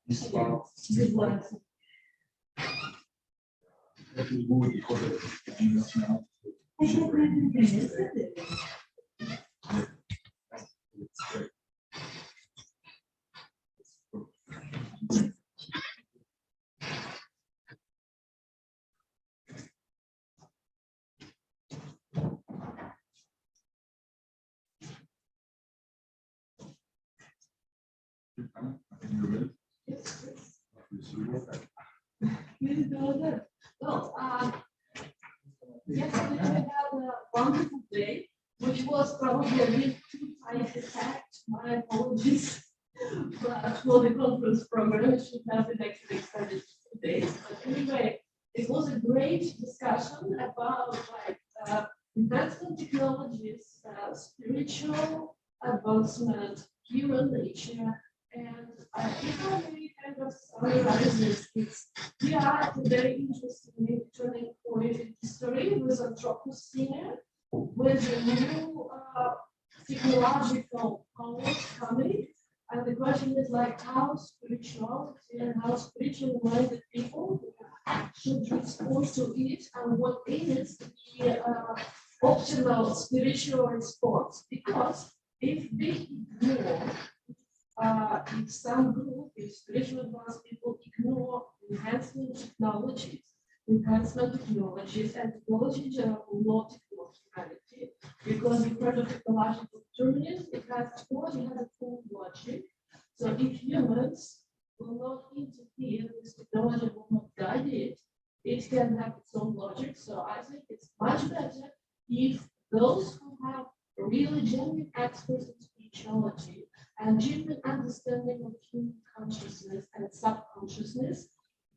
Good one. Well, yesterday we had a wonderful day, which was probably a bit too tight packed. My apologies, but for the conference program, it should have been actually extended to 2 days. But anyway, it was a great discussion about investment technologies, spiritual advancement, human nature, and if I may kind of summarize this, we are at a very interesting turning point in history with Anthropocene, with a new technological powers coming. And the question is like how spirituality and how spiritually minded people should respond to it, and what is the optimal spiritual response. Because if we ignore, if some group, if spiritual advanced people ignore enhancement technologies, and technology in general will not ignore humanity, because you've heard of technological determinism, technology has its own logic. So if humans will not interfere with technology, will not guide it, it can have its own logic. So I think it's much better if those who have really genuine experts in spirituality and genuine understanding of human consciousness and subconsciousness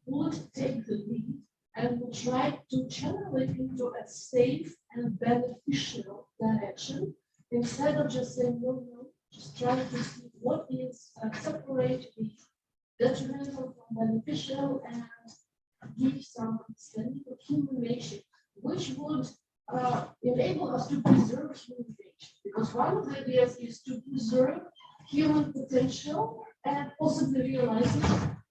would take the lead and would try to channel it into a safe and beneficial direction, instead of just saying no, just trying to see what is separate the detrimental from beneficial and give some understanding of human nature, which would enable us to preserve human nature. Because one of the ideas is to preserve human potential and possibly realize it,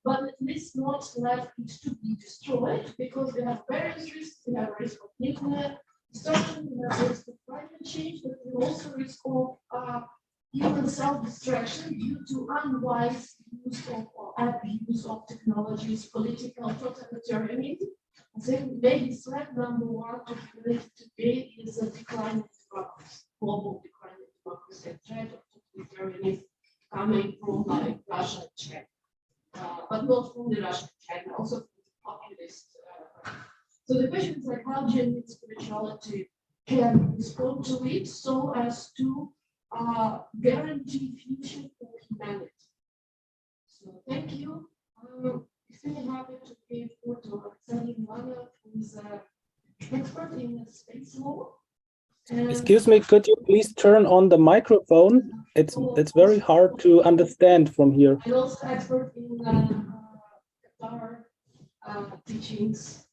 but at least not let it to be destroyed, because we have various risks. We have risk of nuclear destruction, we have risk of climate change, but we also risk of human self-destruction due to unwise use of or abuse of technologies, political totalitarianism. I think maybe threat number one to humanity today is a decline of democracy, global decline of democracy, and threat of totalitarianism coming from like Russia and China. But not from the Russian China, also from the populist. So the question is like how genuine spirituality can respond to it so as to guarantee future for humanity. So thank you. Extremely happy to give floor to Alexander Milano, who is an expert in space law. Excuse me, could you please turn on the microphone? It's very hard to understand from here. I'm also expert in Qatar teachings,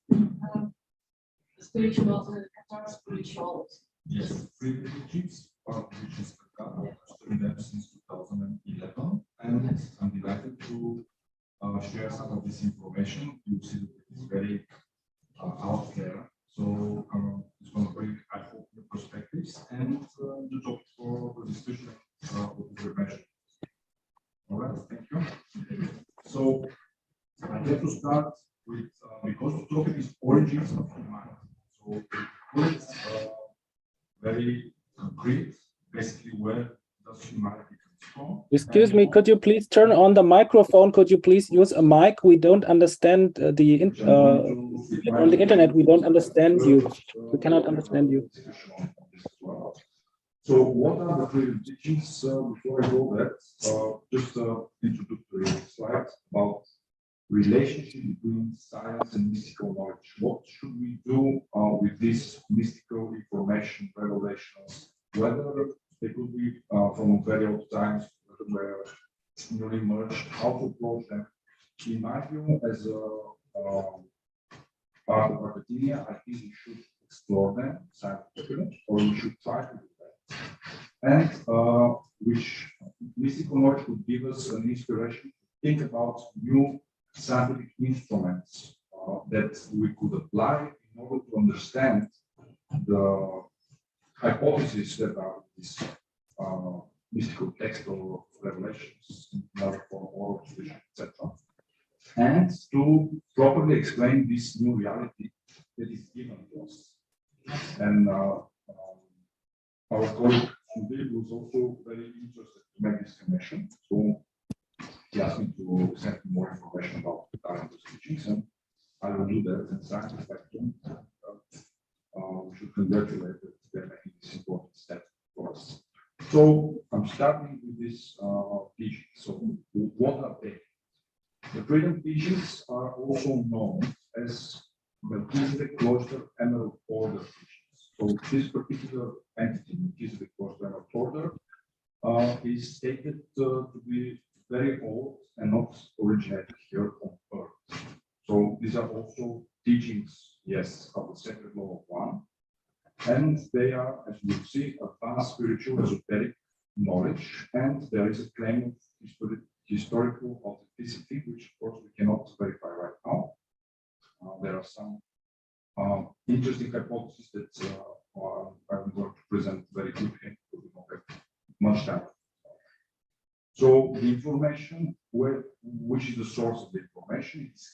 spiritual, Qatar spirituality. Yes, free teachings, which is studying them since 2011, and I'm delighted to share some of this information. You see that it's very out there. So it's going to bring, I hope, new perspectives and the topic for the discussion of the measure. All right, thank you. So I'd like to start with, because the topic is origins of humanity. So it's very concrete, basically where does humanity come from? Excuse me, could you please turn on the microphone? Could you please use a mic? We don't understand on the internet. We don't understand you. We cannot understand you. So what are the freedom teachings? Before I go that, just introductory slide about relationship between science and mystical knowledge. What should we do with this mystical information, revelations, whether they could be from very old times, whether they're newly merged, how to approach them? In my view, as a part of academia, I think we should explore them scientifically, or we should try to do that. And which mystical knowledge would give us an inspiration to think about new scientific instruments that we could apply in order to understand the hypotheses that are this mystical text or revelations, Metaform of Logic, etc. And to properly explain this new reality that is given to us. And our colleague Jindal was also very interested to make this connection. So he asked me to send him more information about the Dialectics teachings, and I will do that. And science spectrum, we should congratulate that they're making this important step for us. So I'm starting with this teaching. So what are they? The freedom teachings are also known as Melchizedek Cloister Emerald Order teachings. So this particular entity, Melchizedek Cloister Emerald Order, is stated to be very old and not originated here on Earth. So these are also teachings, yes, of the sacred law of one. And they are, as you see, advanced spiritual esoteric knowledge, and there is a claim of historical authenticity, which of course we cannot verify right now. There are some interesting hypotheses that I'm going to present very quickly, because we don't have much time. So the information, which is the source of the information, it's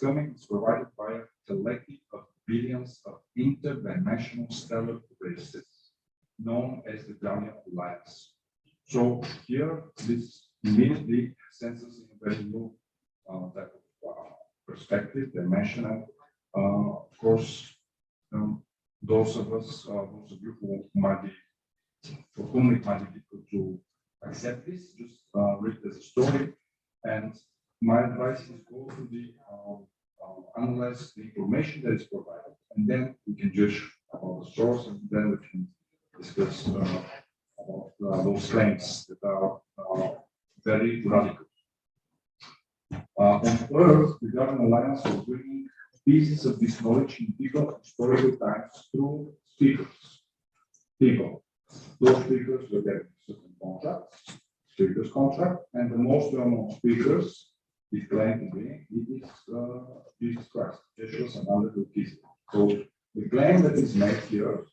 provided by a collective of billions of interdimensional stellar races, known as the Hegelian Dialectics. So here, this immediately sends us in a very new type of perspective, dimension. Of course, those of you who might be, for whom it might be difficult to accept this, just read it as a story. And my advice is go to the analyze the information that is provided, and then we can judge about the source, and then we can discuss about those claims that are very radical. On Earth, the Hegelian Alliance was bringing pieces of this knowledge in different historical times through speakers. People. Those speakers were getting certain contracts, speakers contract, and the most well-known speakers is claimed to be it is Jesus Christ, Jesus and other Melchizedek. So the claim that is made here,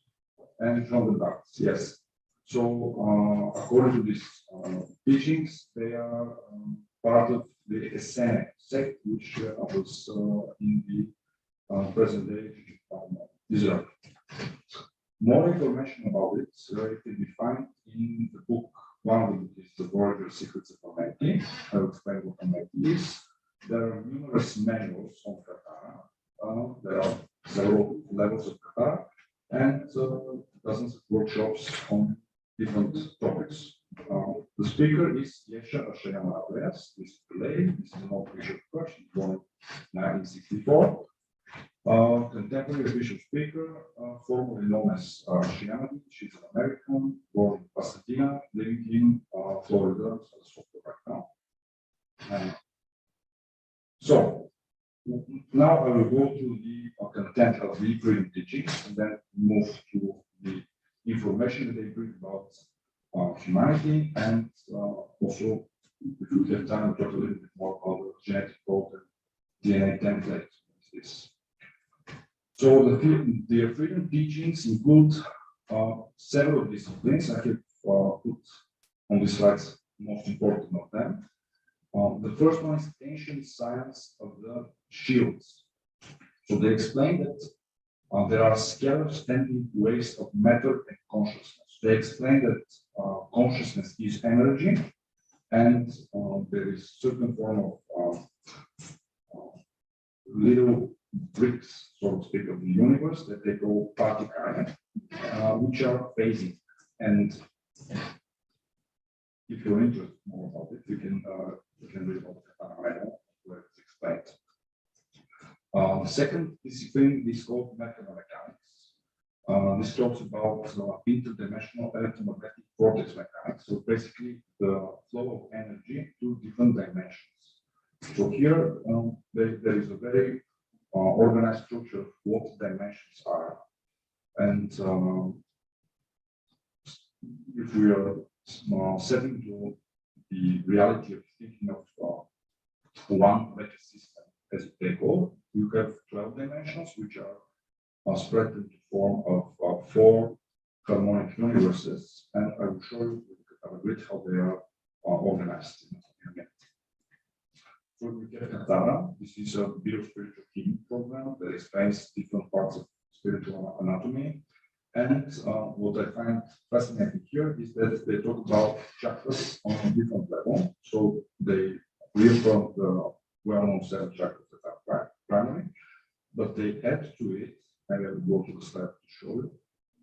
and from the dots, yes. So according to these teachings, they are part of the Essenic sect, which was in the present day Israel. More information about it can be found in the book. One of them is The Voyager Secrets of Humanity. I will explain what humanity is. There are numerous manuals on Kata. There are several levels of Kata, and dozens of workshops on different topics. The speaker is Yesha Ashayama Andreas. This is This is an old bishop question, born in 1964. Contemporary bishop speaker, formerly known as Shianadi. She's an American, born in Pasadena, living in Florida, right now. So now I will go to the content of the freedom teachings, and then move to the information that they bring about humanity, and also, if we have time, we'll talk a little bit more about the genetic code and DNA template. So the freedom teachings include several disciplines. I have put on the slides most important of them. The first one is ancient science of the shields. So they explain that there are scalar standing ways of matter and consciousness. They explain that consciousness is energy, and there is certain form of little bricks, so to speak, of the universe that they call particles, which are phasing. And if you're interested more about it, you can read about the where it's explained. The second discipline is called mechanomechanics. This talks about interdimensional electromagnetic vortex mechanics. So basically, the flow of energy to different dimensions. So here, there is a very organized structure of what dimensions are. And if we are setting to the reality of thinking of one vector system as you take all, you have 12 dimensions, which are spread into form of 4 harmonic universes, and I will show you with the Kata grid how they are organized in a minute. So we get Kata. This is a bio-spiritual healing program that explains different parts of spiritual anatomy. And what I find fascinating here is that they talk about chakras on a different level. So they reaffirm the well-known 7 chakras that are primary, but they add to it, and I will go to the slide to show you,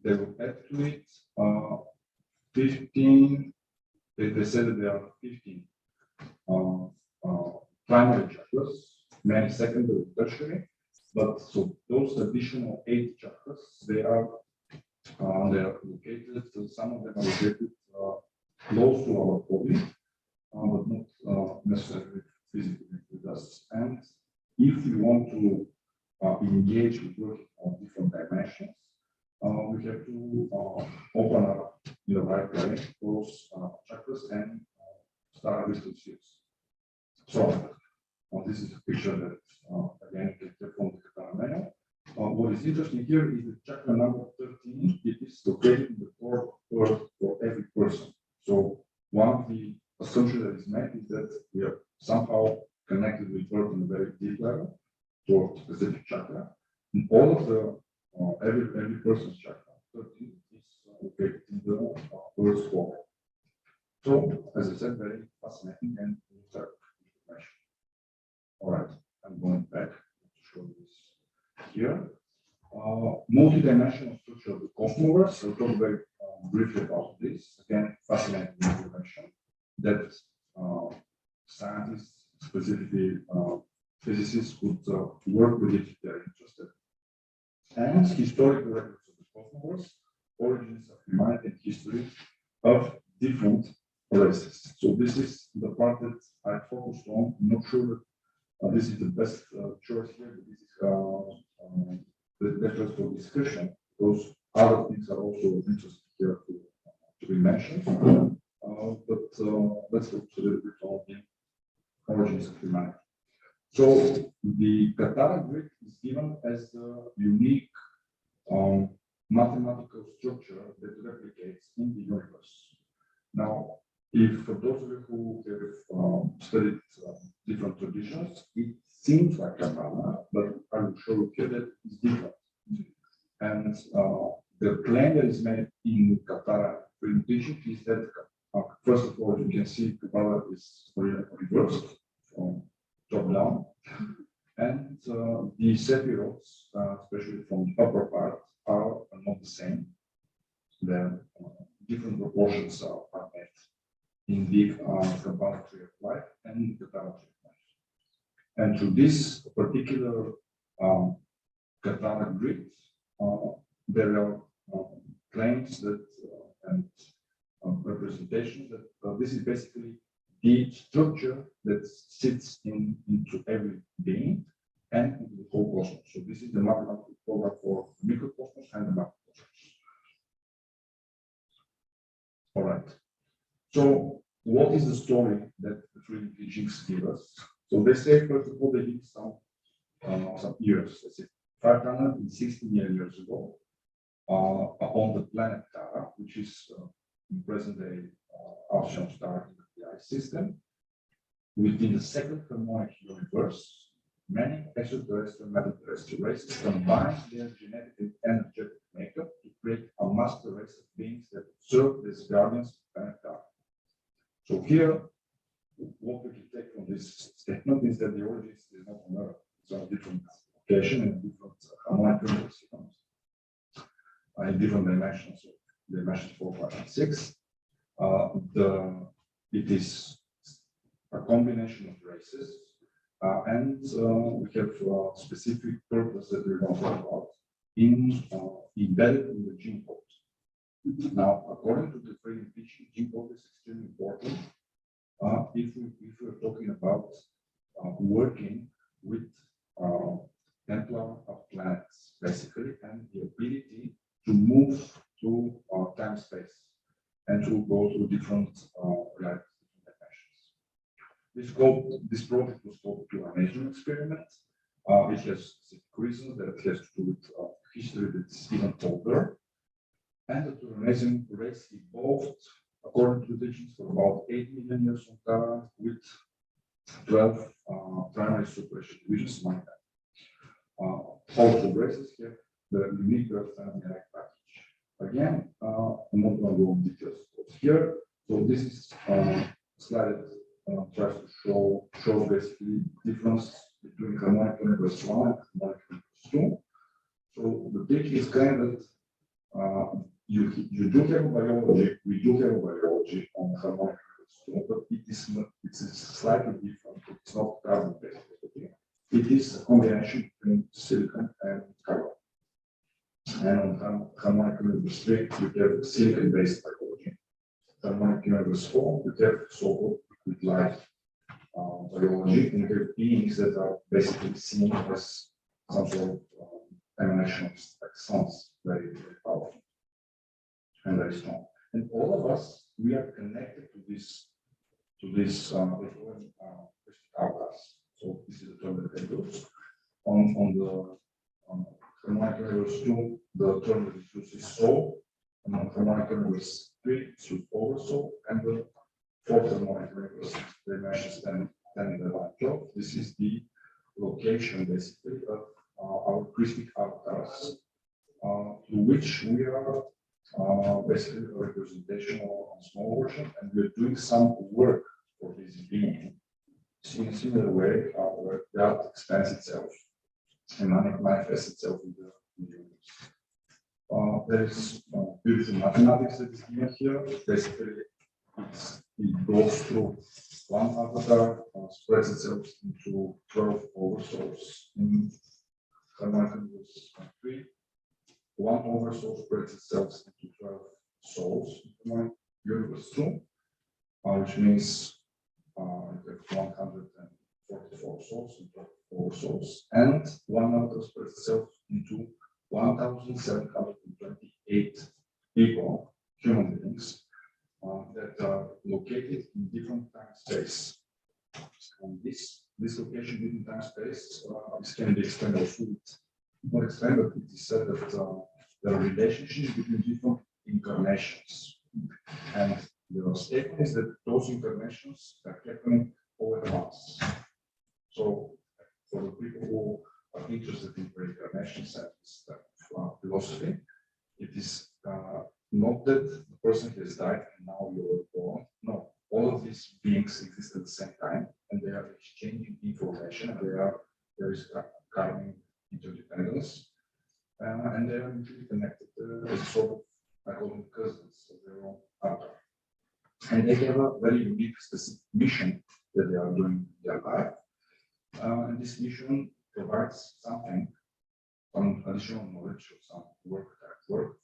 they will add to it 15, they said that there are 15 primary chakras, many secondary, tertiary, but so those additional 8 chakras, they are located, so some of them are located close to our body, but not necessarily physically with us. And if we want to engage with working on different dimensions, we have to open up in the right way those chakras and start with the series. So this is a picture that again you can take from the Kata manual. What is interesting here is the chakra number 13. It is located in the core earth for every person. So one of the assumptions that is made is that we are somehow connected with earth on a very deep level toward specific chakra. And all of the every person's chakra 13 is located in the earth's core. So as I said, very fascinating and information. All right, I'm going back to show this here. Multi-dimensional structure of the cosmos. I'll talk very briefly about this. Again, fascinating information that scientists, specifically physicists, could work with it if they're interested. And historical records of the cosmos, origins of humanity and history of different races. So this is the part that I focused on. I'm not sure that this is the best choice here, but this is the best choice for discussion. Those other things are also interesting here to be mentioned. But let's focus a little bit on the origins of humanity. So the Kata grid is given as a unique mathematical structure that replicates in the universe. Now, if for those of you who have studied different traditions, it seems like Kata, but I will show you here that it's different. And the claim that is made in Kata presentation is that, first of all, you can see Kata is reversed from top down. And the sephiroths, especially from the upper part, are not the same. Then different proportions are made in the compound tree of life and the Kata tree of life. And through this particular Kata grid, there are claims that and representations that this is basically the structure that sits into every being and into the whole cosmos. So this is the mathematical program for the microcosmos and the macrocosmos. All right. So what is the story that the three teachings give us? So they say, first of all, they give some years, let's say 560 million years ago, upon the planet Tara, which is in present day Alcyon star in the ice system. Within the second harmonic universe, many extraterrestrial and metaterrestrial races combine their genetic and energetic makeup to create a master race of beings that serve as guardians of planet Tara. So here, what we can take from this statement is that the origins is not on Earth. It's on a different location and different harmonic universe systems, in different dimensions, so dimensions 4, 5, and 6. It is a combination of races, and we have a specific purpose that we're going to talk about embedded in the gene code. Now, according to the freedom teaching, gene code is extremely important if we're talking about working with Templar of planets, basically, and the ability to move through time-space and to go through different dimensions. This project was called the Upanishad experiment. It has specific reasons that it has to do with history that's even older. And the Turanesian race evolved, according to the teachings, for about 8 million years on Terra, with 12 primary superation divisions among them. All of the races have the unique birth-family package. Again, I'm not going to go into details here. So this is a slide that tries to show basically difference between harmonic universe 1 and harmonic universe 2. So the big is kind that you do have biology, we do have biology on harmonic universe 2, but it's slightly different. It's not carbon-based. It is a combination between silicon and carbon. And on harmonic universe 3, you have silicon-based biology. Harmonic universe 4, you have so-called liquid light biology, and you have beings that are basically seen as some sort of emanations, like suns, very, very powerful and very strong. And all of us, we are connected to this crystal hourglass. So this is the term that they use. On the harmonic universe 2, the term that is used is soul. And on harmonic universe 3, it's used oversoul. And the fourth harmonic universe, they mention 10 in the line 12. This is the location, basically, of our crystal avatars, to which we are basically a representation of a small version, and we're doing some work for this being. In a similar way, where God expands itself and manifests itself in the universe. There is beautiful mathematics that is given here. Basically, it goes through one avatar, spreads itself into 12 oversouls in harmonic universe 3. One oversoul spreads itself into 12 souls in harmonic universe 2, which means 144 souls and 4 souls, and one avatar spreads itself into 1,728 people, human beings, that are located in different time space. And this location in different time space this can be explained also with more explained, but it is said that there are relationships between different incarnations. And the statement is that those incarnations are happening all at once. So, for the people who are interested in reincarnations and this type of philosophy, it is not that the person has died and now you're born. No, all of these beings exist at the same time, and they are exchanging information. There is karmic interdependence, and they are mutually connected as sort of, I call them cousins of their own avatar. And they have a very unique, specific mission that they are doing in their life. And this mission provides something, some additional knowledge or some work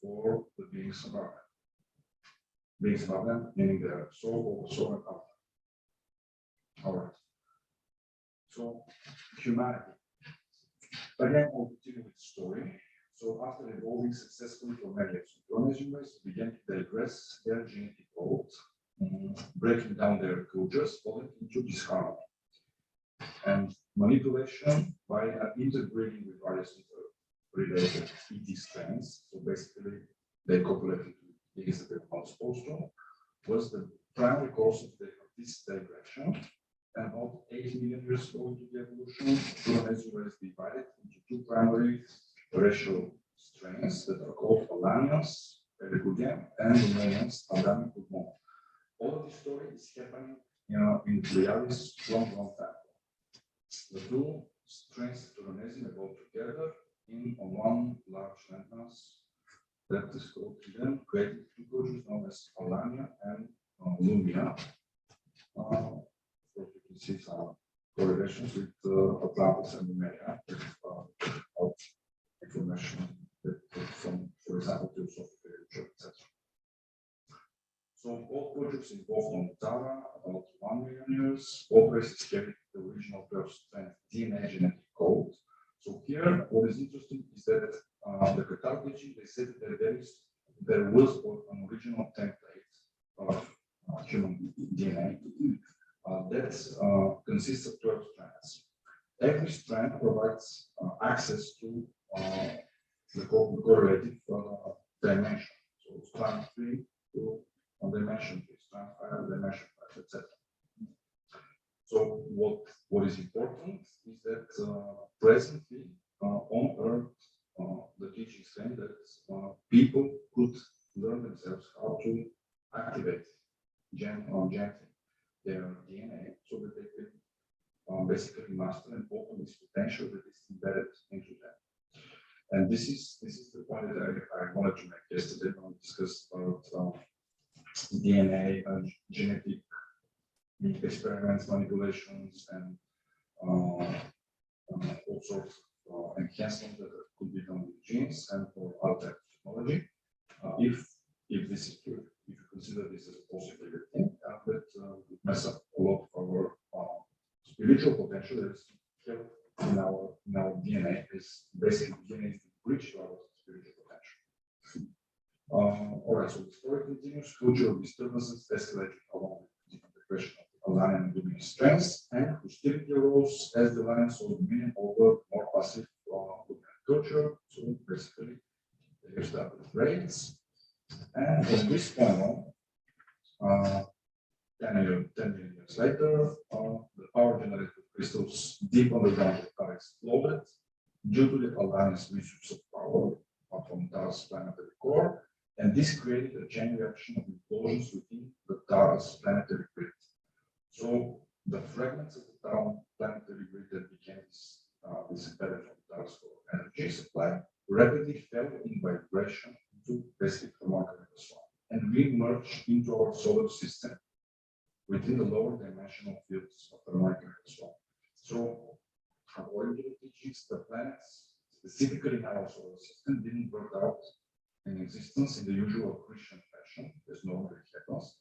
for the beings above them. Beings above them, meaning their soul, or soul and avatar. All right. So, humanity. Again, I'll continue with the story. So, after evolving successfully for many years, Turanesian races began to digress their genetic code, breaking down their cultures, falling into disharmony and manipulation by interbreeding with various related ET strands. So basically, they copulated with things that they were not supposed to, was the primary cause of this digression. And about 8 million years ago into the evolution, Turanesian race divided into 2 primary racial strains that are called Alanians, Hegelian, and Romanians, Adamic. All of this story is happening, in realis long time. The 2 strains of Turanesian evolved together on one large landmass that is called then created 2 cultures known as Alania and Lumia. So you can see some correlations with Atlantis and Lumia, of information that from, for example, philosophical literature, etc. So all cultures involved on Terra about 1 million years. All races carry the original birth strength DNA genetic code. So here, what is interesting is that the cartology, they said that there was an original template of human DNA that consists of 12 strands. Every strand provides access to the correlative dimension. So strand 3 to dimension 3, strand 5, dimension 5, etc. So what is important is that presently on Earth, the teachings claim that people could learn themselves how to activate gently their DNA so that they can basically master and open this potential that is embedded into them. And this is the point that I wanted to make yesterday when we discussed about DNA and genetic experiments, manipulations, and all sorts of enhancements that could be done with genes and for other technology. If this is true, if you consider this as a possibility, that would mess up a lot of our spiritual potential that is held in our DNA. Is basically DNA is the bridge to our spiritual potential. All right, so the story continues. Cultural disturbances escalated along with the question of the lion and dominant strengths, and hostility arose as the lion saw dominion over more passive dominant culture. So basically, they started raids. And from this point on, 10 million years later, the power generated crystals deep underground are exploded due to the alliance misuse of power from Tara's planetary core, and this created a chain reaction of implosions within the Tara's planetary grid. So the fragments of the Tara planetary grid that became this embedded from Tara's core energy supply rapidly fell in vibration to basic remarkable swarm and re-merged into our solar system within the lower dimensional fields of the remarkable swarm. So, according to the teachings, the planets, specifically in our solar system, didn't work out in existence in the usual Christian fashion, as normally happens,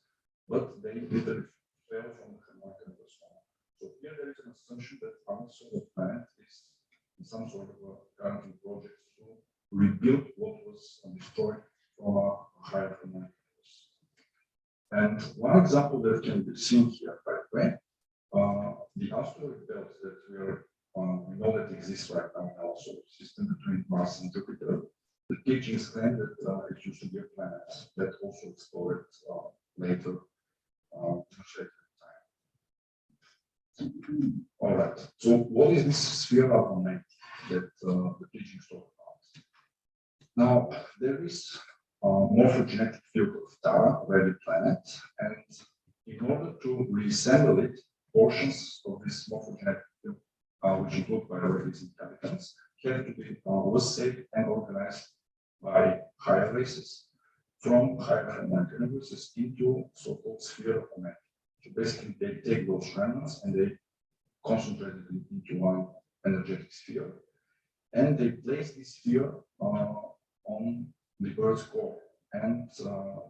but they literally fell from the remarkable swarm. So here there is an assumption that our solar planet is in some sort of a current project to rebuild what was destroyed from a higher universe. And one example that can be seen here, by the way, the asteroid belt that we know that exists right now in our solar system between Mars and Jupiter. The teachings claim that it used to be a planet that also exploded later time. All right. So what is this sphere of Autonomy that the teachings talk about? Now, there is a morphogenetic field of Tara, red planet, and in order to reassemble it, portions of this morphogenetic field, which include biological inhabitants, had to be was saved and organized by higher races from higher universes into so-called sphere of Autonomy. So basically, they take those remnants and they concentrate it into one energetic sphere, and they place this sphere on the Earth's core, and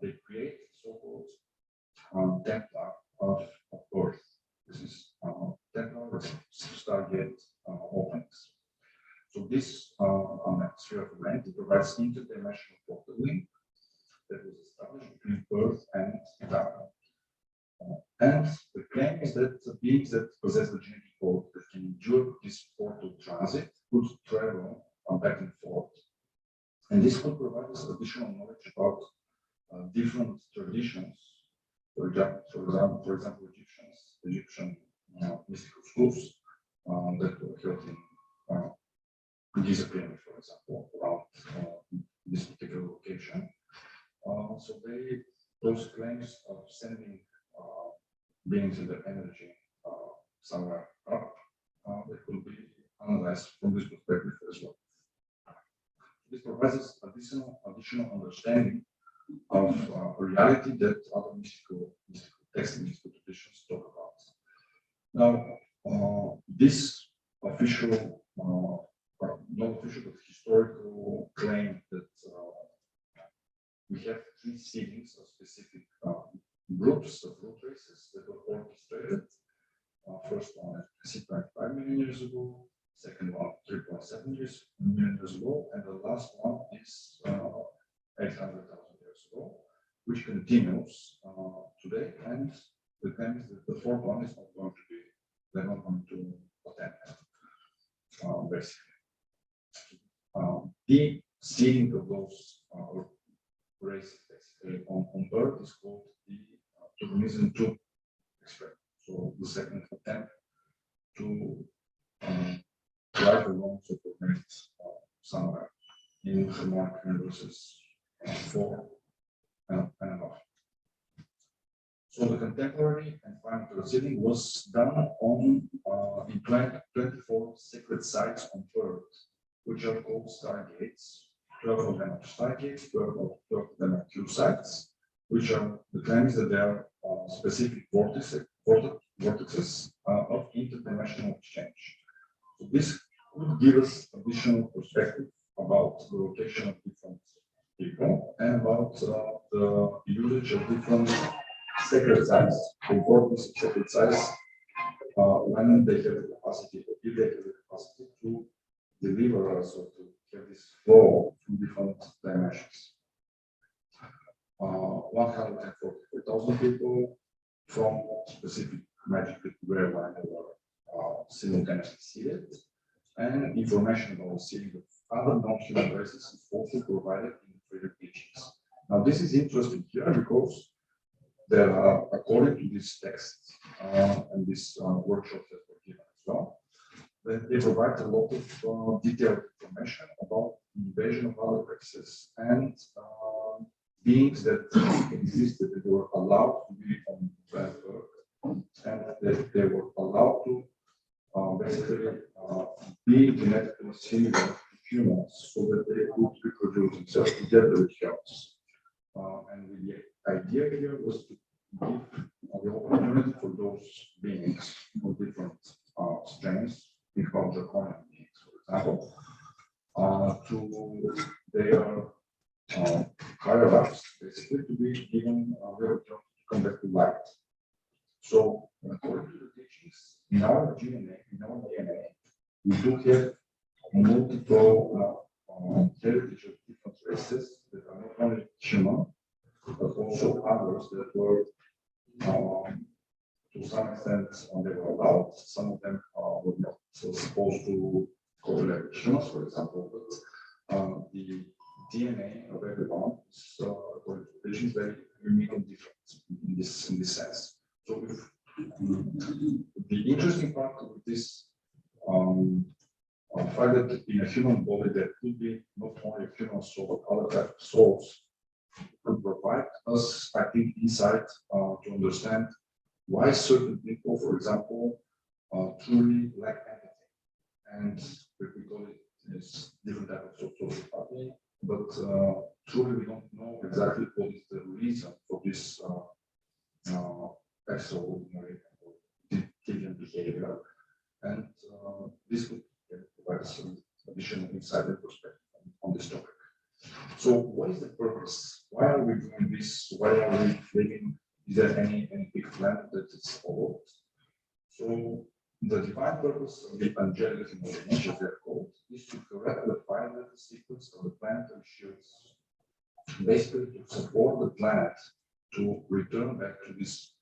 they create so-called Templar of Earth. This is Templar Stargate openings. So this sphere of Autonomy provides interdimensional portal link that was established between Earth and Tara. And the claim is that beings that possess the genetic code that can endure this portal transit could travel back and forth. And this could provide us additional knowledge about different traditions. For example, Egyptian mystical schools that were held in Giza Pyramid, for example, around this particular location. So those claims of sending beings in their energy somewhere up, that could be analyzed from this perspective as well. This provides us additional understanding of a reality that other mystical texts and mystical traditions talk about. Now, this official, not official, but historical claim that we have 3 seedings of specific groups of root races that were orchestrated. First one is 6.5 million years ago, second one 3.7 million years ago, and the last one is 800,000 years ago, which continues today. And the claim is that the fourth one is not going to be, they're not going to attend, basically. The seeding of those races basically on Earth is called the Turunism 2 experiment. So the second attempt to write a long supermate somewhere in harmonic universes 4 and above. So the contemporary and final proceeding was done on in 24 sacred sites on Earth, which are called stargates. 12 of them are stargates, 12 of them are Q sites, which are the claims that they are specific vortices of interdimensional exchange. So this could give us additional perspective about the location of different people and about the usage of different sacred sites, the importance of sacred sites when they have the capacity, or if they have the capacity to deliver us or to have this flow from different dimensions. 144,000 people from specific magically rare line were simultaneously seeded, and information about seeding of other non-human races is also provided in the freedom teachings. Now, this is interesting here because there are, according to this text and this workshop that were given as well, they provide a lot of detailed information about the invasion of other races and beings that existed, that were allowed to be on planet Earth, and that they were allowed to basically be genetically similar to humans so that they could reproduce themselves together with humans. And the idea here was to give the opportunity for those beings of different strains, think about draconian beings, for example, to their higher ups, basically, to be given the opportunity to come back to light. So, according to the teachings, in our DNA, we do have multiple heritage of different races that are not only human, but also others that were, to some extent, they were allowed. Some of them were not supposed to correlate with humans, for example. But the DNA of everyone is, according to teachings, very unique and different in this sense. So, if, the interesting part of this fact that in a human body there could be not only a human soul, but other types of souls, could provide us, I think, insight to understand why certain people, for example, truly lack empathy. And we call it as different types of sociopathy, but truly we don't know exactly what is the reason for this extraordinary deviant behavior. And this could provide some additional insight and perspective on this topic. So what is the purpose? Why are we doing this? Why are we living? Is there any big plan that is followed? So the divine purpose of the angelic imagination, as they're called, is to correct the final sequence of the planetary shifts, basically to support the planet to return back to this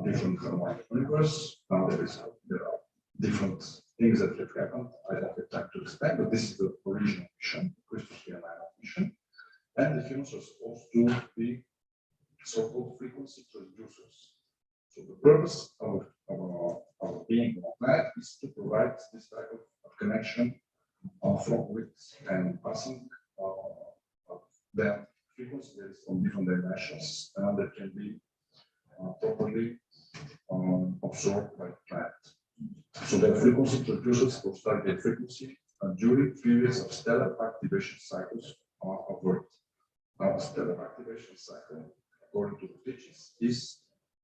different harmonic universe. Now there are different things that have happened. I don't have time to explain, but this is the original mission, Christus mission. And the humans are supposed to be so-called frequency transducers. So the purpose of being on a planet is to provide this type of connection from with and passing the frequency that is from different dimensions that can be properly absorbed by the planet. So the frequency transducers for stargate frequency during periods of stellar activation cycles of Earth. Now, stellar activation cycle, according to the teachings, is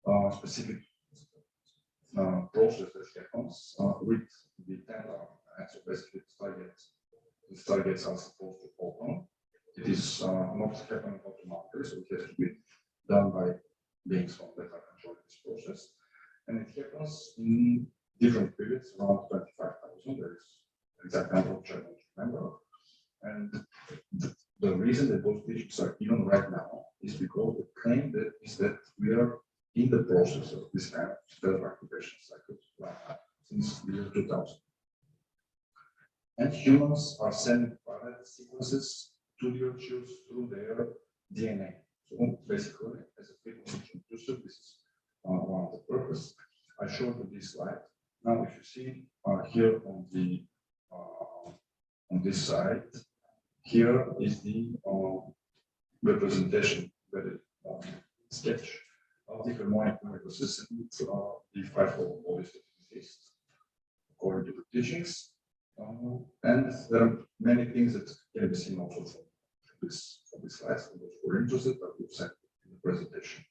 a specific process that happens with the 10 so basically the stargates are supposed to open. It is not happening automatically, so it has to be done by beings that are controlling this process. And it happens in different periods, around 25,000. There is exact number which I don't remember. And the reason that those teachings are even right now is because the claim that is that we are in the process of this kind of better occupation cycles since the year 2000. And humans are sending parallel sequences to the archives through their DNA. So basically, as a frequency transducer, this is one of the purpose. I showed you this slide. Now, if you see here on this side, here is the representation, very sketch of the harmonic numerical system, the fivefold bodies that exist according to the teachings. And there are many things that can be seen also from this slide. For those who are interested, I will send in the presentation.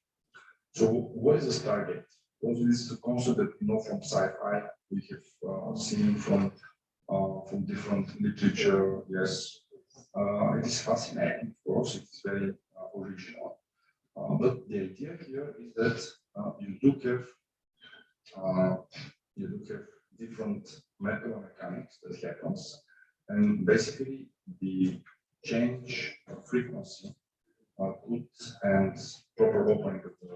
So, what is a Stargate? Also, this is a concept that we know from sci-fi. We have seen from different literature. Yes, it is fascinating. Of course, it is very original. But the idea here is that you do have different molecular mechanics that happens, and basically the change of frequency could and proper opening of the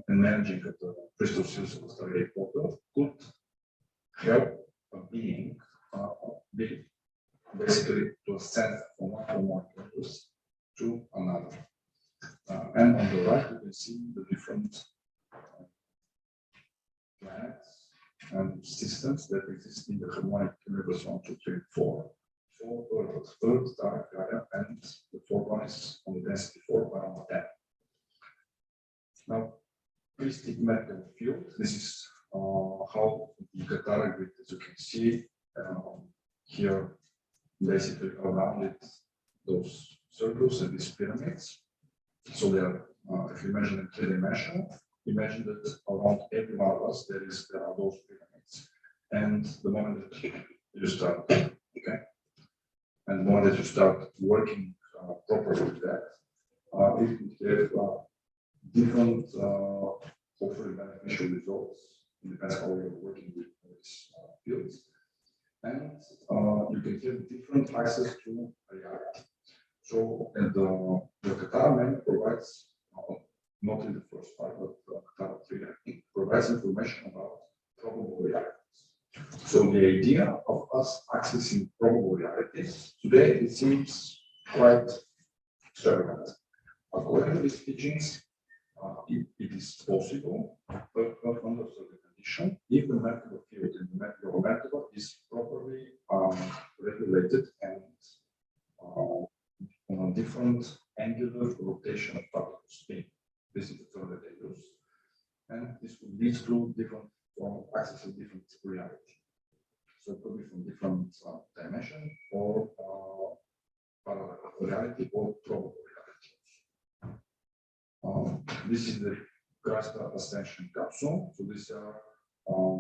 and managing of the crystal seals of the Stargate portal could help a being basically to ascend from one campus to another. And on the right, you can see the different planets and systems that exist in the harmonic universe 1, 2, 3, 4. 4 Earth, Earth, Gaia, and the fourth one is on the density 4 around 10. Now, crystalline metal field. This is how the Kata grid, as you can see here, basically around it, those circles and these pyramids. So they are, if you imagine in 3-dimensional, imagine that around every one of us there are those pyramids. And the moment that you start, okay, and the moment that you start working properly with that, it will have different, hopefully beneficial results. It depends how you're working with these fields. And you can get different access to reality. So, and the Kata manual provides, not in the first part, but Kata 3, I think, provides information about probable realities. So the idea of us accessing probable realities today, it seems quite extravagant. According to these teachings, it is possible, but not under certain condition, if the mathematical field in the mathematical is properly regulated and on a different angular rotation of particle spin. This is the term that they use. And this would lead to different form of accessing different reality. So it could be from different dimension or parallel reality or probable reality. This is the Krasta ascension capsule. So these are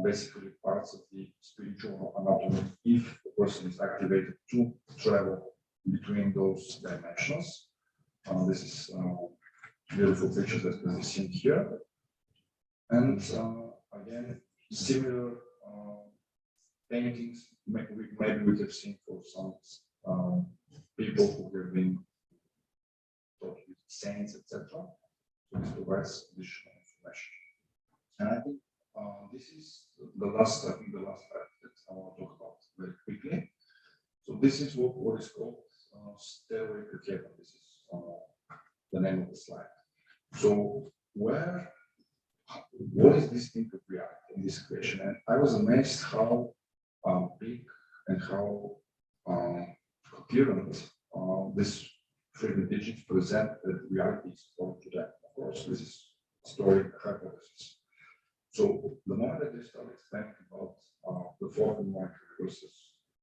basically parts of the spiritual anatomy if the person is activated to travel between those dimensions. This is beautiful pictures that can be seen here. And again, similar paintings maybe we have seen for some people who have been taught with saints, etc. So this provides additional information. And I think this is the last slide that I want to talk about very quickly. So this is what is called stairway to heaven. This is the name of the slide. So what is this thing of reality in this equation? And I was amazed how big and how coherent this three digits present that reality is according to that. Of course, this is historic hypothesis. So the moment that they start explaining about the four harmonic universes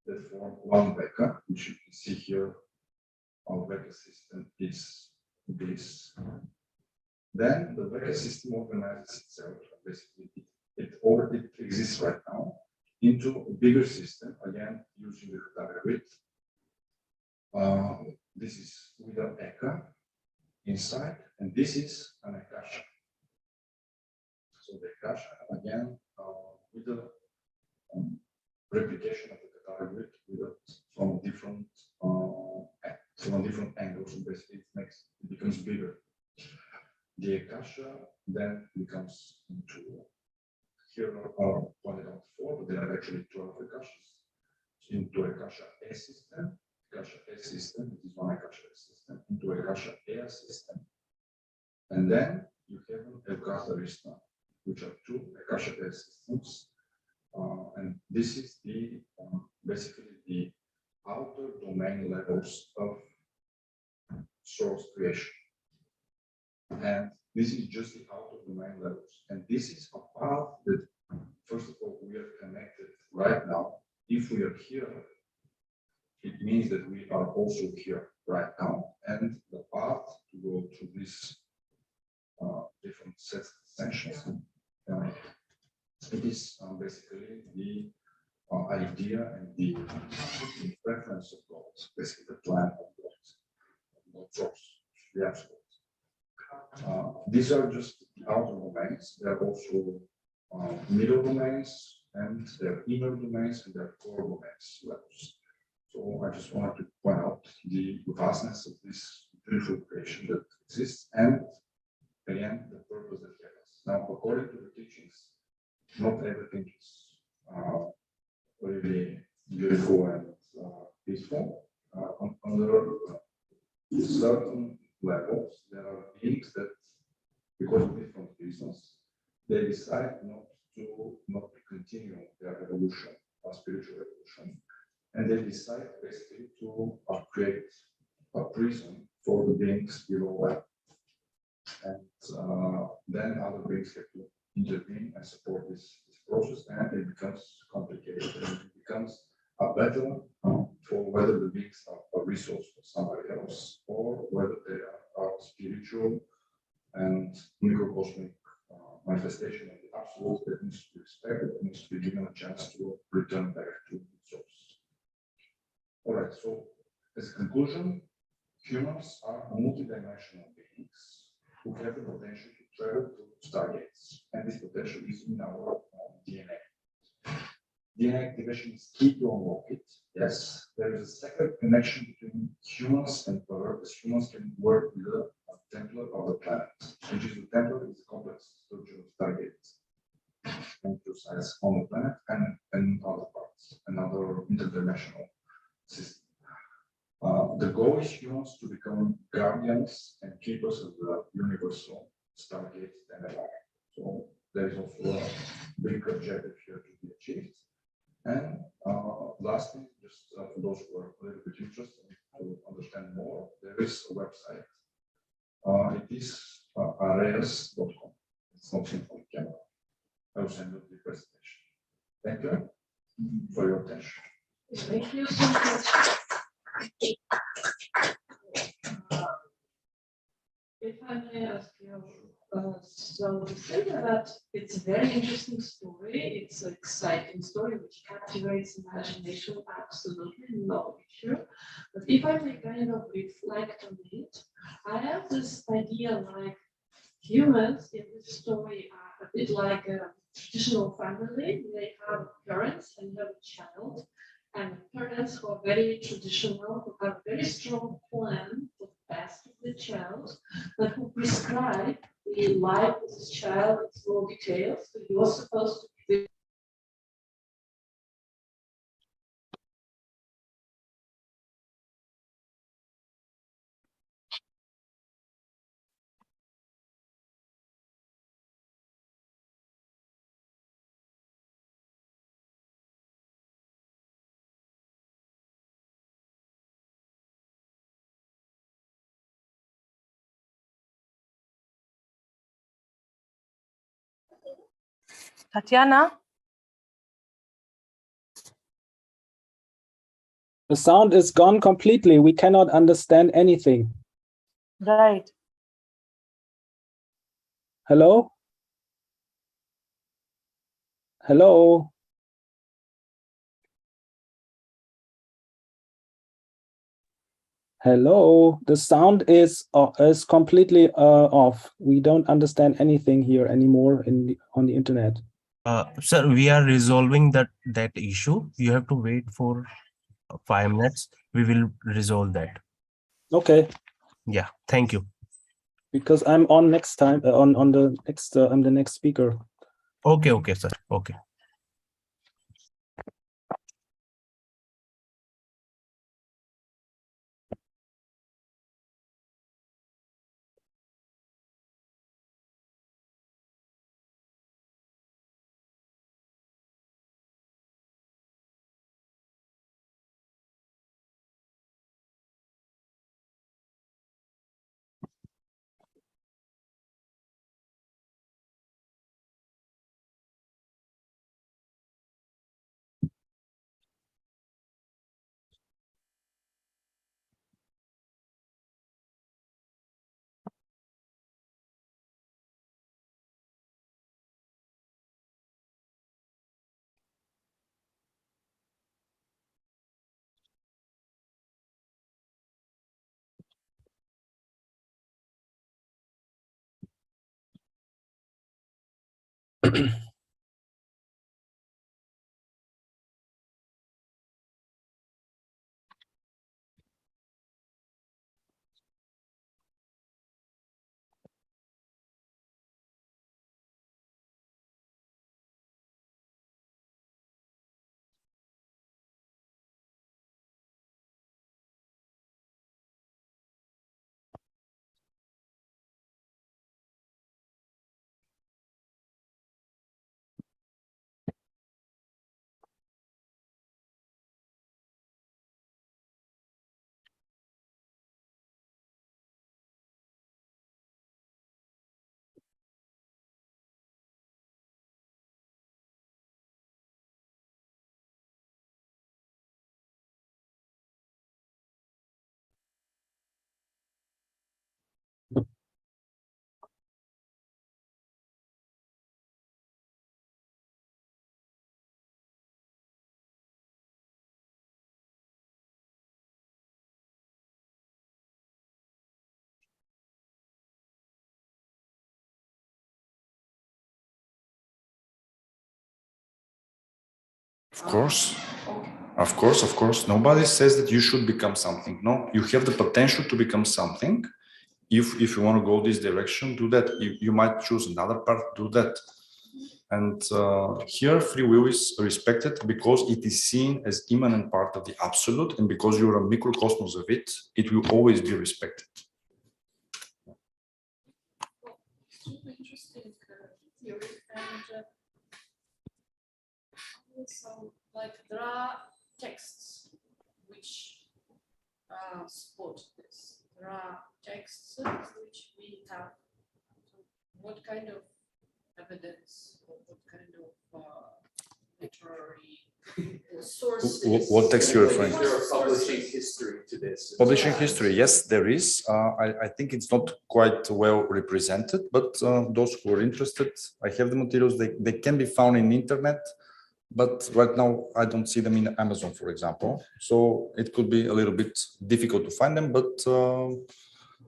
that form one vector, which you can see here, our vector system is this. Then the vector system organizes itself. Basically, it already exists right now into a bigger system, again, using the Kata grid. This is with an Eka inside, and this is an Akasha. So the Akasha, again, with the replication of the Kata grid from different angles, and basically it becomes bigger. The Akasha then becomes into, here pointed out 4, but there are actually 12 Akashas, into Akasha A system. Akasha A system, it is one Akasha A system, into Akasha Air system. And then you have an Akasha, which are 2 Akasha Air systems. And this is the basically the outer domain levels of source creation. And this is just the outer domain levels. And this is a path that, first of all, we are connected right now. If we are here, it means that we are also here right now. And the path to go through these different sets of ascensions, it is basically the idea and the preference of God, basically the plan of God, not source, the absolute. These are just the outer domains. There are also middle domains, and there are inner domains, and there are core domains levels. So I just wanted to point out the vastness of this beautiful creation that exists, and again, the purpose that it has. Now, according to the teachings, not everything is really beautiful and peaceful. On certain levels, there are beings that, because of different reasons, they decide not to continue their evolution, spiritual evolution, and they decide basically to create a prison for the beings below them. And then other beings have to intervene and support this process, and it becomes complicated, and it becomes a battle for whether the beings are a resource for somebody else, or whether they are spiritual and microcosmic manifestation of the absolute that needs to be respected, that needs to be given a chance to return back to the source. All right, so as a conclusion, humans are multidimensional beings who have the potential to travel to stargates, and this potential is in our DNA. DNA activation is key to unlock it. Yes, there is a second connection between humans and Earth, as humans can work with the Templar of the planet, which is the Templar is a complex structure of stargates and precise on the planet and other parts, another interdimensional system. The goal is humans to become guardians and keepers of the universal stargate timeline. So there is also a big objective here to be achieved. And lastly, just for those who are a little bit interested to understand more, there is a website. It is areas.com. It's not simple camera. I will send you the presentation. Thank you for your attention. Thank you so much. If I may ask you, so you say that it's a very interesting story, it's an exciting story which captivates imagination, absolutely no issue. But if I may kind of reflect on it, I have this idea like humans in this story are a bit like a traditional family. They have parents and have a child, and parents who are very traditional, who have a very strong plan for the best of the child, but who prescribe the life of this child in small details. So you're supposed to be Tatiana? The sound is gone completely. We cannot understand anything. Right. Hello? Hello? Hello? The sound is completely off. We don't understand anything here anymore on the internet. Sir, we are resolving that issue. You have to wait for 5 minutes. We will resolve that. Okay. Yeah, thank you. because I'm on next time on the next I'm the next speaker. Okay, okay, sir. Okay. Of course. Nobody says that you should become something. No, you have the potential to become something. If you want to go this direction, do that. You might choose another path, do that. And here, free will is respected because it is seen as immanent part of the absolute, and because you're a microcosmos of it, it will always be respected. Super interesting theory, and so like there are texts which support this. There are texts which we have. So what kind of evidence or what kind of literary sources? What text you're referring to? Is there a publishing history to this? Publishing history, yes, there is. I think it's not quite well represented, but those who are interested, I have the materials. They can be found in the internet, but right now I don't see them in Amazon, for example. So it could be a little bit difficult to find them, but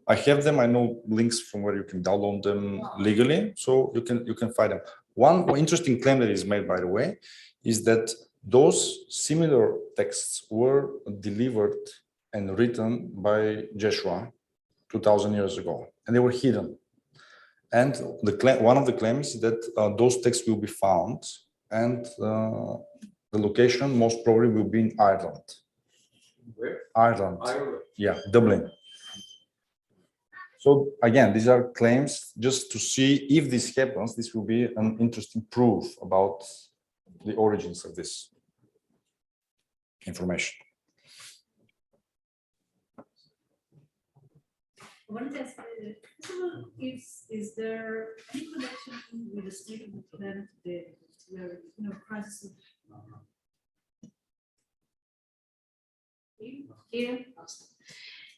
I have them. I know links from where you can download them legally, so you can find them. One interesting claim that is made, by the way, is that those similar texts were delivered and written by Joshua 2000 years ago, and they were hidden. And one of the claims is that those texts will be found, and the location most probably will be in Ireland. Where? Ireland. Ireland. Yeah, Dublin. So again, these are claims just to see if this happens. This will be an interesting proof about the origins of this information. I wanted to ask, is there any connection with the state of the planet today, where crisis here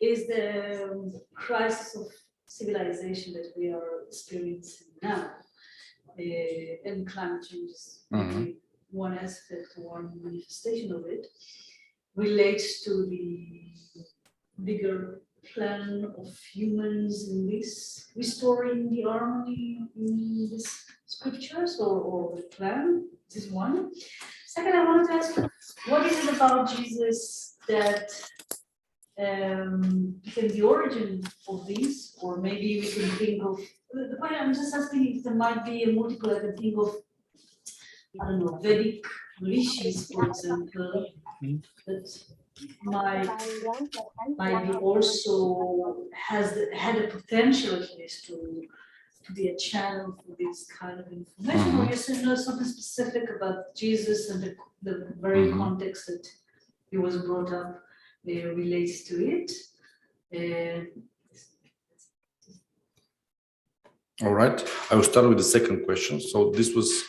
is the crisis of civilization that we are experiencing now, and climate change is one aspect, one manifestation of it, relates to the bigger plan of humans in this, restoring the harmony in these scriptures or the plan. This is one. Second, I wanted to ask, what is it about Jesus that think the origin of these, or maybe we can think of, the point I'm just asking if there might be a multiple, I can think of, I don't know, Vedic rishis, for example, that might be also had a potential at least to be a channel for this kind of information. Or you say no, something specific about Jesus and the very context that he was brought up relates to it. All right, I will start with the second question. So this was,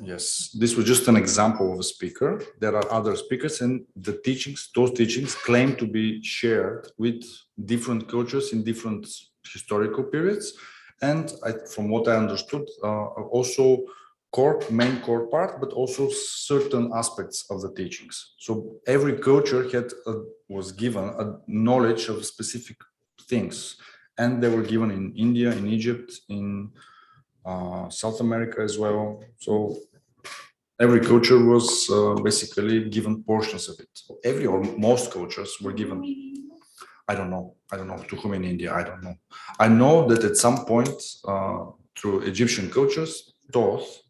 yes, this was just an example of a speaker. There are other speakers, and the teachings, those teachings claim to be shared with different cultures in different historical periods. And from what I understood, also main core part, but also certain aspects of the teachings. So every culture was given a knowledge of specific things, and they were given in India, in Egypt, in South America as well. So every culture was basically given portions of it. Every or most cultures were given. I don't know to whom in India. I don't know. I know that at some point through Egyptian cultures, Thoth.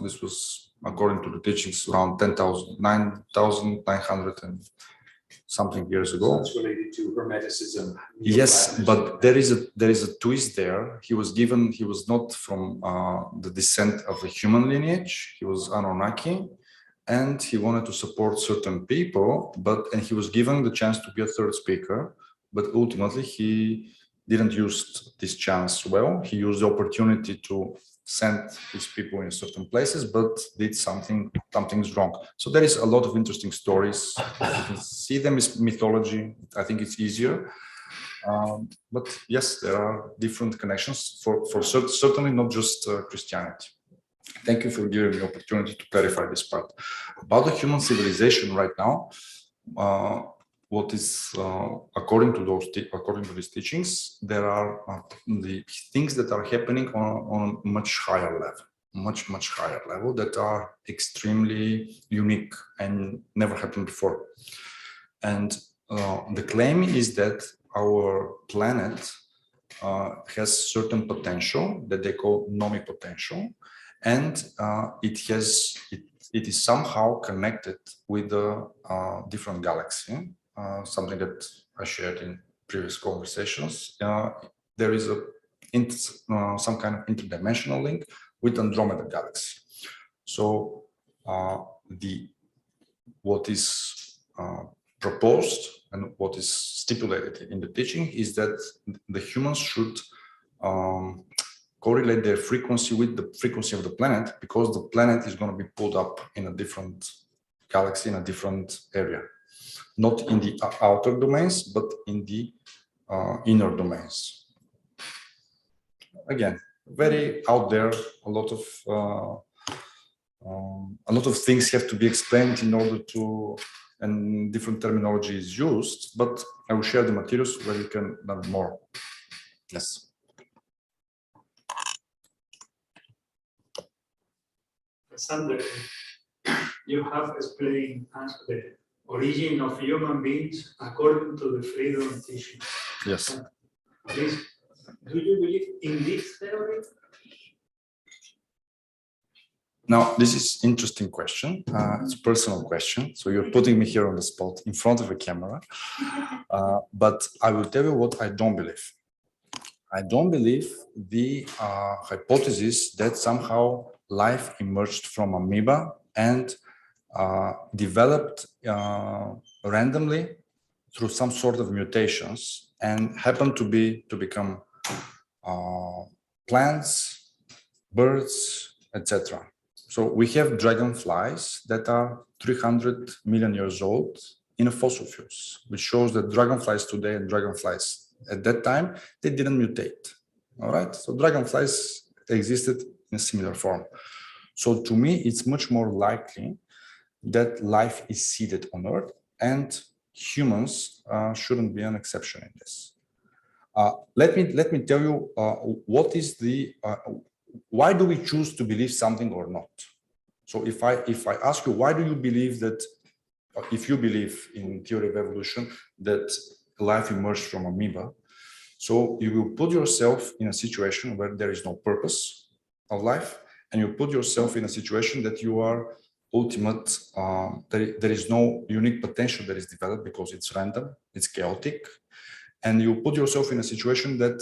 This was according to the teachings around 9,900 and something years ago. That's related to Hermeticism. Yes, but there is a twist there. He was not from the descent of the human lineage. He was Anunnaki, and he wanted to support certain people, and he was given the chance to be a third speaker, but ultimately he didn't use this chance well. He used the opportunity to send his people in certain places, but did something's wrong. So there is a lot of interesting stories. You can see them as mythology. I think it's easier. But yes, there are different connections for certainly not just Christianity. Thank you for giving me the opportunity to clarify this part. About the human civilization right now, what is according to these teachings, there are the things that are happening on a much higher level, much higher level, that are extremely unique and never happened before. And the claim is that our planet has certain potential that they call nomic potential, and it is somehow connected with a different galaxy. Something that I shared in previous conversations. There is some kind of interdimensional link with Andromeda galaxy. So what is proposed and what is stipulated in the teaching is that the humans should correlate their frequency with the frequency of the planet, because the planet is going to be pulled up in a different galaxy, in a different area. Not in the outer domains, but in the inner domains. Again, very out there. A lot of things have to be explained in order to, and different terminology is used. But I will share the materials where you can learn more. Yes. Alexander, you have explained the origin of human beings according to the freedom teaching. Yes. Please, do you believe in this theory? Now, this is an interesting question. It's a personal question. So you're putting me here on the spot in front of a camera. But I will tell you what I don't believe. I don't believe the hypothesis that somehow life emerged from amoeba and developed randomly through some sort of mutations and happened to become plants, birds, etc. So we have dragonflies that are 300 million years old in a fossil fuels, which shows that dragonflies today and dragonflies at that time, they didn't mutate. All right, so dragonflies existed in a similar form. So to me, it's much more likely that life is seeded on Earth, and humans shouldn't be an exception in this. Let me tell you what is the why do we choose to believe something or not? So if I ask you, why do you believe that if you believe in theory of evolution that life emerged from amoeba, so you will put yourself in a situation where there is no purpose of life, and you put yourself in a situation that you are ultimate, there is no unique potential that is developed because it's random, it's chaotic, and you put yourself in a situation that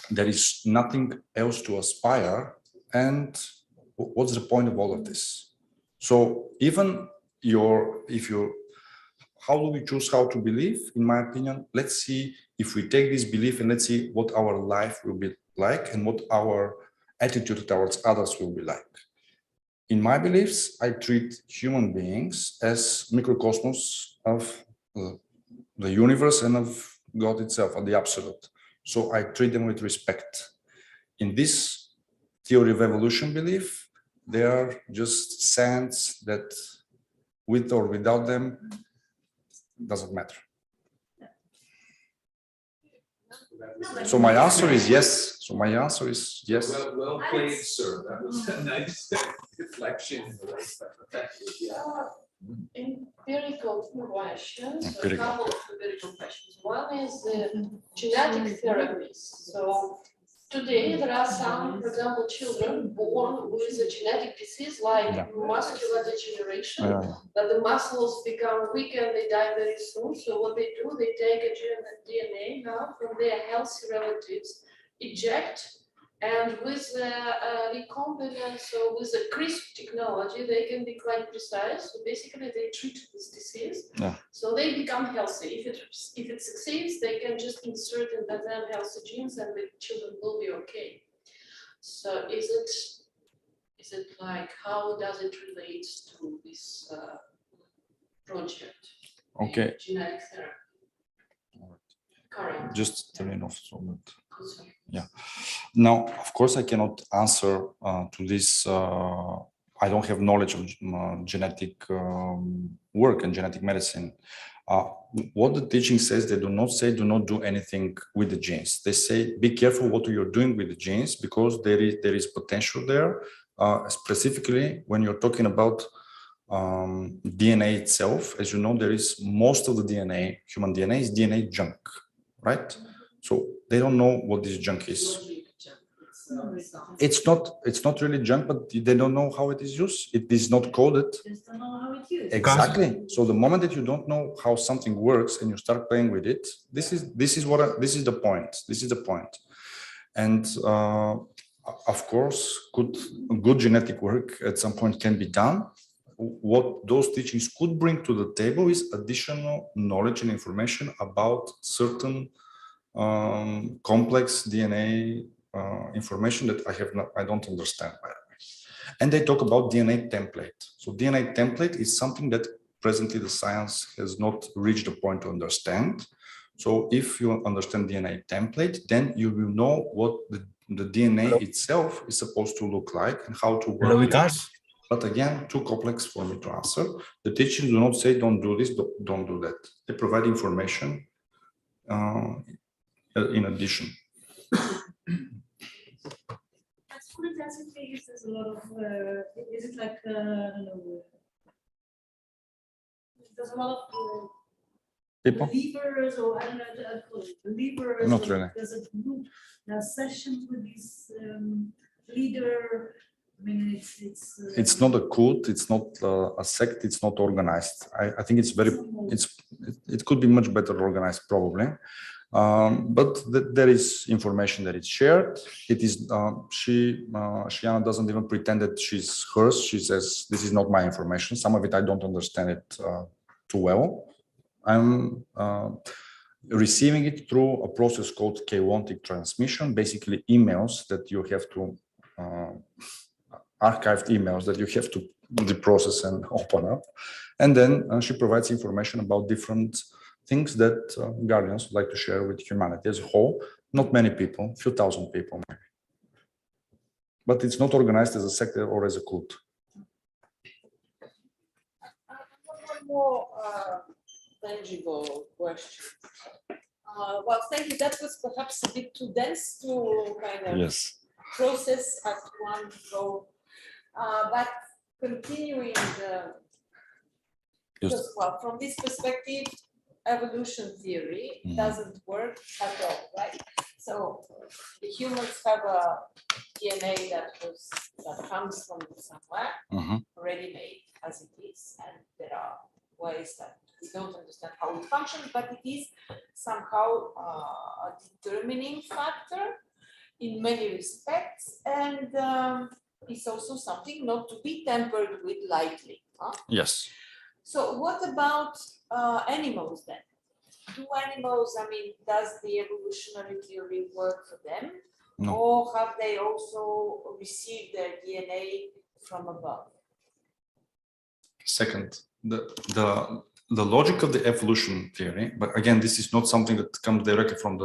there is nothing else to aspire, and what's the point of all of this? So even how do we choose how to believe? In my opinion, let's see if we take this belief and let's see what our life will be like and what our attitude towards others will be like. In my beliefs, I treat human beings as microcosmos of the universe and of God itself, of the absolute. So I treat them with respect. In this theory of evolution belief, they are just sands that with or without them doesn't matter. So my answer is yes. So my answer is yes. Well played, sir. That was a nice reflection in the right perspective. Thank you. Yeah. Empirical questions, a Empirical. couple of empirical questions. One is genetic therapies. So today there are some, for example, children born with a genetic disease like muscular degeneration, that the muscles become weak and they die very soon. So what they do, they take a DNA now from their healthy relatives, eject, and with the recombinant, so with the CRISPR technology, they can be quite precise. So basically, they treat this disease. So they become healthy. If it succeeds, they can just insert in them healthy genes, and the children will be okay. So is it like, how does it relate to this project? Okay. Genetic therapy. Correct. Just turn off so that. Yeah. Now, of course, I cannot answer to this. I don't have knowledge of genetic work and genetic medicine. What the teaching says, they do not say do not do anything with the genes. They say be careful what you're doing with the genes because there is potential there. Specifically, when you're talking about DNA itself, as you know, there is most of the DNA, human DNA is DNA junk, right? So they don't know what this junk is. It's not really junk, but they don't know how it is used. It is not coded. Exactly. So the moment that you don't know how something works and you start playing with it, this is the point. This is the point. And of course, good genetic work at some point can be done. What those teachings could bring to the table is additional knowledge and information about certain complex DNA information that I don't understand, by the way. And they talk about DNA template. So DNA template is something that presently the science has not reached the point to understand. So if you understand DNA template, then you will know what the DNA itself is supposed to look like and how to work with it. But again, too complex for me to answer. The teachings do not say don't do this, don't do that. They provide information in addition. As food intensity, there's a lot of, is it like, I don't know, there's a lot of believers, or I don't know how to call it, believers. Not really. There's a group, there are sessions with this leader. I mean, it's not a cult, it's not a sect, it's not organized. I think it could be much better organized probably. But there is information that is shared. It is Shiana doesn't even pretend that she's hers. She says this is not my information. Some of it I don't understand it too well. I'm receiving it through a process called chaotic transmission, basically emails that you have to archived emails that you have to deprocess and open up. And then she provides information about different things that Guardians would like to share with humanity as a whole. Not many people, few thousand people maybe. But it's not organized as a sector or as a cult. One more tangible question. Well, thank you. That was perhaps a bit too dense to kind of process at one go. But continuing Because, well, from this perspective, evolution theory doesn't work at all, right? So the humans have a DNA that comes from somewhere, already made as it is, and there are ways that we don't understand how it functions, but it is somehow a determining factor in many respects, and it's also something not to be tampered with lightly. Huh? Yes. So what about animals then? Do animals, I mean, does the evolutionary theory work for them? No. Or have they also received their DNA from above? Second, the logic of the evolution theory, but again, this is not something that comes directly from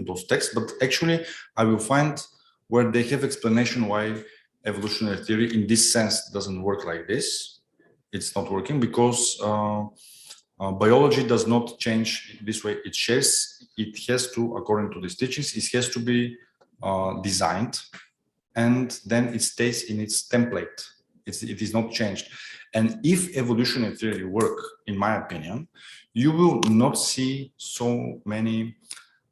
those texts, but actually I will find where they have explanation why evolutionary theory in this sense doesn't work like this. It's not working because biology does not change this way. It has to, according to these teachings, it has to be designed, and then it stays in its template. It is not changed. And if evolutionary theory work, in my opinion, you will not see so many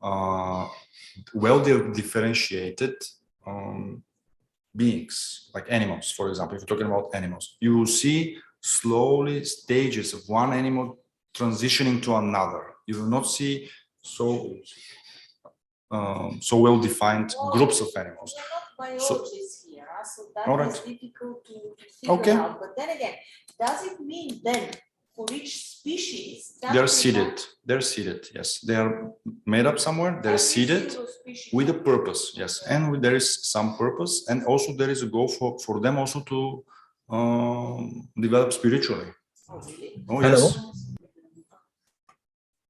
well differentiated beings, like animals, for example. If you're talking about animals, you will see slowly stages of one animal transitioning to another. You will not see so well-defined groups of animals. We're not biologists here, so that Alright. is difficult to figure out. But then again, does it mean then for each species that They're we seeded. have They're seeded. Yes, they are made up somewhere. They're every seeded single species with a has- purpose. Yes, and there is some purpose, and also there is a goal for them also to develop spiritually. Oh, really? Oh Hello. yes.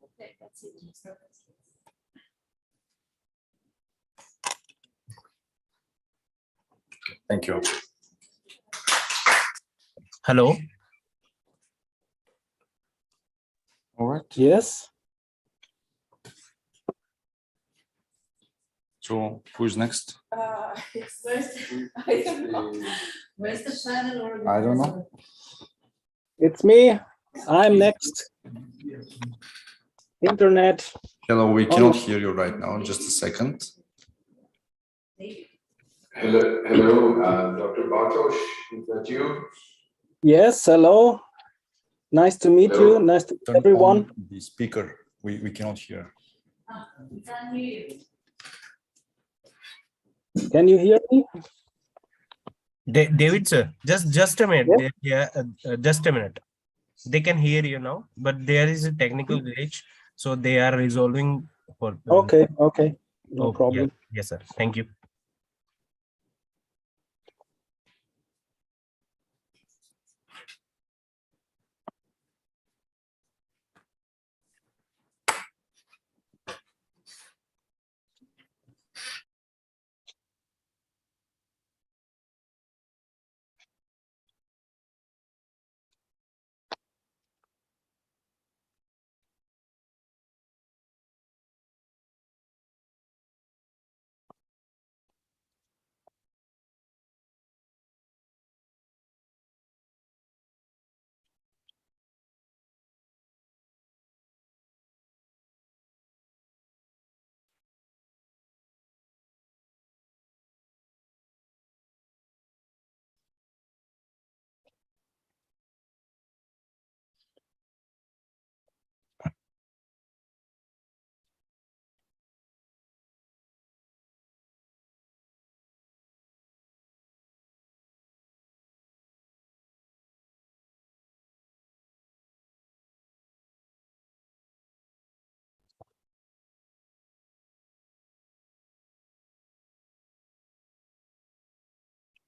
Okay, that's it. Thank you. Hello. All right. Yes. So who is next? I don't know. Where's the channel or? I don't know. It's me. I'm next. Internet. Hello, we cannot hear you right now. Just a second. Hello, Dr. Bartosz, is that you? Yes, hello. Nice to meet Hello. you. Nice to meet Turn everyone. on the speaker. We cannot hear. Can you hear me? David sir, just a minute. Yes. Yeah, just a minute. They can hear you now, but there is a technical glitch, so they are resolving for. Okay, okay. No Oh, problem. yeah. Yes, sir. Thank you.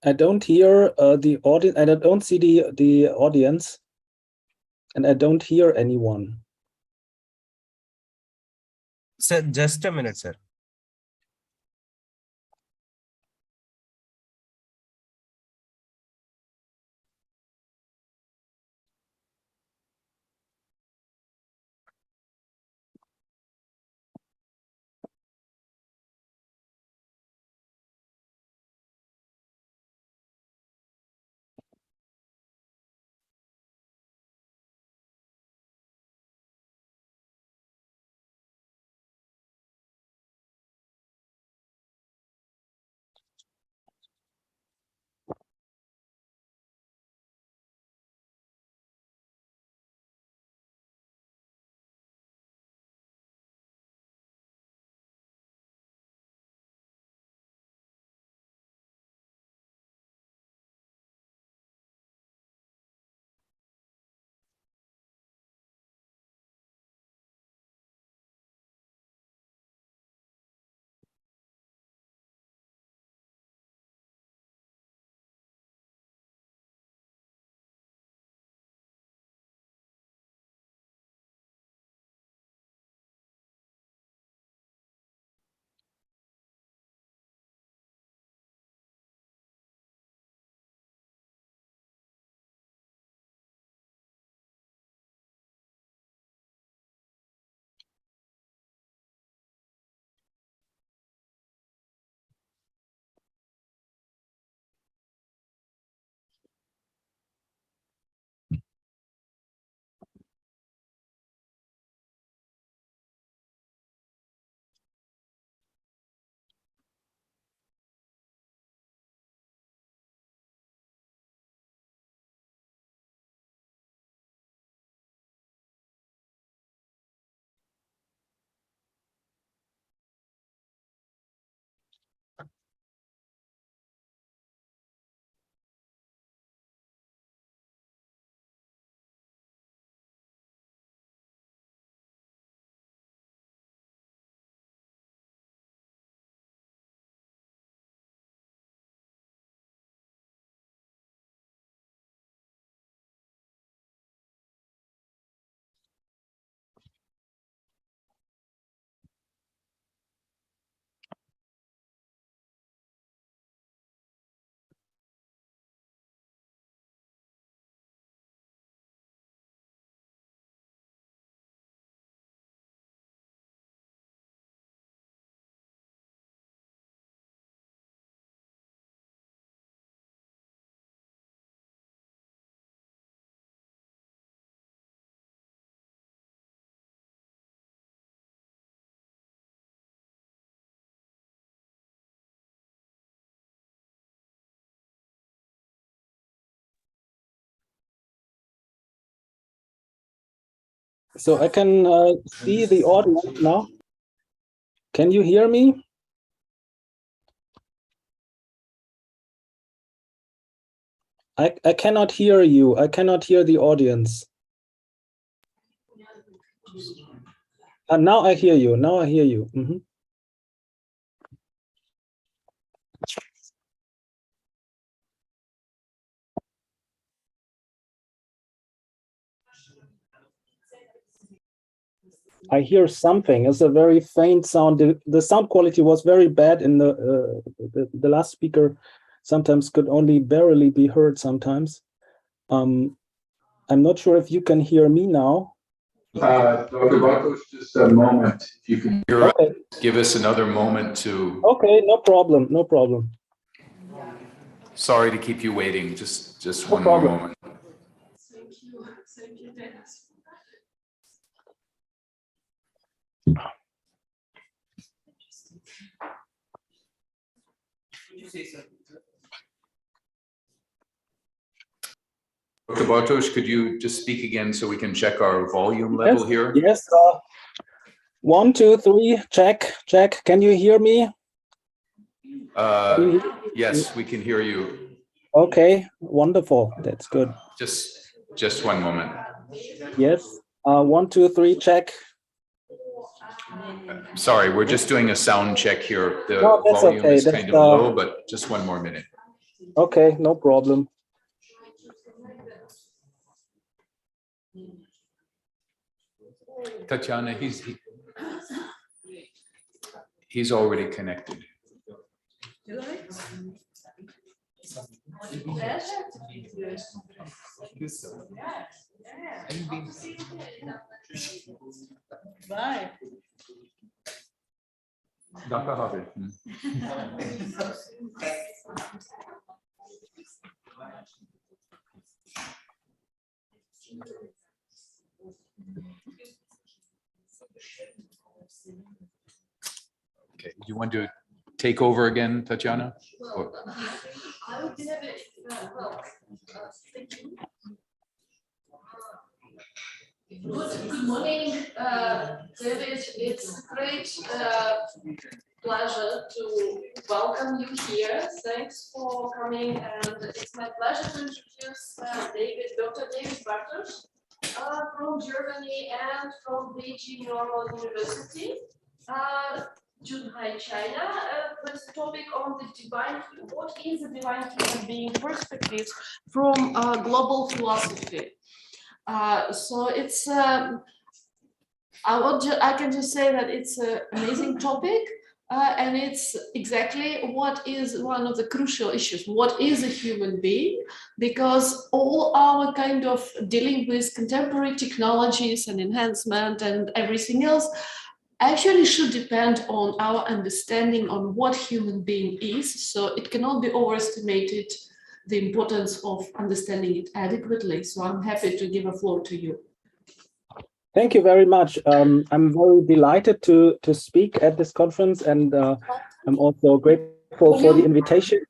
I don't hear the audience, and I don't see the audience, and I don't hear anyone. Sir, just a minute, sir. So I can see the audience now. Can you hear me? I cannot hear you. I cannot hear the audience. Now I hear you. Now I hear you. Mhm. I hear something. It's a very faint sound. The sound quality was very bad in the last speaker. Sometimes could only barely be heard sometimes. I'm not sure if you can hear me now. Dr. Bartos, just a moment. If you can hear Okay. us, give us another moment to. Okay, no problem. No problem. Sorry to keep you waiting. Just No one problem. more moment. Thank you. Thank you, Dennis. Dr. Bartos, could you just speak again so we can check our volume level here? Yes. 1, 2, 3. Check. Check. Can you hear me? Yes, we can hear you. Okay. Wonderful. That's good. Just one moment. Yes. 1, 2, 3. Check. Sorry, we're just doing a sound check here. The No, that's volume okay. is That's, kind of low, but just one more minute. Okay, no problem. Tatiana, he's already connected. Bye. Danke, Harry. Okay, do you want to take over again, Tatiana? Or- I would be happy. Thank you. Good morning, David. It's a great pleasure to welcome you here. Thanks for coming, and it's my pleasure to introduce Dr. David Bartosz from Germany and from Beijing Normal University, Zhuhai, China, with the topic on the divine, what is the divine human being perspective from global philosophy. So it's I can just say that it's an amazing topic, and it's exactly what is one of the crucial issues. What is a human being? Because all our kind of dealing with contemporary technologies and enhancement and everything else actually should depend on our understanding on what human being is. So it cannot be overestimated the importance of understanding it adequately. So I'm happy to give a floor to you. Thank you very much. I'm very delighted to speak at this conference, and I'm also grateful for the invitation.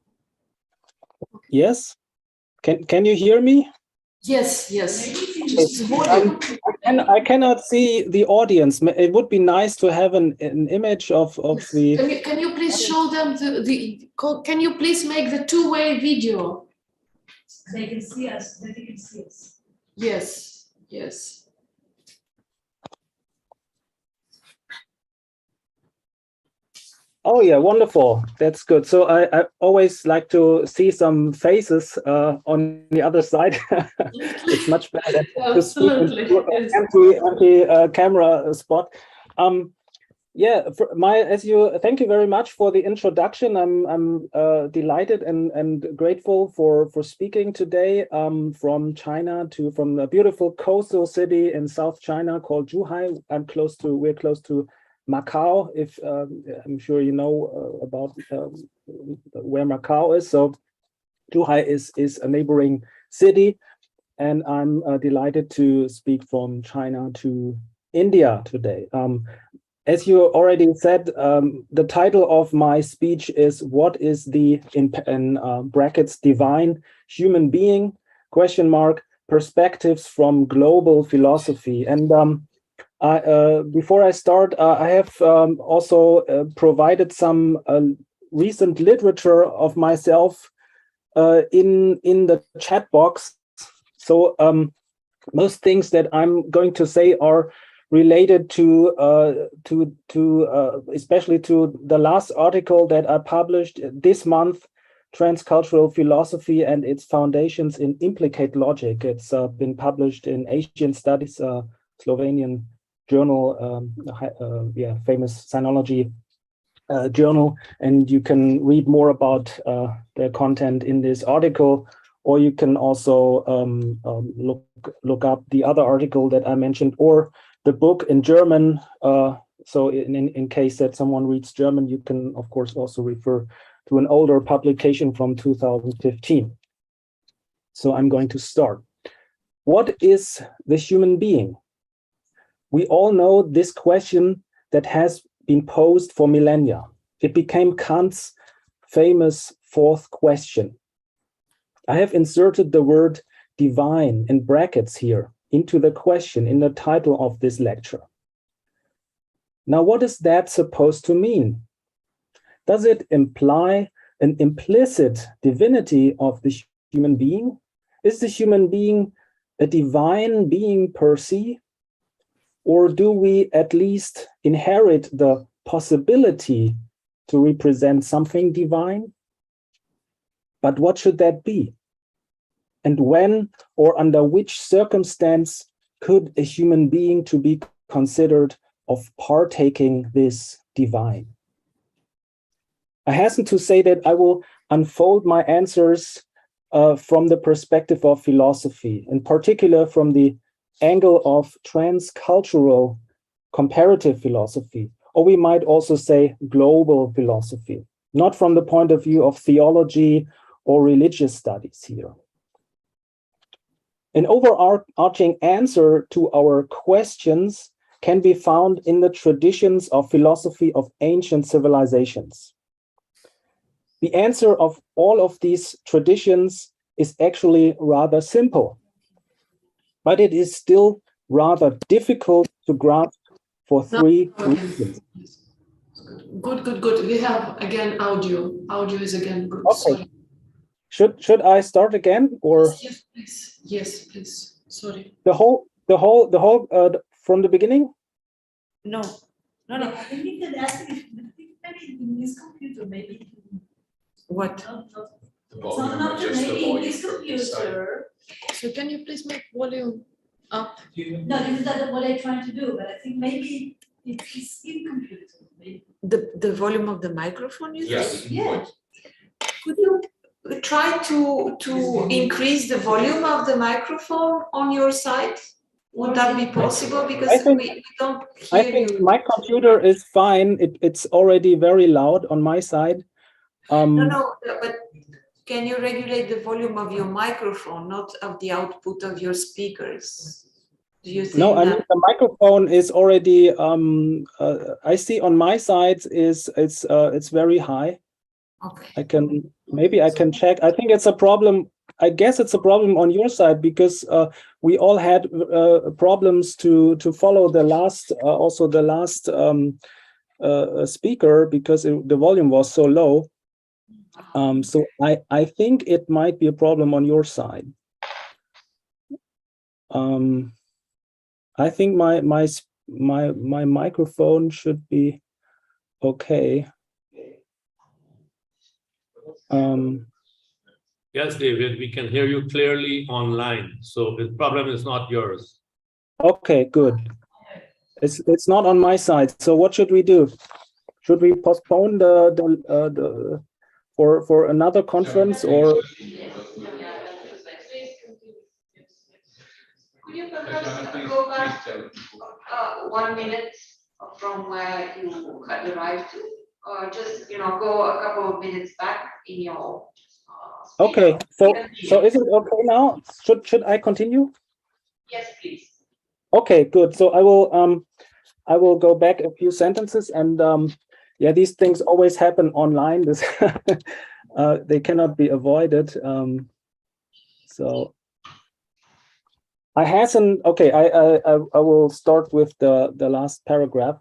Yes, can you hear me? Yes, yes. I cannot see the audience. It would be nice to have an image of the. Can you please show them can you please make the two-way video? They can see us. They can see us. Yes, yes. Oh yeah, wonderful. That's good. So I always like to see some faces on the other side. It's much better to speak into an empty camera spot. Yeah, thank you very much for the introduction. I'm delighted and grateful for speaking today from China from a beautiful coastal city in South China called Zhuhai. We're close to Macau, if I'm sure you know about where Macau is. So Zhuhai is a neighboring city, and I'm delighted to speak from China to India today. As you already said, the title of my speech is "What is the in brackets divine human being? ? Perspectives from global philosophy." And before I start, I have also provided some recent literature of myself in the chat box. So most things that I'm going to say are related to especially to the last article that I published this month, Transcultural Philosophy and its Foundations in Implicate Logic. It's been published in Asian Studies, Slovenian journal, famous sinology journal, and you can read more about the content in this article, or you can also look up the other article that I mentioned, or the book in German. So in case that someone reads German, you can of course also refer to an older publication from 2015. So I'm going to start. What is the human being? We all know this question that has been posed for millennia. It became Kant's famous fourth question. I have inserted the word divine in brackets here into the question in the title of this lecture. Now, what is that supposed to mean? Does it imply an implicit divinity of the human being? Is the human being a divine being per se? Or do we at least inherit the possibility to represent something divine? But what should that be? And when or under which circumstance could a human being to be considered of partaking this divine? I hasten to say that I will unfold my answers from the perspective of philosophy, in particular from the angle of transcultural comparative philosophy, or we might also say global philosophy, not from the point of view of theology or religious studies here. An overarching answer to our questions can be found in the traditions of philosophy of ancient civilizations. The answer of all of these traditions is actually rather simple, but it is still rather difficult to grasp for three reasons. Good. We have again audio. Audio is again good. Okay. Sorry. Should I start again, or yes, please? Yes, please. Sorry. the whole from the beginning? No. I think you could ask if in this computer maybe. What? The volume, not just the maybe in volume this from inside. computer. So can you please make volume up? No, this is not what I'm trying to do, but I think maybe it's in computer. Maybe. The volume of the microphone, you Yes. think? Yeah. Could you try to increase the volume of the microphone on your side? Would that be possible? Because we don't hear I think you. my computer is fine. It's already very loud on my side. No, but can you regulate the volume of your microphone, not of the output of your speakers? Do you think No, I mean the microphone is already. I see on my side it's very high. Okay. Maybe I can check. I think it's a problem. I guess it's a problem on your side because we all had problems to follow the last speaker because the volume was so low. So I think it might be a problem on your side. I think my microphone should be okay. Yes, David, we can hear you clearly online. So the problem is not yours. Okay, good. It's not on my side. So what should we do? Should we postpone the for another conference or? Could you perhaps go back 1 minute from where you had arrived to, or just go a couple of minutes back in your speech? Okay, so is it okay now? Should I continue? Yes, please. Okay, good. So I will go back a few sentences, and yeah, these things always happen online. This they cannot be avoided. So I hasten. Okay, I will start with the last paragraph.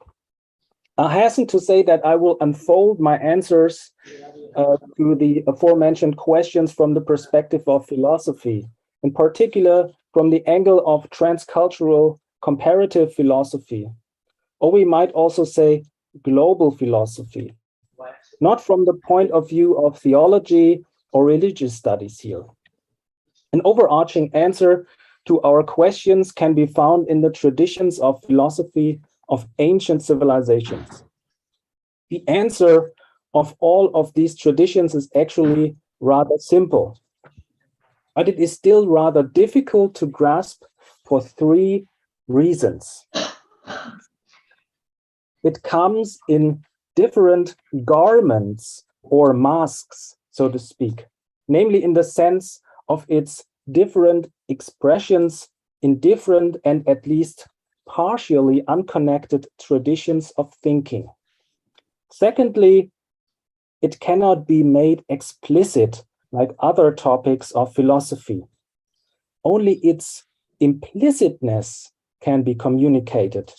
I hasten to say that I will unfold my answers to the aforementioned questions from the perspective of philosophy, in particular from the angle of transcultural comparative philosophy, or we might also say global philosophy, not from the point of view of theology or religious studies here. An overarching answer to our questions can be found in the traditions of philosophy of ancient civilizations. The answer of all of these traditions is actually rather simple, but it is still rather difficult to grasp for three reasons. It comes in different garments or masks, so to speak, namely in the sense of its different expressions in different and at least partially unconnected traditions of thinking. Secondly, it cannot be made explicit like other topics of philosophy. Only its implicitness can be communicated.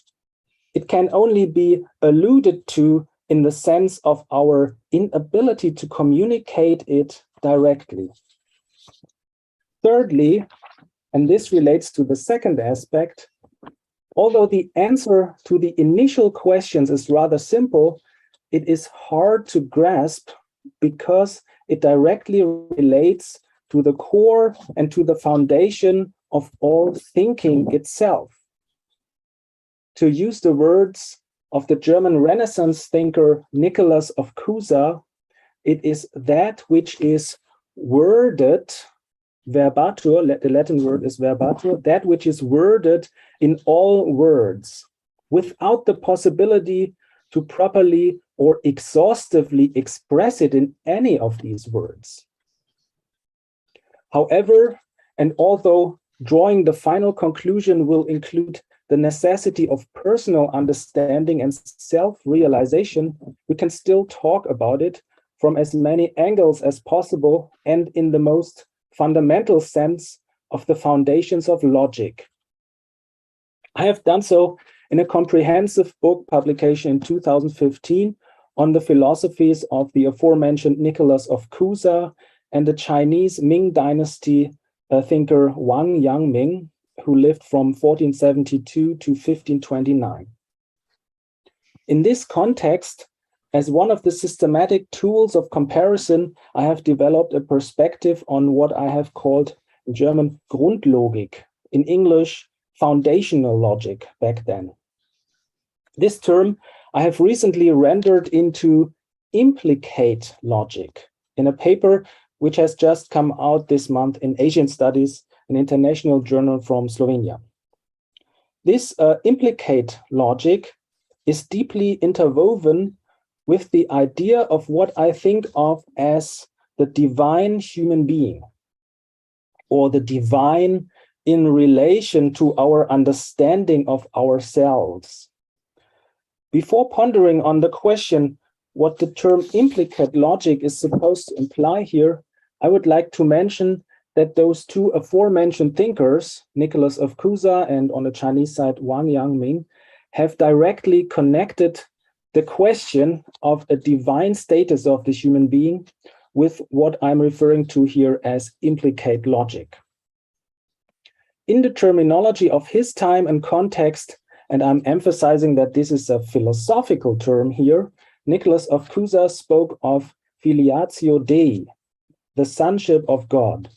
It can only be alluded to in the sense of our inability to communicate it directly. Thirdly, and this relates to the second aspect, although the answer to the initial questions is rather simple, it is hard to grasp because it directly relates to the core and to the foundation of all thinking itself. To use the words of the German Renaissance thinker Nicholas of Cusa, it is that which is worded, verbatur, the Latin word is verbatur, that which is worded in all words, without the possibility to properly or exhaustively express it in any of these words. However, and although drawing the final conclusion will include the necessity of personal understanding and self-realization, we can still talk about it from as many angles as possible and in the most fundamental sense of the foundations of logic. I have done so in a comprehensive book publication in 2015 on the philosophies of the aforementioned Nicholas of Cusa and the Chinese Ming Dynasty thinker Wang Yangming, who lived from 1472 to 1529. In this context, as one of the systematic tools of comparison, I have developed a perspective on what I have called in German Grundlogik, in English, foundational logic back then. This term I have recently rendered into implicate logic in a paper which has just come out this month in Asian Studies, an international journal from Slovenia. This implicate logic is deeply interwoven with the idea of what I think of as the divine human being, or the divine in relation to our understanding of ourselves. Before pondering on the question what the term implicate logic is supposed to imply here, I would like to mention that those two aforementioned thinkers, Nicholas of Cusa and on the Chinese side Wang Yangming, have directly connected the question of a divine status of the human being with what I'm referring to here as implicate logic. In the terminology of his time and context, and I'm emphasizing that this is a philosophical term here, Nicholas of Cusa spoke of filiatio Dei, the sonship of God.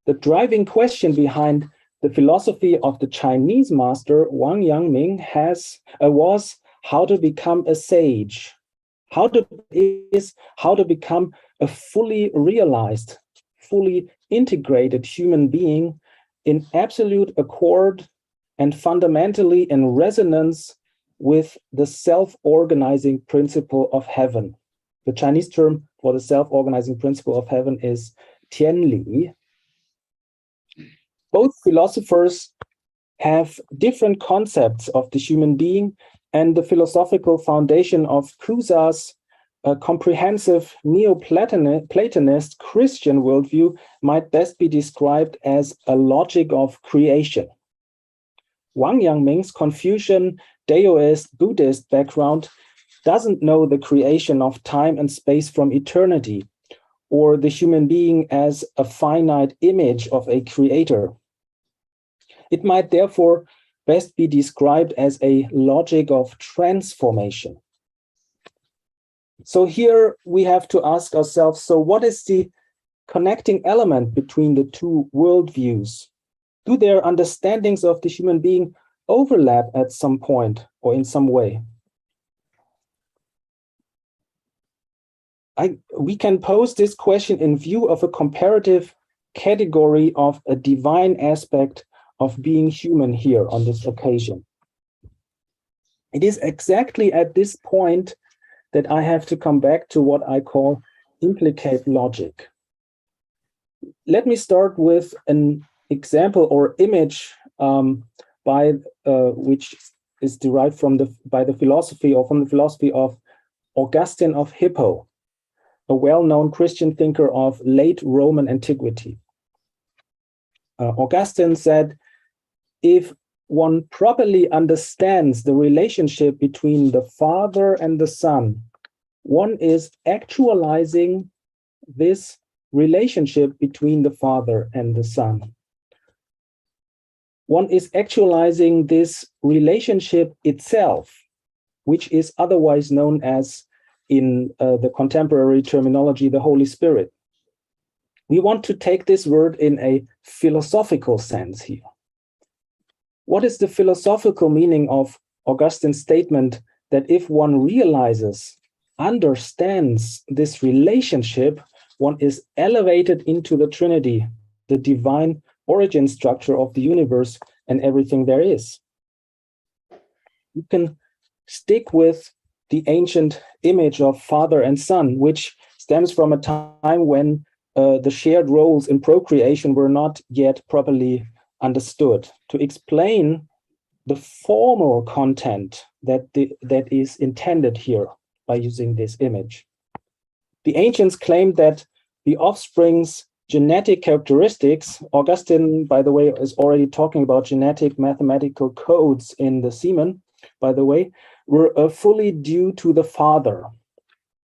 The driving question behind the philosophy of the Chinese master Wang Yangming was how to become a sage, how to become a fully realized, fully integrated human being in absolute accord and fundamentally in resonance with the self-organizing principle of heaven. The Chinese term for the self-organizing principle of heaven is Tianli. Both philosophers have different concepts of the human being, and the philosophical foundation of Cusa's a comprehensive Neo-Platonist Christian worldview might best be described as a logic of creation. Wang Yangming's Confucian, Daoist, Buddhist background doesn't know the creation of time and space from eternity, or the human being as a finite image of a creator. It might therefore best be described as a logic of transformation. So here we have to ask ourselves, so what is the connecting element between the two worldviews? Do their understandings of the human being overlap at some point or in some way? We can pose this question in view of a comparative category of a divine aspect of being human here on this occasion. It is exactly at this point that I have to come back to what I call implicate logic. Let me start with an example or image which is derived from the philosophy of Augustine of Hippo, a well-known Christian thinker of late Roman antiquity. Augustine said, if one properly understands the relationship between the Father and the Son, one is actualizing this relationship between the Father and the Son. One is actualizing this relationship itself, which is otherwise known as, in the contemporary terminology, the Holy Spirit. We want to take this word in a philosophical sense here. What is the philosophical meaning of Augustine's statement that if one realizes, understands this relationship, one is elevated into the Trinity, the divine origin structure of the universe and everything there is? You can stick with the ancient image of father and son, which stems from a time when the shared roles in procreation were not yet properly understood, to explain the formal content that is intended here by using this image. The ancients claimed that the offspring's genetic characteristics, Augustine, by the way, is already talking about genetic mathematical codes in the semen, by the way, were fully due to the father.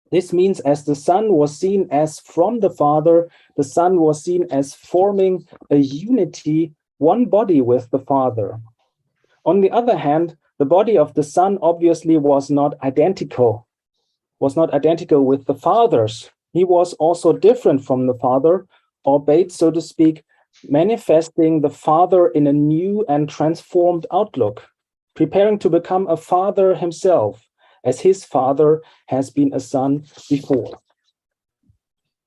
This means as the son was seen as from the father, the son was seen as forming a unity, one body with the father. On the other hand, the body of the son obviously was not identical with the father's. He was also different from the father, albeit, so to speak, manifesting the father in a new and transformed outlook, preparing to become a father himself, as his father has been a son before.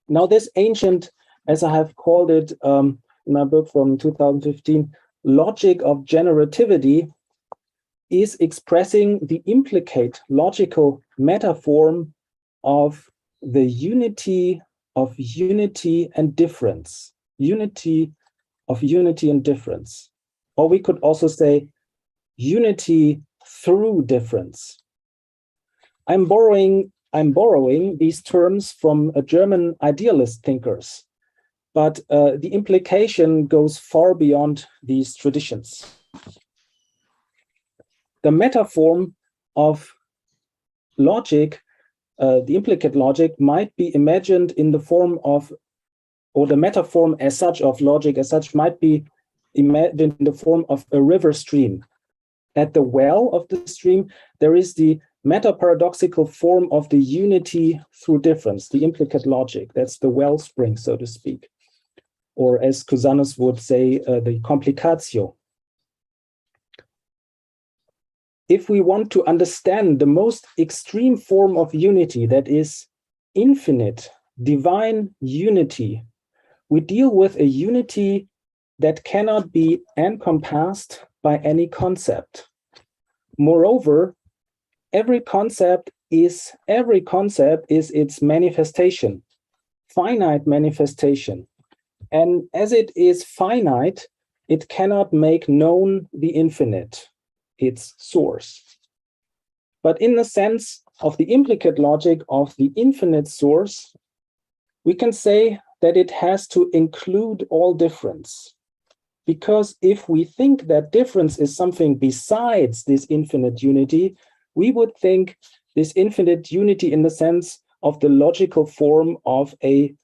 Now, this ancient, as I have called it in my book from 2015, logic of generativity, is expressing the implicate logical metaform of the unity of unity and difference. Unity of unity and difference. Or we could also say unity through difference. I'm borrowing these terms from German idealist thinkers, but the implication goes far beyond these traditions. The metaform of logic, the implicate logic, might be imagined in the form of, or the metaform as such of logic as such might be imagined in the form of a river stream. At the well of the stream, there is the meta-paradoxical form of the unity through difference, the implicate logic. That's the wellspring, so to speak. Or as Cusanus would say, the complicatio. If we want to understand the most extreme form of unity, that is infinite, divine unity, we deal with a unity that cannot be encompassed by any concept. Moreover, every concept is its manifestation, finite manifestation. And as it is finite, it cannot make known the infinite, its source. But in a sense, of the implicate logic of the infinite source, we can say that it has to include all difference. Because if we think that difference is something besides this infinite unity, we would think this infinite unity in the sense of the logical form of a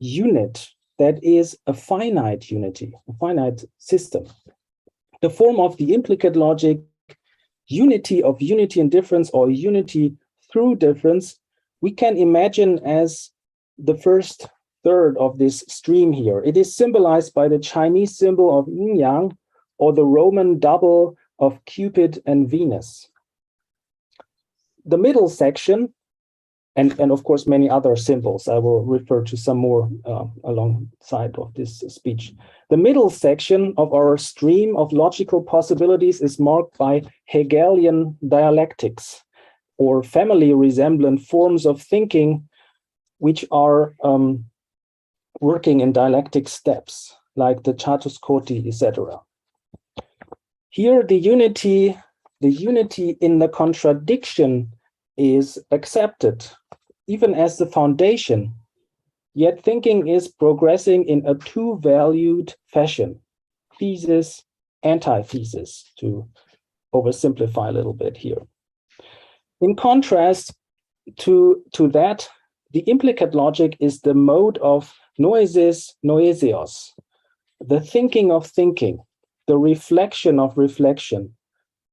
unit that is a finite unity, a finite system. The form of the implicate logic, unity of unity and difference, or unity through difference, we can imagine as the first third of this stream here. It is symbolized by the Chinese symbol of yin yang, or the Roman double of Cupid and Venus. The middle section, and of course many other symbols, I will refer to some more alongside of this speech. The middle section of our stream of logical possibilities is marked by Hegelian dialectics, or family resemblant forms of thinking, which are working in dialectic steps, like the Chatuskoti, etc. Here, the unity in the contradiction is accepted, even as the foundation, yet thinking is progressing in a two-valued fashion, thesis, antithesis, to oversimplify a little bit here. In contrast to that, the implicate logic is the mode of noesis noesios, the thinking of thinking, the reflection of reflection,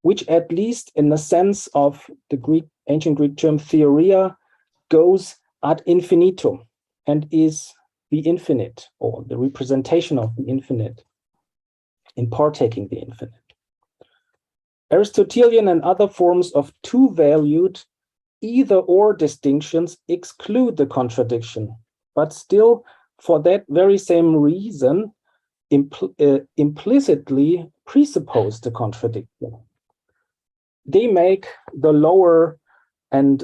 which at least in the sense of the ancient Greek term theoria, goes ad infinitum and is the infinite, or the representation of the infinite, in partaking the infinite. Aristotelian and other forms of two-valued either-or distinctions exclude the contradiction, but still, for that very same reason, implicitly presuppose the contradiction. They make the lower and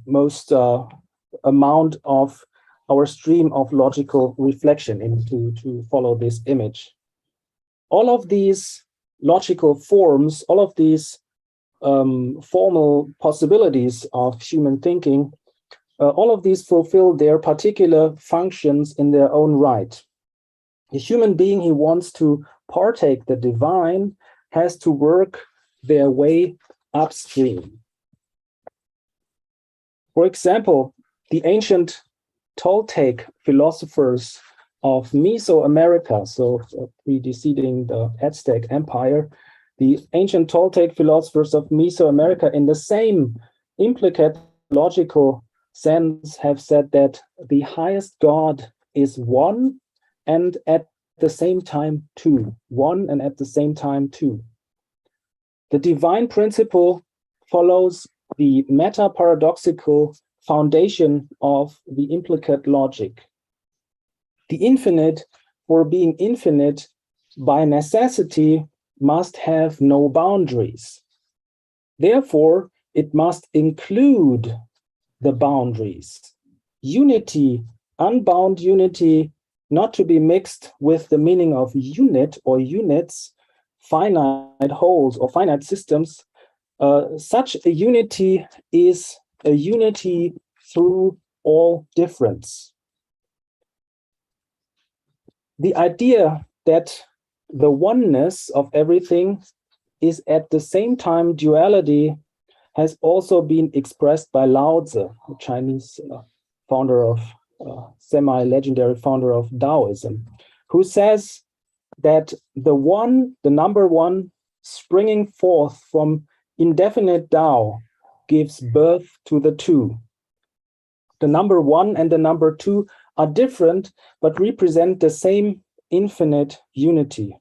most amount of our stream of logical reflection to follow this image. All of these logical forms, all of these formal possibilities of human thinking, all of these fulfill their particular functions in their own right. A human being who wants to partake the divine has to work their way upstream. For example, the ancient Toltec philosophers of Mesoamerica, so preceding the Aztec Empire, the ancient Toltec philosophers of Mesoamerica, in the same implicate logical sense, have said that the highest God is one and at the same time two. One and at the same time two. The divine principle follows the meta-paradoxical foundation of the implicate logic. The infinite, for being infinite, by necessity, must have no boundaries. Therefore, it must include the boundaries. Unity, unbound unity, not to be mixed with the meaning of unit or units, finite wholes or finite systems. Such a unity is a unity through all difference. The idea that the oneness of everything is at the same time duality has also been expressed by Lao Tzu, the Chinese founder of, semi-legendary founder of Taoism, who says that the one, the number one, springing forth from indefinite Tao gives birth to the two. The number one and the number two are different, but represent the same infinite unity.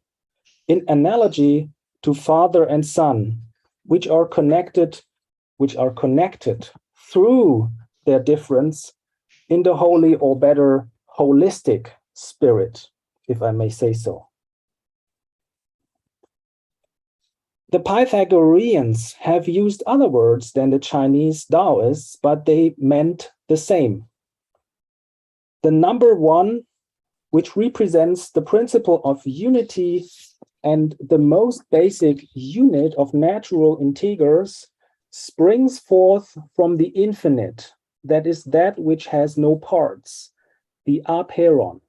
In analogy to father and son, which are connected through their difference in the holy, or better, holistic spirit, if I may say so. The Pythagoreans have used other words than the Chinese Taoists, but they meant the same. The number one, which represents the principle of unity and the most basic unit of natural integers, springs forth from the infinite, that is that which has no parts, the apeiron.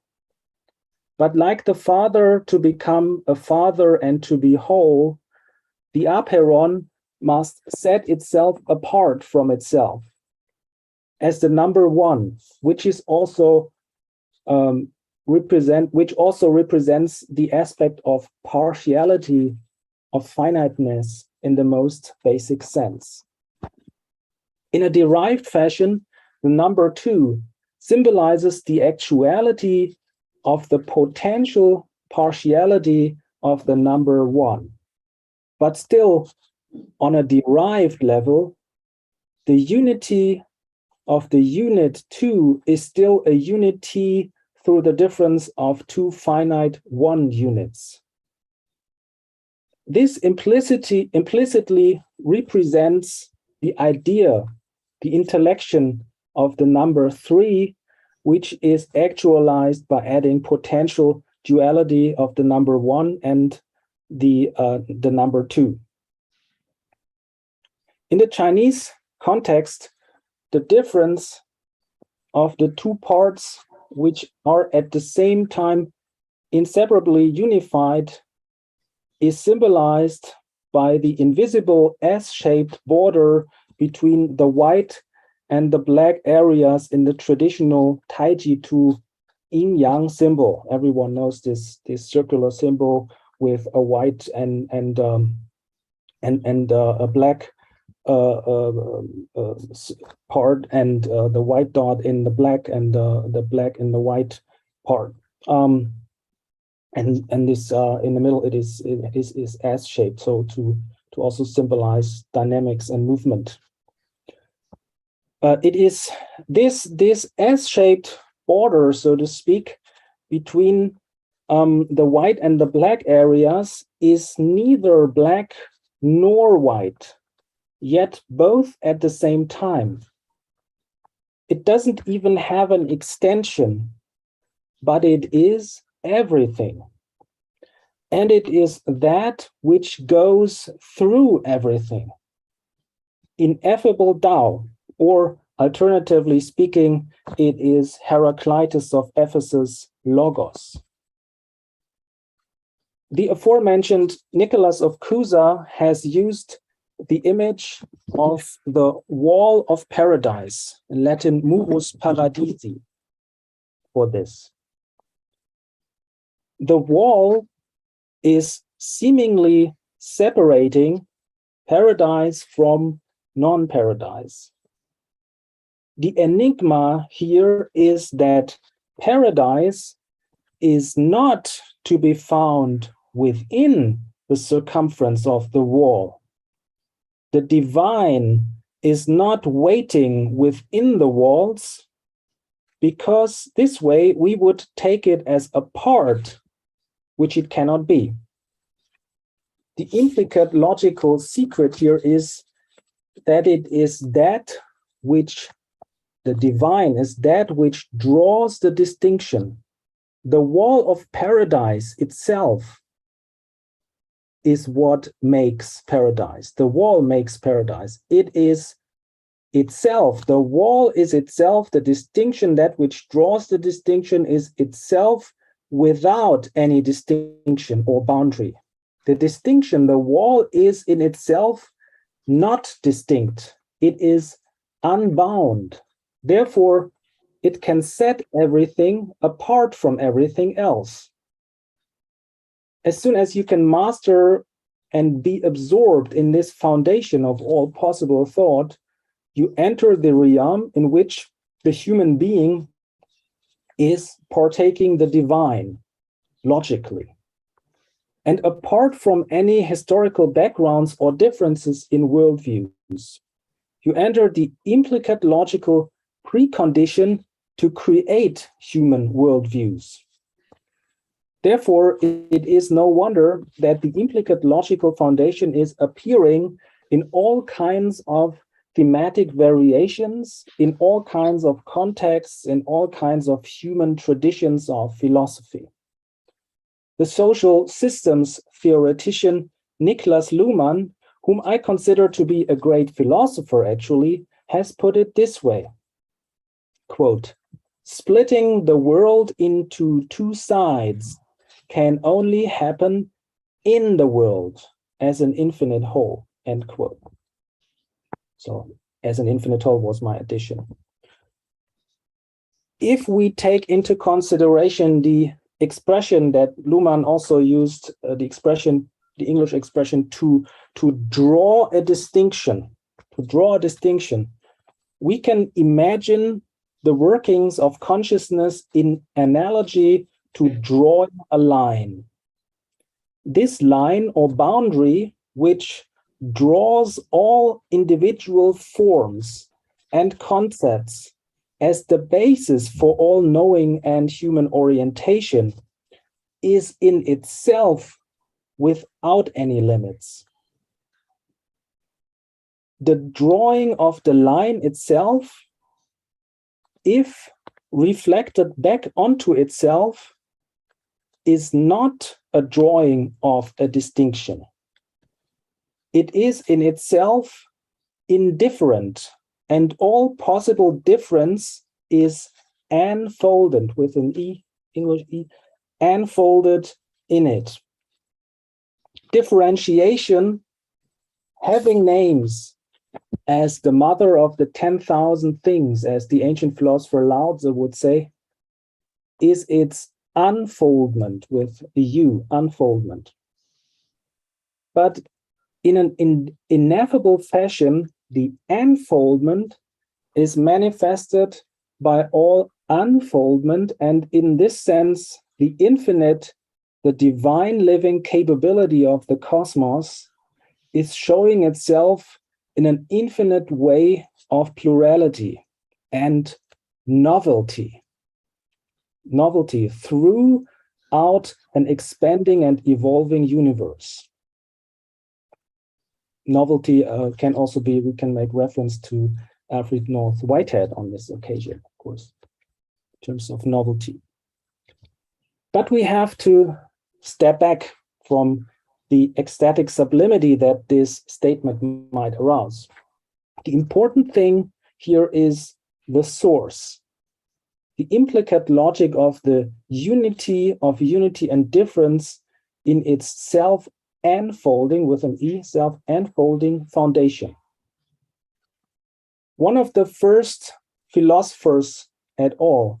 But like the Father to become a Father and to be whole, the apeiron must set itself apart from itself as the number one, which is also which also represents the aspect of partiality, of finiteness in the most basic sense. In a derived fashion, the number two symbolizes the actuality of the potential partiality of the number one. But still, on a derived level, the unity of the unit two is still a unity through the difference of two finite one units. This implicitly represents the idea, the intellection of the number three, which is actualized by adding potential duality of the number one and the number two. In the Chinese context, the difference of the two parts which are at the same time inseparably unified is symbolized by the invisible S-shaped border between the white and the black areas in the traditional Taiji Tu yin-yang symbol. Everyone knows this circular symbol with a white and a black part, and the white dot in the black and the black in the white part. And this in the middle, it is S-shaped, so to also symbolize dynamics and movement. It is this S-shaped border, so to speak, between the white and the black areas is neither black nor white, yet both at the same time. It doesn't even have an extension, but it is everything. And it is that which goes through everything. Ineffable Tao, or alternatively speaking, it is Heraclitus of Ephesus' Logos. The aforementioned Nicholas of Cusa has used the image of the wall of paradise, in Latin murus paradisi, for this. The wall is seemingly separating paradise from non-paradise. The enigma here is that paradise is not to be found within the circumference of the wall. The divine is not waiting within the walls, because this way we would take it as a part, which it cannot be. The implicate logical secret here is that it is that which, the divine is that which draws the distinction. The wall of paradise itself is what makes paradise. The wall makes paradise. It is itself. The wall is itself. The distinction, that which draws the distinction, is itself without any distinction or boundary. The distinction, the wall is in itself not distinct. It is unbound. Therefore, it can set everything apart from everything else. As soon as you can master and be absorbed in this foundation of all possible thought, you enter the realm in which the human being is partaking the divine logically. And apart from any historical backgrounds or differences in worldviews, you enter the implicate logical precondition to create human worldviews. Therefore, it is no wonder that the implicate logical foundation is appearing in all kinds of thematic variations, in all kinds of contexts, in all kinds of human traditions of philosophy. The social systems theoretician Niklas Luhmann, whom I consider to be a great philosopher actually, has put it this way, quote, splitting the world into two sides can only happen in the world as an infinite whole, end quote. So as an infinite whole was my addition. If we take into consideration the expression that Luhmann also used, the English expression to draw a distinction, we can imagine the workings of consciousness in analogy to drawing a line. This line or boundary, which draws all individual forms and concepts as the basis for all knowing and human orientation, is in itself without any limits. The drawing of the line itself, if reflected back onto itself, is not a drawing of a distinction. It is in itself indifferent, and all possible difference is enfolded with an E, English E, enfolded in it. Differentiation, having names, as the mother of the 10,000 things, as the ancient philosopher Lao Tzu would say, is its unfoldment with a U, unfoldment. But in an ineffable fashion, the enfoldment is manifested by all unfoldment, and in this sense, the infinite, the divine living capability of the cosmos is showing itself in an infinite way of plurality and novelty. Novelty throughout an expanding and evolving universe. Novelty can also be, we can make reference to Alfred North Whitehead on this occasion, of course, in terms of novelty. But we have to step back from the ecstatic sublimity that this statement might arouse. The important thing here is the source, the implicate logic of the unity and difference in its self-enfolding, with an E, self-enfolding foundation. One of the first philosophers at all,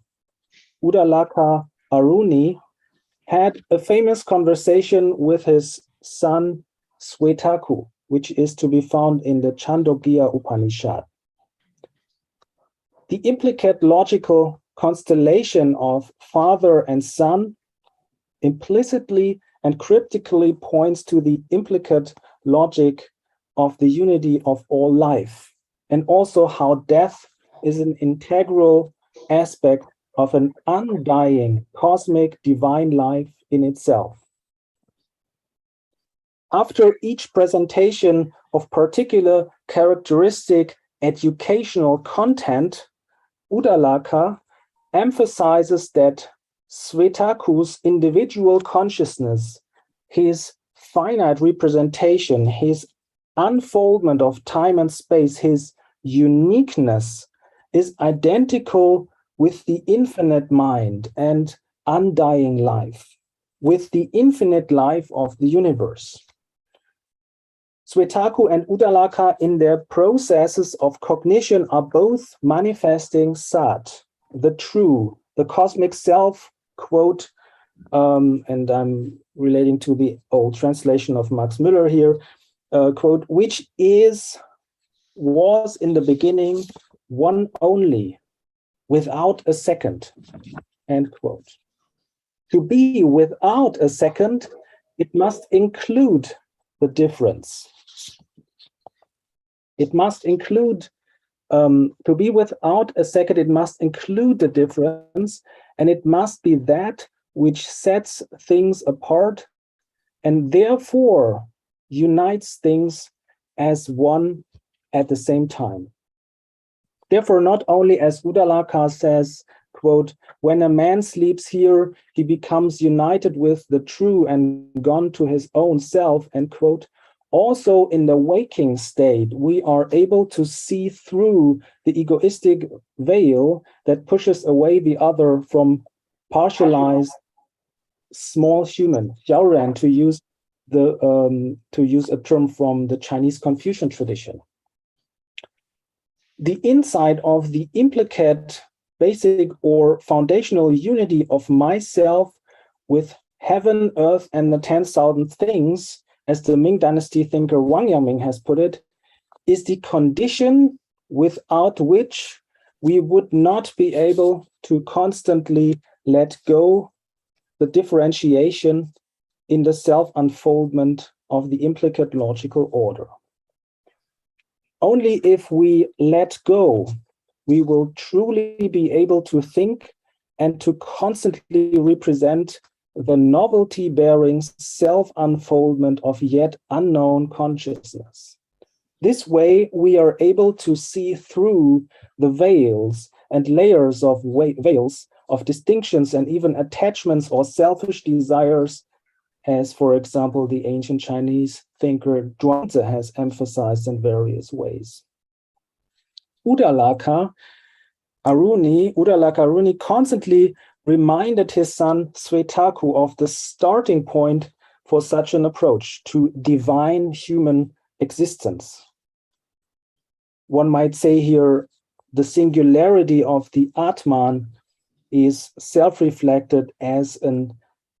Udalaka Aruni, had a famous conversation with his son Swetaku, which is to be found in the Chandogya Upanishad. The implicate logical constellation of father and son implicitly and cryptically points to the implicate logic of the unity of all life, and also how death is an integral aspect of an undying cosmic divine life in itself. After each presentation of particular characteristic educational content, Udalaka emphasizes that Swetaku's individual consciousness, his finite representation, his unfoldment of time and space, his uniqueness is identical with the infinite mind and undying life, with the infinite life of the universe. Swetaku and Udalaka in their processes of cognition are both manifesting Sat, the true, the cosmic self, quote, and I'm relating to the old translation of Max Müller here, quote, which was in the beginning one only, without a second, end quote. To be without a second, it must include the difference. It must include, to be without a second, it must include the difference, and it must be that which sets things apart and therefore unites things as one at the same time. Therefore, not only, as Udalaka says, quote, when a man sleeps here, he becomes united with the true and gone to his own self, end quote, Also in the waking state, we are able to see through the egoistic veil that pushes away the other from partialized small human, Jiaoran, to use a term from the Chinese Confucian tradition. The insight of the implicate, basic, or foundational unity of myself with heaven, earth, and the 10,000 things, as the Ming Dynasty thinker Wang Yangming has put it, is the condition without which we would not be able to constantly let go the differentiation in the self-unfoldment of the implicate logical order. Only if we let go, we will truly be able to think and to constantly represent the novelty-bearing self-unfoldment of yet unknown consciousness. This way, we are able to see through the veils and layers of veils of distinctions and even attachments or selfish desires, as, for example, the ancient Chinese thinker Zhuangzi has emphasized in various ways. Udalaka Aruni constantly reminded his son Swetaku of the starting point for such an approach to divine human existence. One might say here, the singularity of the Atman is self-reflected as an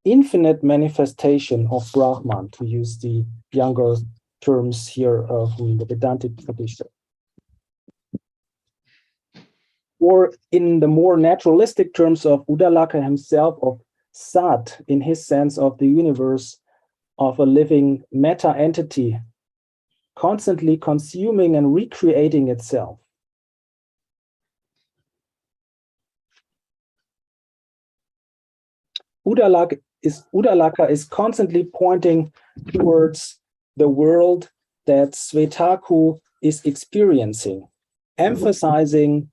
infinite manifestation of Brahman, to use the younger terms here from the Vedantic tradition. Or in the more naturalistic terms of Udalaka himself, of Sat, in his sense of the universe, of a living meta-entity, constantly consuming and recreating itself. Udalaka is constantly pointing towards the world that Swetaku is experiencing, emphasizing,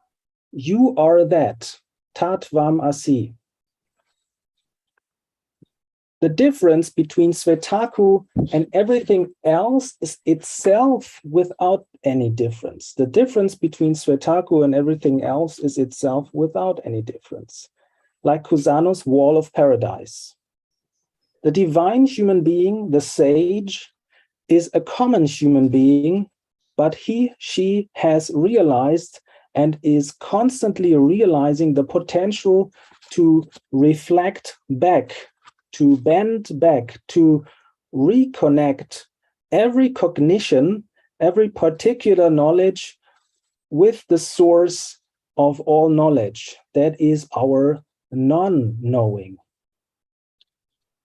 you are that, tat vam asi. The difference between Swetaku and everything else is itself without any difference. The difference between Swetaku and everything else is itself without any difference. Like Kusano's wall of paradise. The divine human being, the sage, is a common human being, but she has realized and is constantly realizing the potential to reflect back, to bend back, to reconnect every cognition, every particular knowledge with the source of all knowledge, that is our non-knowing.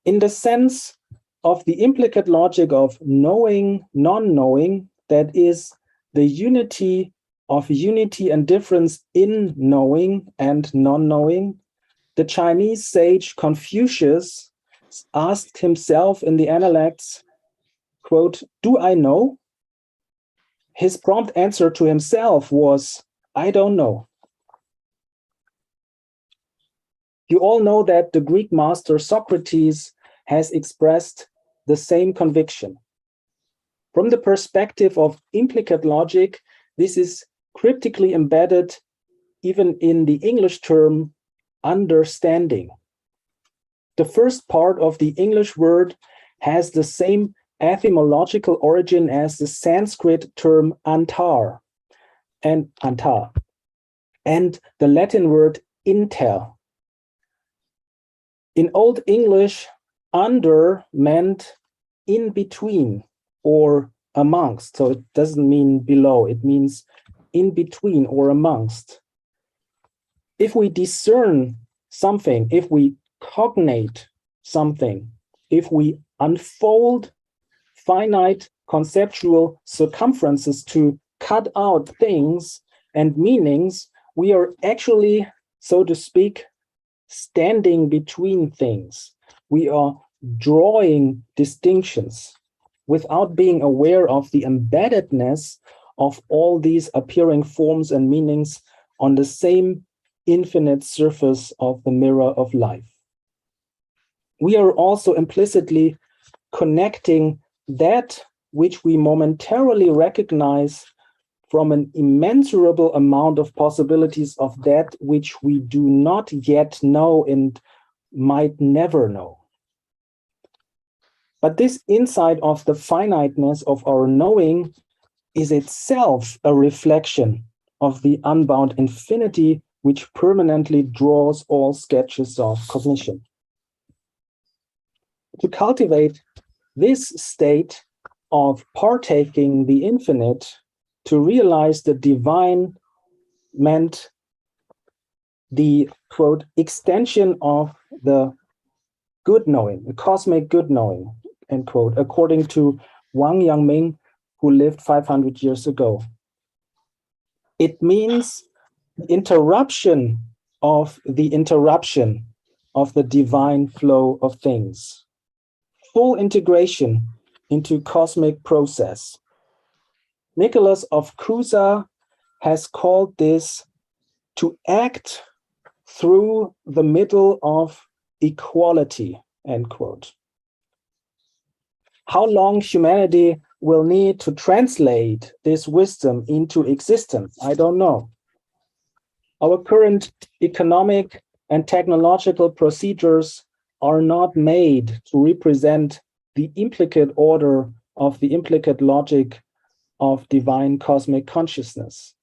In the sense of the implicate logic of knowing, non-knowing, that is the unity of unity and difference in knowing and non-knowing, the Chinese sage Confucius asked himself in the Analects, quote, "Do I know?" His prompt answer to himself was, "I don't know." You all know that the Greek master Socrates has expressed the same conviction. From the perspective of implicate logic, this is cryptically embedded even in the English term understanding. The first part of the English word has the same etymological origin as the Sanskrit term antar, and the Latin word inter. In Old English, under meant in between or amongst. So it doesn't mean below, it means in between or amongst. If we discern something, if we cognate something, if we unfold finite conceptual circumferences to cut out things and meanings, we are actually, so to speak, standing between things. We are drawing distinctions without being aware of the embeddedness of all these appearing forms and meanings on the same infinite surface of the mirror of life. We are also implicitly connecting that which we momentarily recognize from an immeasurable amount of possibilities of that which we do not yet know and might never know. But this insight of the finiteness of our knowing is itself a reflection of the unbound infinity which permanently draws all sketches of cognition. To cultivate this state of partaking the infinite, to realize the divine meant the, quote, extension of the good knowing, the cosmic good knowing, end quote, according to Wang Yangming, who lived 500 years ago. It means interruption of the divine flow of things, full integration into cosmic process. Nicholas of Cusa has called this to act through the middle of equality, end quote. How long humanity will need to translate this wisdom into existence, I don't know. Our current economic and technological procedures are not made to represent the implicate order of the implicate logic of divine cosmic consciousness.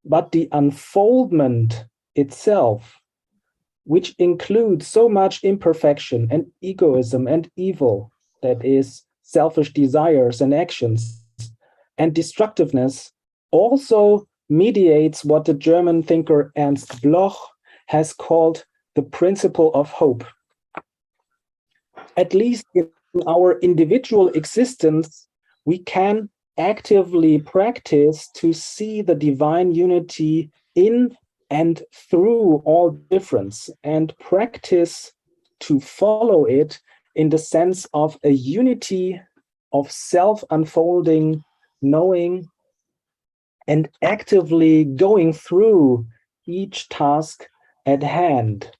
But the unfoldment itself, which includes so much imperfection and egoism and evil, that is, selfish desires and actions, and destructiveness, also mediates what the German thinker Ernst Bloch has called the principle of hope. At least in our individual existence, we can actively practice to see the divine unity in and through all difference, and practice to follow it in the sense of a unity of self-unfolding knowing, and actively going through each task at hand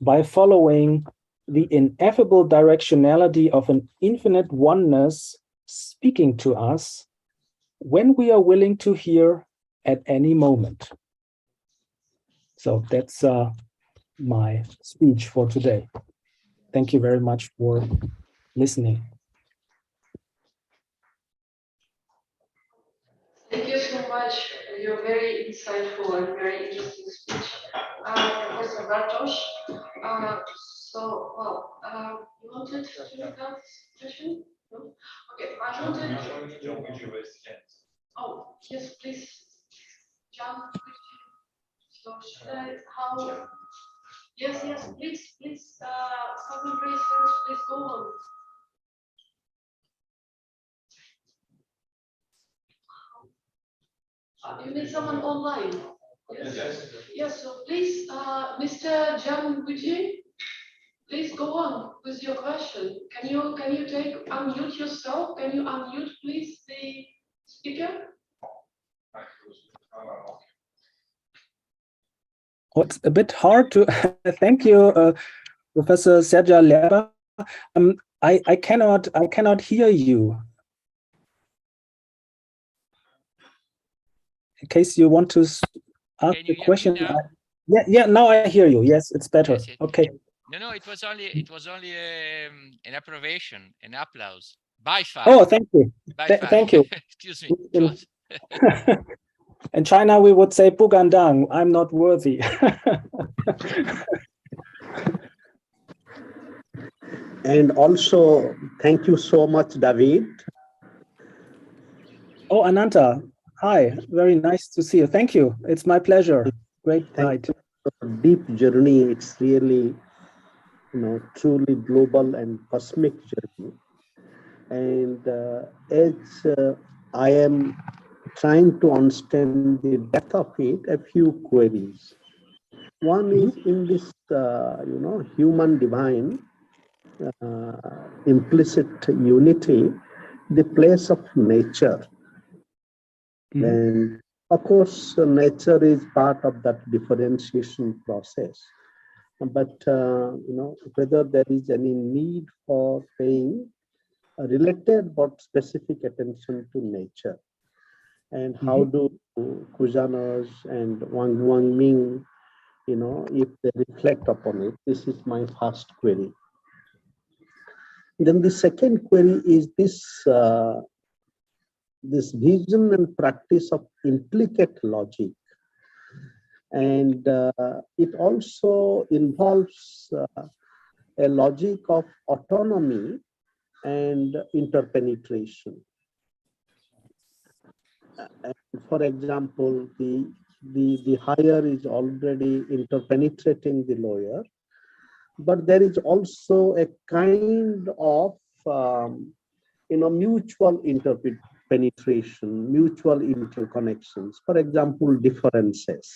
by following the ineffable directionality of an infinite oneness speaking to us when we are willing to hear at any moment. So that's my speech for today. Thank you very much for listening. Thank you so much. You're very insightful and very interesting speech, Professor Bartosz. You wanted to make that session? No? Okay, I wanted. Oh, yes, please. John, so should I, how? Yes, please, someone raise hands, please go on. You need someone online? Yes. Yes, so please, Mr. Jam Guji, please go on with your question. Can you unmute yourself? Can you unmute, please, the speaker? Oh, it's a bit hard to, thank you, Professor Serja Lerba. I cannot hear you. In case you want to ask the question. Yeah, now I hear you. Yes, it's better. Yes, okay. No, it was only an approbation, an applause. By far. Oh, thank you. Thank you. Excuse me. In China, we would say "Bugandang," I'm not worthy. And also, thank you so much, David. Oh, Ananta. Hi, very nice to see you. Thank you. It's my pleasure. Great night. Deep journey. It's really, truly global and cosmic journey. And as I am trying to understand the depth of it, a few queries. One is in this, human divine implicit unity, the place of nature. And of course, nature is part of that differentiation process. But, whether there is any need for paying related but specific attention to nature. And how do Cujanos and Wang Ming, if they reflect upon it? This is my first query. Then the second query is this vision and practice of implicate logic. And it also involves a logic of autonomy and interpenetration. For example, the higher is already interpenetrating the lower, but there is also a kind of mutual interpenetration, mutual interconnections. For example, differences.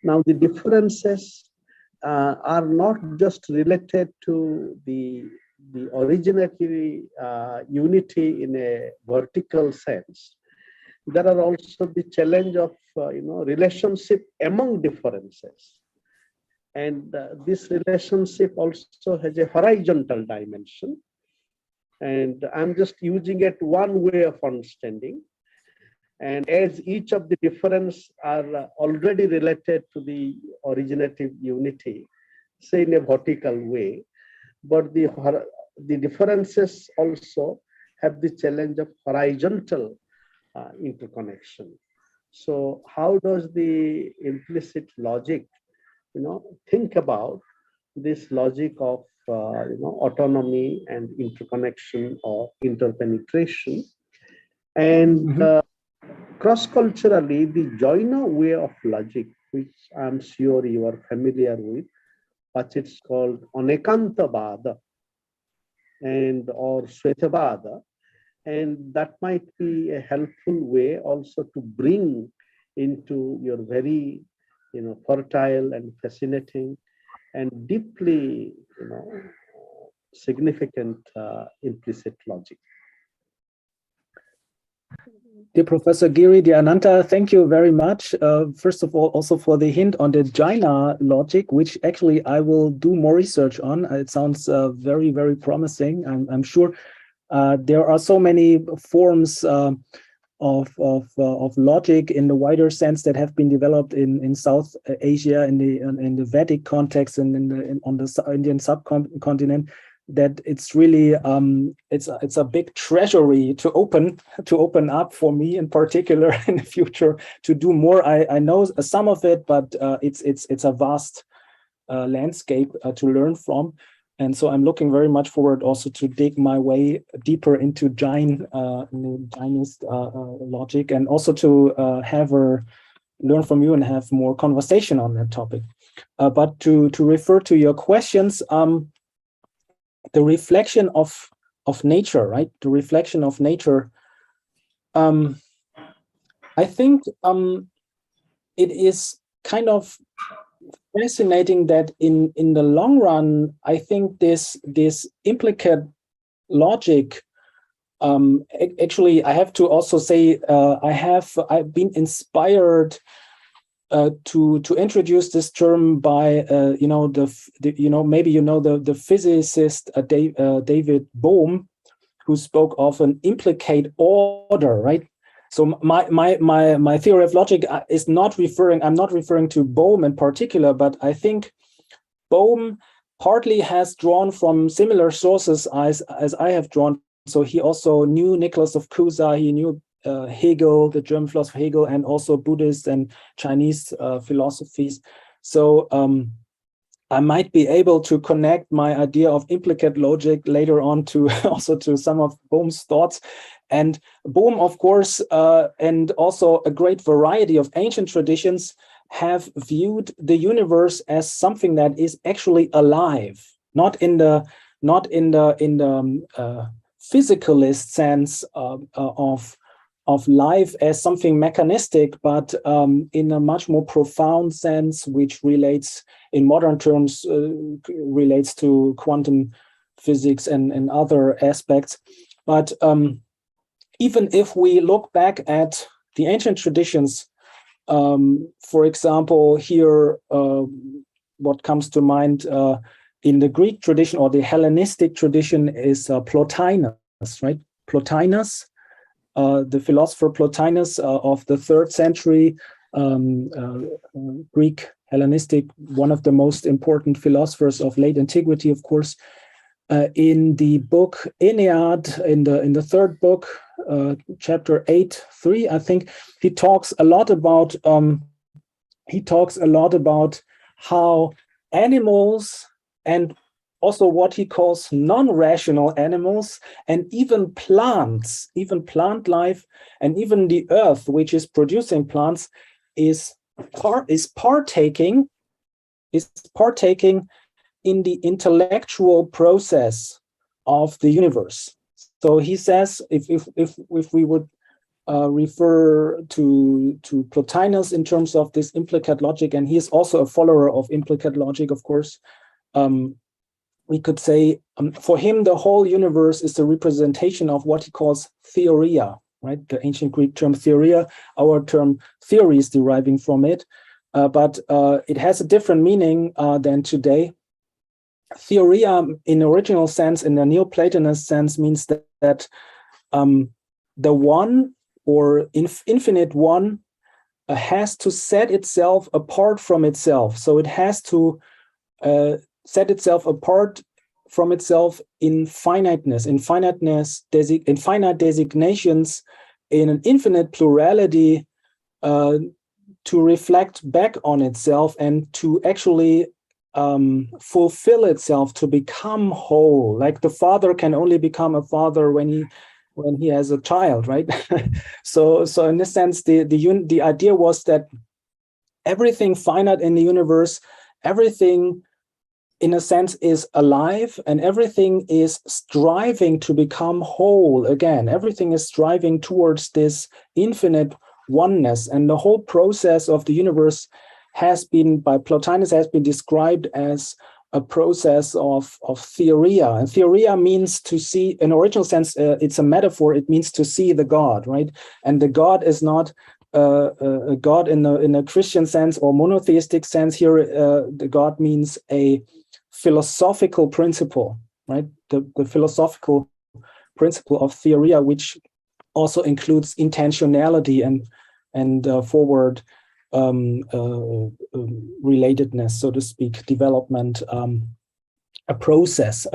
Now, the differences are not just related to the originatory unity in a vertical sense. There are also the challenge of relationship among differences, and this relationship also has a horizontal dimension. And I'm just using it one way of understanding. And as each of the difference are already related to the originative unity, say in a vertical way, but the differences also have the challenge of horizontal interconnection. So how does the implicit logic, think about this logic of autonomy and interconnection or interpenetration? And cross-culturally, the Jaina way of logic, which I'm sure you are familiar with, what it's called Anekantavada or Svetavada, and that might be a helpful way also to bring into your very fertile and fascinating and deeply significant implicit logic. Dear Professor Giri Ananta, thank you very much. First of all, also for the hint on the Jaina logic, which actually I will do more research on. It sounds very, very promising. I'm sure there are so many forms of logic in the wider sense that have been developed in South Asia, in the Vedic context, and on the Indian subcontinent, that it's really it's a big treasury to open up for me in particular in the future to do more. I know some of it, but it's a vast landscape to learn from, and so I'm looking very much forward also to dig my way deeper into Jainist logic, and also to learn from you and have more conversation on that topic. But to refer to your questions. The reflection of nature, right? The reflection of nature. I think it is kind of fascinating that in the long run, I think this implicate logic. Actually, I have to also say I've been inspired to introduce this term by maybe the physicist David Bohm, who spoke of an implicate order, right? So my theory of logic is not referring. I'm not referring to Bohm in particular, but I think Bohm partly has drawn from similar sources as I have drawn. So he also knew Nicholas of Cusa. He knew Hegel, the German philosopher Hegel, and also Buddhist and Chinese philosophies. So I might be able to connect my idea of implicate logic later on to also to some of Bohm's thoughts. And Bohm, of course, and also a great variety of ancient traditions have viewed the universe as something that is actually alive, not in the physicalist sense of life as something mechanistic, but in a much more profound sense, which relates, in modern terms, relates to quantum physics and other aspects. But even if we look back at the ancient traditions, for example, here, what comes to mind in the Greek tradition or the Hellenistic tradition is Plotinus. right? Plotinus, the philosopher Plotinus of the 3rd century, Greek Hellenistic, one of the most important philosophers of late antiquity, of course. In the book Aeneid, in the 3rd book, chapter 8:3, I think, he talks a lot about how animals, and also what he calls non-rational animals, and even plants, even plant life, and even the earth, which is producing plants, is partaking in the intellectual process of the universe. So he says, if we would refer to Plotinus in terms of this implicate logic, and he is also a follower of implicate logic, of course, we could say for him the whole universe is the representation of what he calls theoria, right? The ancient Greek term theoria, our term theory is deriving from it, but it has a different meaning than today. Theoria, in original sense, in the Neoplatonist sense, means that the one, or infinite one, has to set itself apart from itself. So it has to set itself apart from itself in finiteness, in finite designations, in an infinite plurality, to reflect back on itself and to actually fulfill itself, to become whole. Like the father can only become a father when he has a child, right? so in this sense, the idea was that everything finite in the universe, everything in a sense is alive, and everything is striving to become whole again. Everything is striving towards this infinite oneness, and the whole process of the universe has been, by Plotinus, has been described as a process of theoria. And theoria means to see, in original sense, it's a metaphor. It means to see the God, right? And the God is not a God in a Christian sense or monotheistic sense. Here, the God means a philosophical principle, right? The philosophical principle of theoria, which also includes intentionality and forward relatedness, so to speak, development, a process,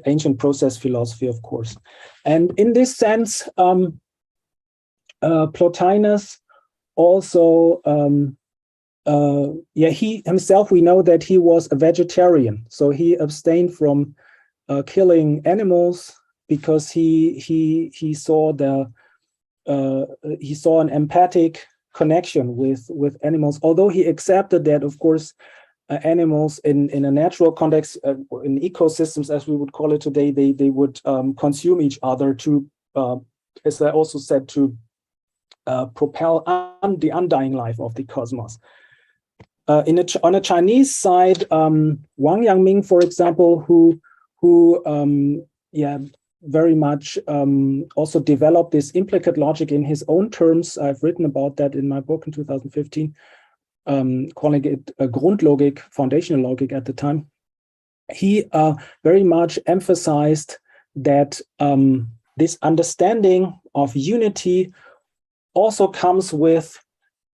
ancient process philosophy, of course. And in this sense, Plotinus also, he himself, we know that he was a vegetarian, so he abstained from killing animals because he saw an empathic connection with animals, although he accepted that, of course, animals in a natural context, in ecosystems, as we would call it today, they would consume each other to, as I also said, to propel the undying life of the cosmos. On a Chinese side, Wang Yangming, for example, who very much also developed this implicate logic in his own terms. I've written about that in my book in 2015, calling it a Grundlogik, foundational logic at the time. He very much emphasized that this understanding of unity also comes with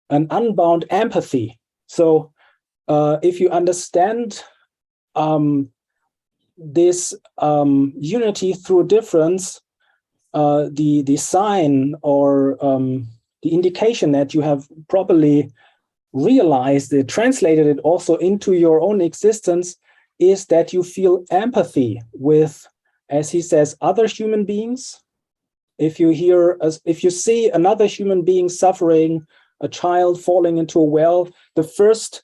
an unbound empathy. So if you understand this unity through difference, the sign or the indication that you have properly realized it, translated it also into your own existence, is that you feel empathy with, as he says, other human beings. If you see another human being suffering, a child falling into a well, the first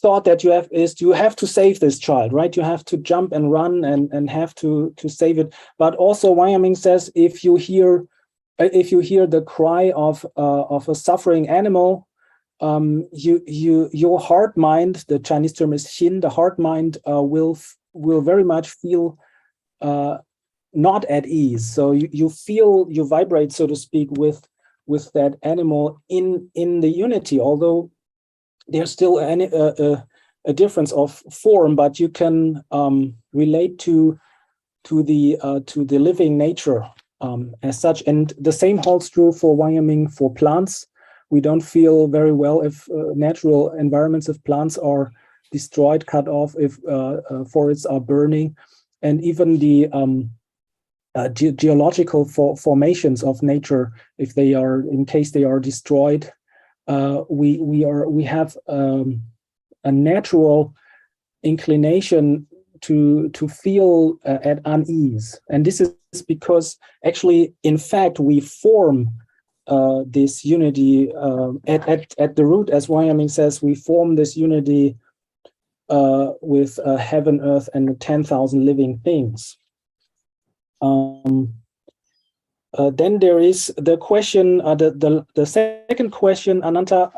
thought that you have is you have to save this child, right? You have to jump and run and have to save it. But also Wang Yangming says if you hear the cry of a suffering animal, your heart mind, the Chinese term is xin, the heart mind will very much feel not at ease. So you vibrate, so to speak, with that animal in the unity, although there's still a difference of form, but you can relate to the living nature as such. And the same holds true for Wyoming for plants. We don't feel very well if natural environments of plants are destroyed, cut off, if forests are burning, and even the geological formations of nature, if they are, in case they are destroyed, we have a natural inclination to feel at unease, and this is because actually, in fact, we form this unity at the root, as Wyoming says, we form this unity with heaven, earth, and 10,000 living things. Then there is the question, the second question, Ananta.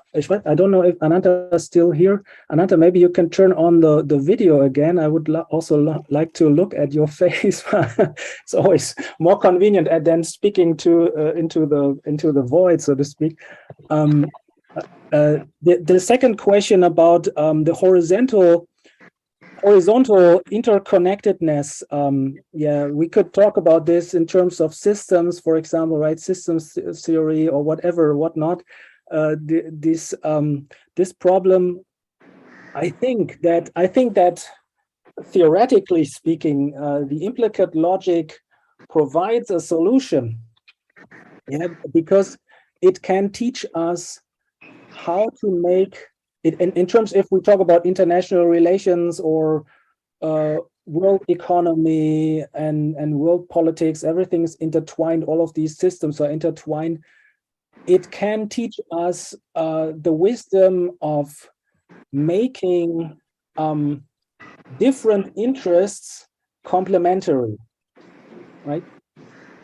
I don't know if Ananta is still here. Ananta, maybe you can turn on the video again. I would also like to look at your face. It's always more convenient than speaking into the void, so to speak. The second question about the horizontal interconnectedness, yeah, we could talk about this in terms of systems, for example, right? Systems theory or whatnot. This problem, I think that theoretically speaking, the implicate logic provides a solution, yeah, because it can teach us how to make it, in terms, if we talk about international relations or world economy and world politics, everything is intertwined, all of these systems are intertwined. It can teach us the wisdom of making different interests complementary, right?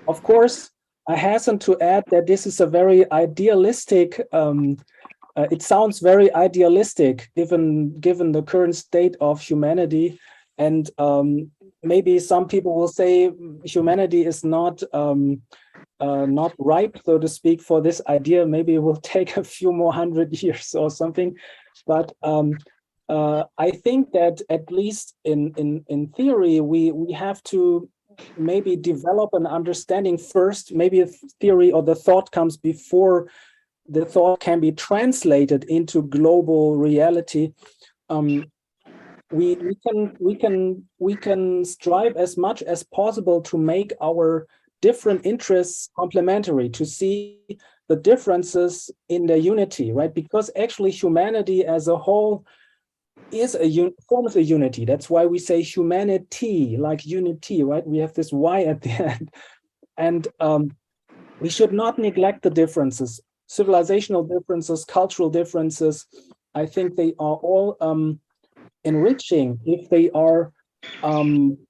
Of course, I hasten to add that this is a very idealistic it sounds very idealistic given the current state of humanity, and maybe some people will say humanity is not ripe, so to speak, for this idea. Maybe it will take a few more 100 years or something, but I think that at least in theory we have to maybe develop an understanding first. Maybe a theory or the thought comes before the thought can be translated into global reality. We can strive as much as possible to make our different interests complementary, to see the differences in their unity, right? Because actually humanity as a whole is forms a unity. That's why we say humanity, like unity, right? We have this Y at the end, and we should not neglect the differences. Civilizational differences, cultural differences, I think they are all enriching if they are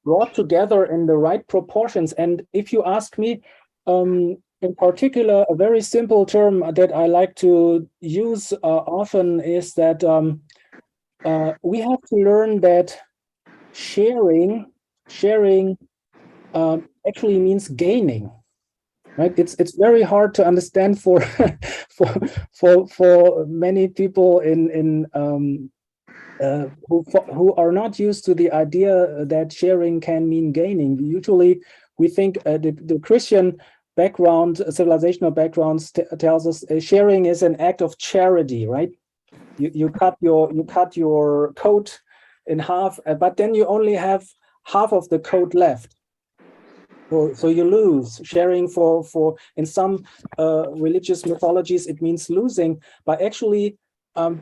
brought together in the right proportions. And if you ask me, in particular, a very simple term that I like to use often is that we have to learn that sharing actually means gaining. Right, it's very hard to understand for many people who are not used to the idea that sharing can mean gaining. Usually, we think the Christian background, civilizational background, tells us sharing is an act of charity. Right, you cut your coat in half, but then you only have half of the coat left. So you lose. Sharing for in some religious mythologies it means losing, but actually the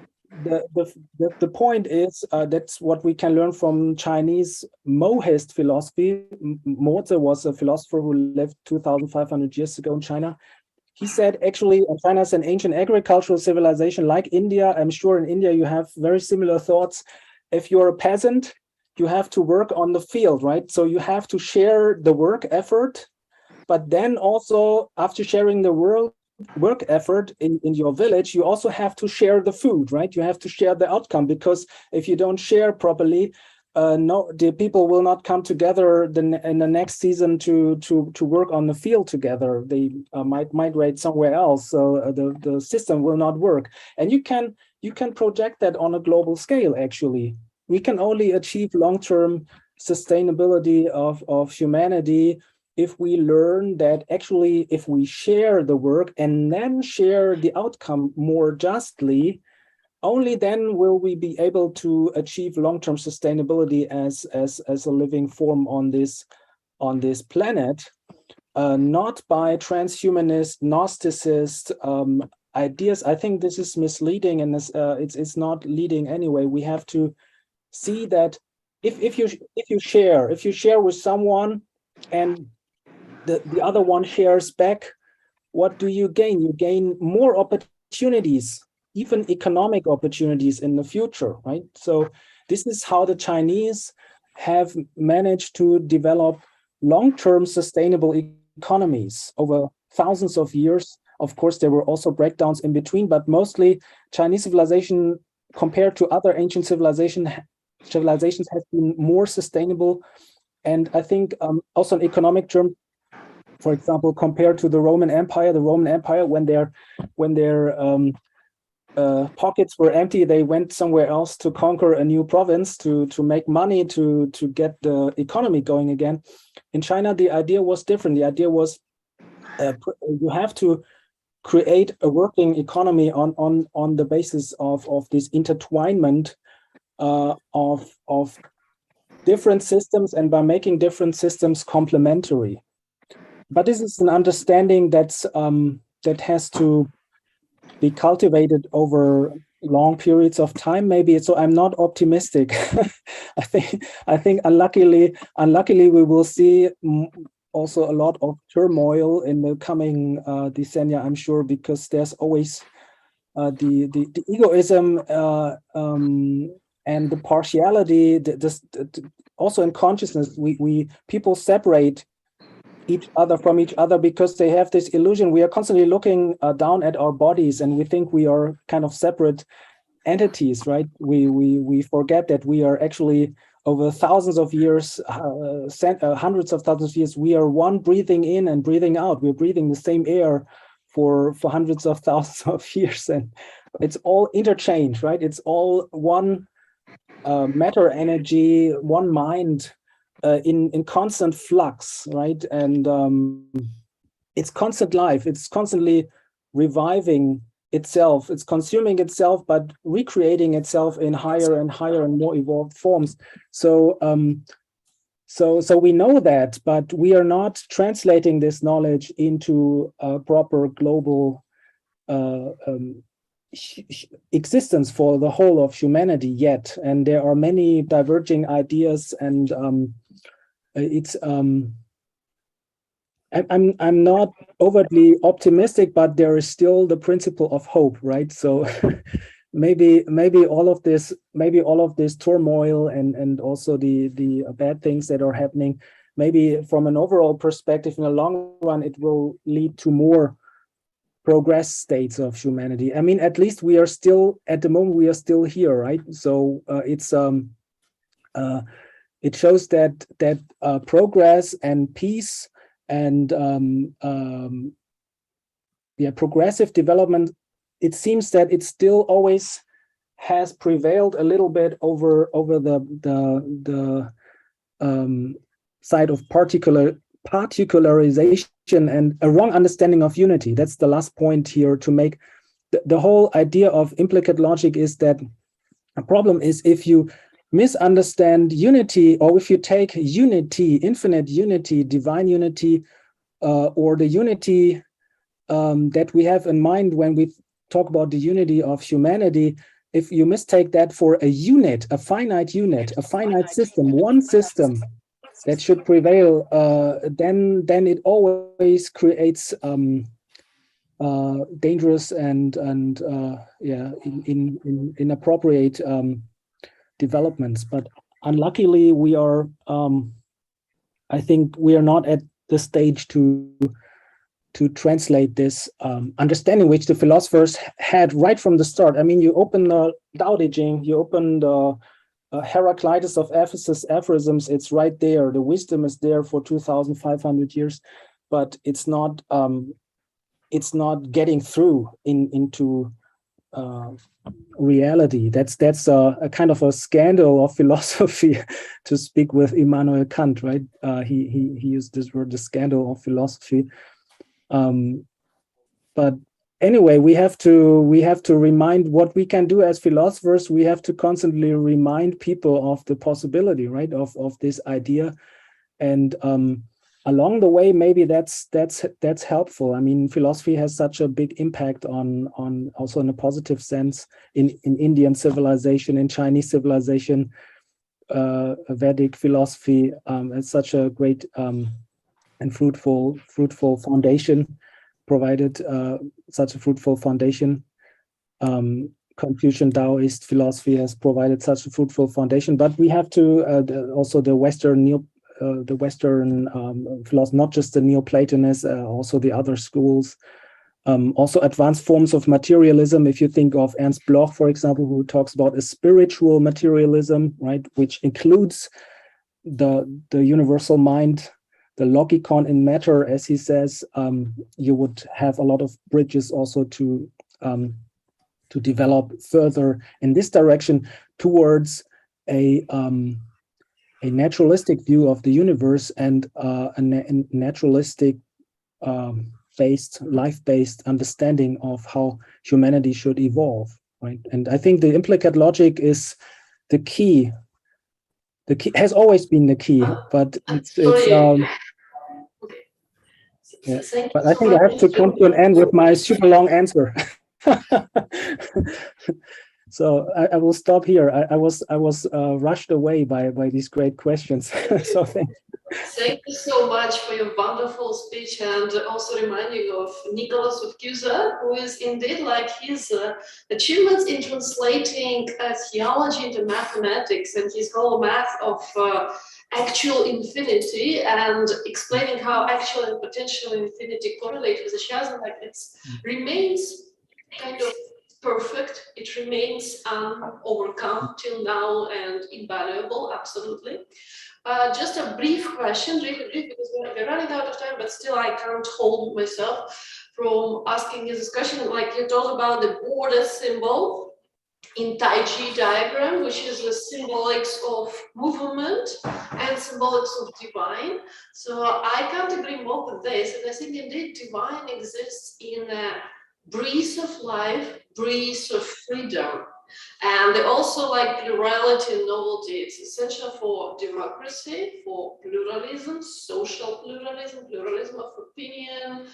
point is that's what we can learn from Chinese Mohist philosophy. Mozi was a philosopher who lived 2,500 years ago in China. He said actually China is an ancient agricultural civilization like India. I'm sure in India you have very similar thoughts. If you're a peasant, you have to work on the field, right? So you have to share the work effort, but then also after sharing the work effort in your village, you also have to share the food, right? You have to share the outcome, because if you don't share properly, the people will not come together in the next season to work on the field together. They might migrate somewhere else, so the system will not work. And you can project that on a global scale. Actually, we can only achieve long-term sustainability of humanity if we learn that actually if we share the work and then share the outcome more justly, only then will we be able to achieve long-term sustainability as a living form on this planet, not by transhumanist, Gnosticist ideas. I think this is misleading, and it's not leading anyway. We have to see that if you share with someone and the other one shares back, what do you gain? You gain more opportunities, even economic opportunities in the future, right? So this is how the Chinese have managed to develop long-term sustainable economies over thousands of years. Of course, there were also breakdowns in between, but mostly Chinese civilization, compared to other ancient civilizations, has been more sustainable. And I think also in economic terms, for example, compared to the Roman Empire, when their pockets were empty, they went somewhere else to conquer a new province to make money to get the economy going again. In China, the idea was different. The idea was you have to create a working economy on the basis of this intertwinement of different systems, and by making different systems complementary. But this is an understanding that has to be cultivated over long periods of time, maybe. So I'm not optimistic. I think unluckily we will see also a lot of turmoil in the coming decennia, I'm sure, because there's always the egoism and the partiality. Also in consciousness, people separate each other from each other because they have this illusion. We are constantly looking down at our bodies, and we think we are kind of separate entities, right? We forget that we are actually, over thousands of years, hundreds of thousands of years, we are one breathing in and breathing out. We're breathing the same air for hundreds of thousands of years, and it's all interchange, right? It's all one matter energy, one mind, in constant flux, right? And it's constant life. It's constantly reviving itself. It's consuming itself, but recreating itself in higher and higher and more evolved forms. So we know that, but we are not translating this knowledge into a proper global existence for the whole of humanity yet. And there are many diverging ideas, and I'm not overtly optimistic, but there is still the principle of hope, right? So maybe all of this turmoil and also the bad things that are happening, maybe from an overall perspective, in the long run, it will lead to more progress states of humanity. I mean, at least we are still, at the moment, we are still here, right? So it shows that progress and peace and progressive development, it seems that it still always has prevailed a little bit over the side of particularization and a wrong understanding of unity. That's the last point here to make. The whole idea of implicate logic is that a problem is if you misunderstand unity, or if you take unity, infinite unity, divine unity, or the unity that we have in mind when we talk about the unity of humanity, if you mistake that for a unit, a finite system, one system that should prevail, then it always creates dangerous and inappropriate developments. But unluckily, we are, I think we are not at the stage to translate this understanding which the philosophers had right from the start. I mean, you open the Tao Te Ching, you open the Heraclitus of Ephesus aphorisms, it's right there. The wisdom is there for 2,500 years, but it's not getting through into reality. That's a kind of a scandal of philosophy, to speak with Immanuel Kant, right? He used this word, the scandal of philosophy. But anyway, we have to remind what we can do as philosophers. We have to constantly remind people of the possibility, right, of this idea, and along the way, maybe that's helpful. I mean, philosophy has such a big impact on also in a positive sense in Indian civilization, in Chinese civilization, Vedic philosophy is such a great and fruitful foundation, provided such a fruitful foundation. Confucian Taoist philosophy has provided such a fruitful foundation, but we have to also the Western philosophy, not just the Neoplatonists, also the other schools, also advanced forms of materialism. If you think of Ernst Bloch, for example, who talks about a spiritual materialism, right, which includes the universal mind, the logikon in matter, as he says, you would have a lot of bridges also to develop further in this direction towards a naturalistic view of the universe and a naturalistic life-based understanding of how humanity should evolve, right? And I think the implicate logic is the key. The key has always been the key, but it's yeah. But I think I have to come to an end with my super long answer. So I will stop here. I was rushed away by these great questions. So thank you. Thank you so much for your wonderful speech, and also reminding of Nicholas of Cusa, who is indeed like his achievements in translating theology into mathematics and his whole math of actual infinity and explaining how actual and potential infinity correlate with each other. Like it remains kind of perfect. It remains overcome till now and invaluable, absolutely. Just a brief question, really brief, because we're running out of time, but still I can't hold myself from asking this question. Like you talked about the border symbol in Tai Chi diagram, which is the symbolics of movement and symbolics of divine. So I can't agree more with this, and I think indeed divine exists in a breeze of life, breeze of freedom. And they also like plurality and novelty. It's essential for democracy, for pluralism, social pluralism, pluralism of opinion.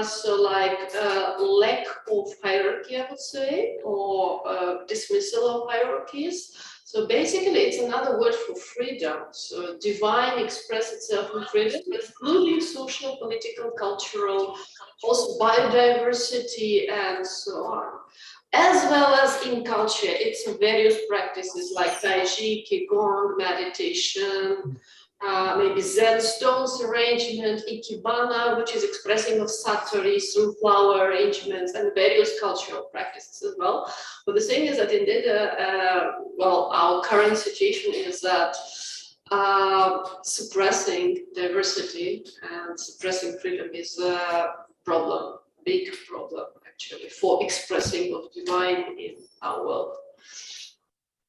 So like lack of hierarchy, I would say, or dismissal of hierarchies. So basically, it's another word for freedom. So divine express itself in freedom, including social, political, cultural, also biodiversity, and so on. As well as in culture, it's various practices like Tai Chi, Qigong, meditation, maybe Zen stones arrangement, Ikebana, which is expressing of Satori through flower arrangements, and various cultural practices as well. But the thing is that indeed, well, our current situation is that suppressing diversity and suppressing freedom is a problem, big problem. Actually, for expressing of divine in our world.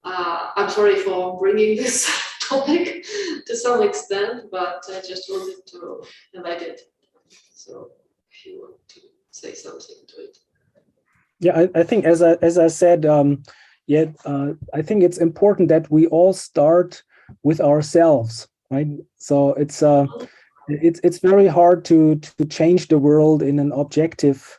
I'm sorry for bringing this topic to some extent, but I just wanted to highlight it. So if you want to say something to it. Yeah, I think as I said, I think it's important that we all start with ourselves, right? So it's very hard to change the world in an objective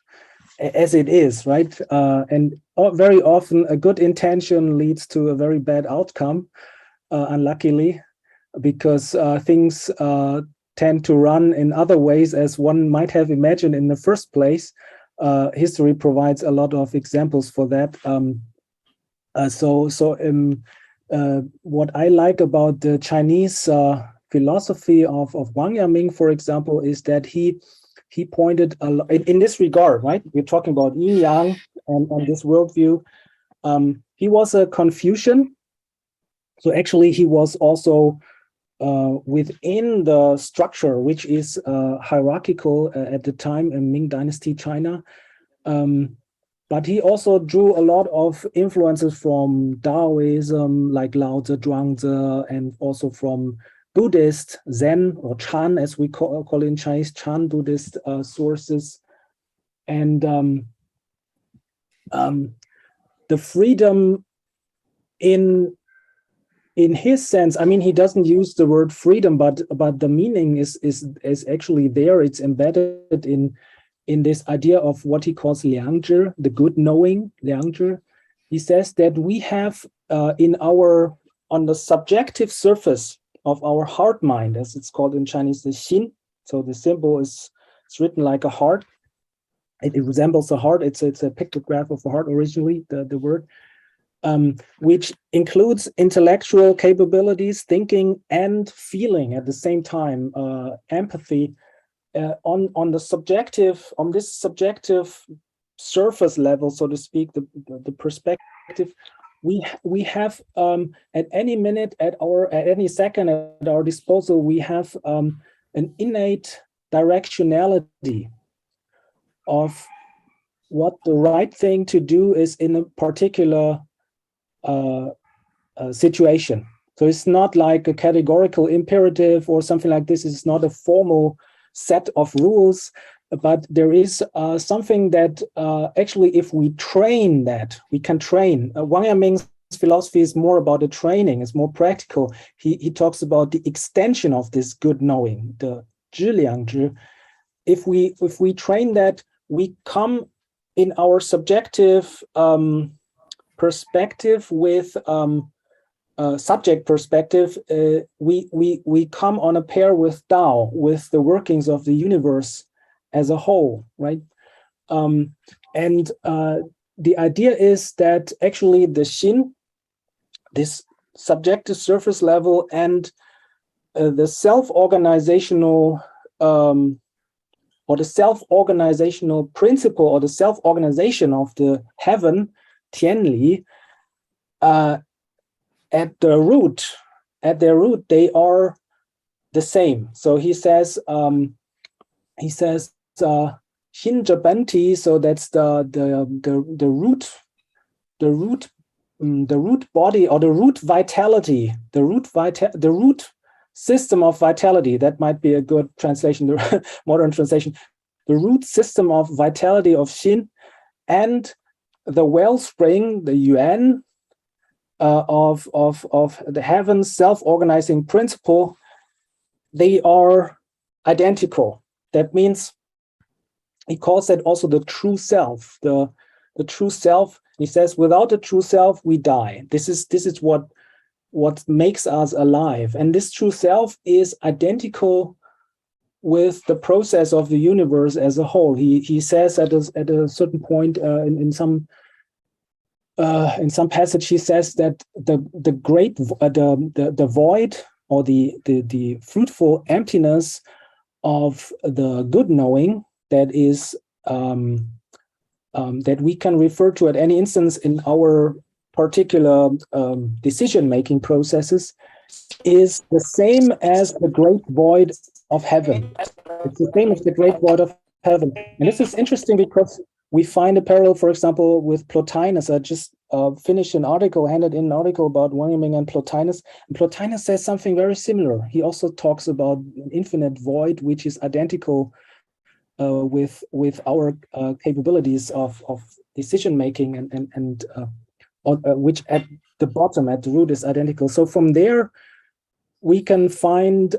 as it is, right? And very often a good intention leads to a very bad outcome, unluckily, because things tend to run in other ways as one might have imagined in the first place. History provides a lot of examples for that. What I like about the Chinese philosophy of Wang Yaming, for example, is that he pointed in this regard, right? We're talking about yin yang and this worldview. He was a Confucian, so actually he was also within the structure, which is hierarchical at the time in Ming Dynasty China. but he also drew a lot of influences from Taoism, like Lao Tzu, Zhuangzi, and also from Buddhist, Zen, or Chan, as we call it in Chinese, Chan Buddhist sources. And the freedom in his sense, I mean, he doesn't use the word freedom, but the meaning is actually there. It's embedded in this idea of what he calls liangzhi, the good knowing, liangzhi. He says that we have on the subjective surface of our heart mind, as it's called in Chinese, the xin. So the symbol it's written like a heart. It resembles a heart. It's a pictograph of a heart originally, the word, which includes intellectual capabilities, thinking and feeling at the same time, empathy. On this subjective surface level, so to speak, the perspective, we have at any minute, at any second at our disposal, we have an innate directionality of what the right thing to do is in a particular situation. So it's not like a categorical imperative or something like this. It's not a formal set of rules, but there is something that actually, if we train that, we can train. Wang Yaming's philosophy is more about the training. It's more practical. He talks about the extension of this good knowing, the zhi liang zhi. If we train that, we come in our subjective perspective with subject perspective, we come on a pair with Tao, with the workings of the universe as a whole, right? And the idea is that actually the Xin, this subjective surface level, and the self-organizational or the self-organizational principle, or the self-organization of the heaven, Tianli, at their root, they are the same. So he says, Xin Jabanti. So that's the root body, or the root vitality, the root system of vitality. That might be a good translation, the modern translation. The root system of vitality of Xin, and the wellspring, the yuan, of the heaven's self-organizing principle, they are identical. That means he calls that also the true self, the true self. He says, without the true self, we die. This is what makes us alive, and this true self is identical with the process of the universe as a whole. He says at a certain point in some passage, he says that the void, or the fruitful emptiness of the good knowing, that is that we can refer to at any instance in our particular decision-making processes, is the same as the great void of heaven. It's the same as the great void of heaven. And this is interesting because we find a parallel, for example, with Plotinus. I just handed in an article about Wang Yiming and Plotinus. And Plotinus says something very similar. He also talks about an infinite void, which is identical with our capabilities of decision making, and which at the bottom, at the root, is identical. So from there, we can find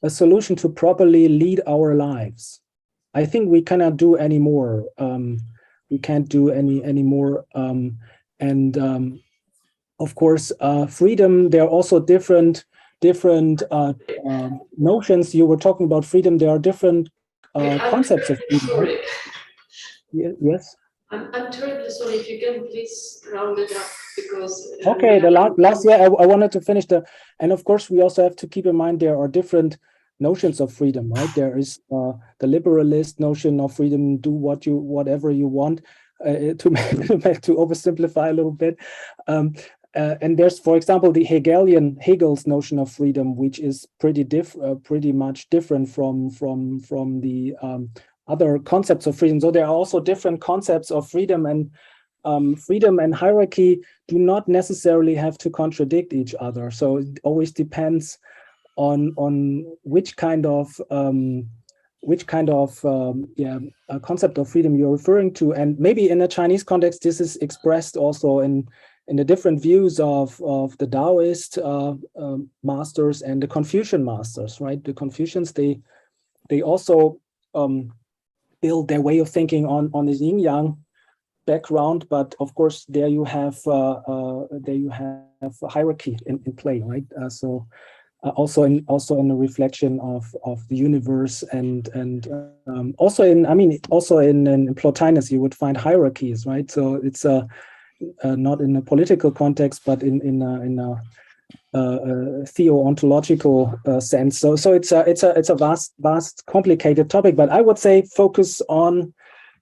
a solution to properly lead our lives. I think we cannot do any more. We can't do any more. Of course, freedom. There are also different notions. You were talking about freedom. There are different concepts of freedom. Sorry. Yes. I'm terribly sorry. If you can please round it up, because okay. The last year I wanted to finish and of course we also have to keep in mind there are different notions of freedom, right? There is the liberalist notion of freedom, do whatever you want, to oversimplify a little bit. And there's, for example, the Hegel's notion of freedom, which is pretty much different from the other concepts of freedom. So there are also different concepts of freedom, and freedom and hierarchy do not necessarily have to contradict each other. So it always depends on which kind of concept of freedom you're referring to. And maybe in a Chinese context, this is expressed also in the different views of the Taoist masters and the Confucian masters, right? The Confucians, they also build their way of thinking on this yin yang background, but of course there you have a hierarchy in play, right? Also in a reflection of the universe, and also in Plotinus you would find hierarchies, right? So it's not in a political context, but in a theo-ontological sense. So it's a vast complicated topic, but I would say focus on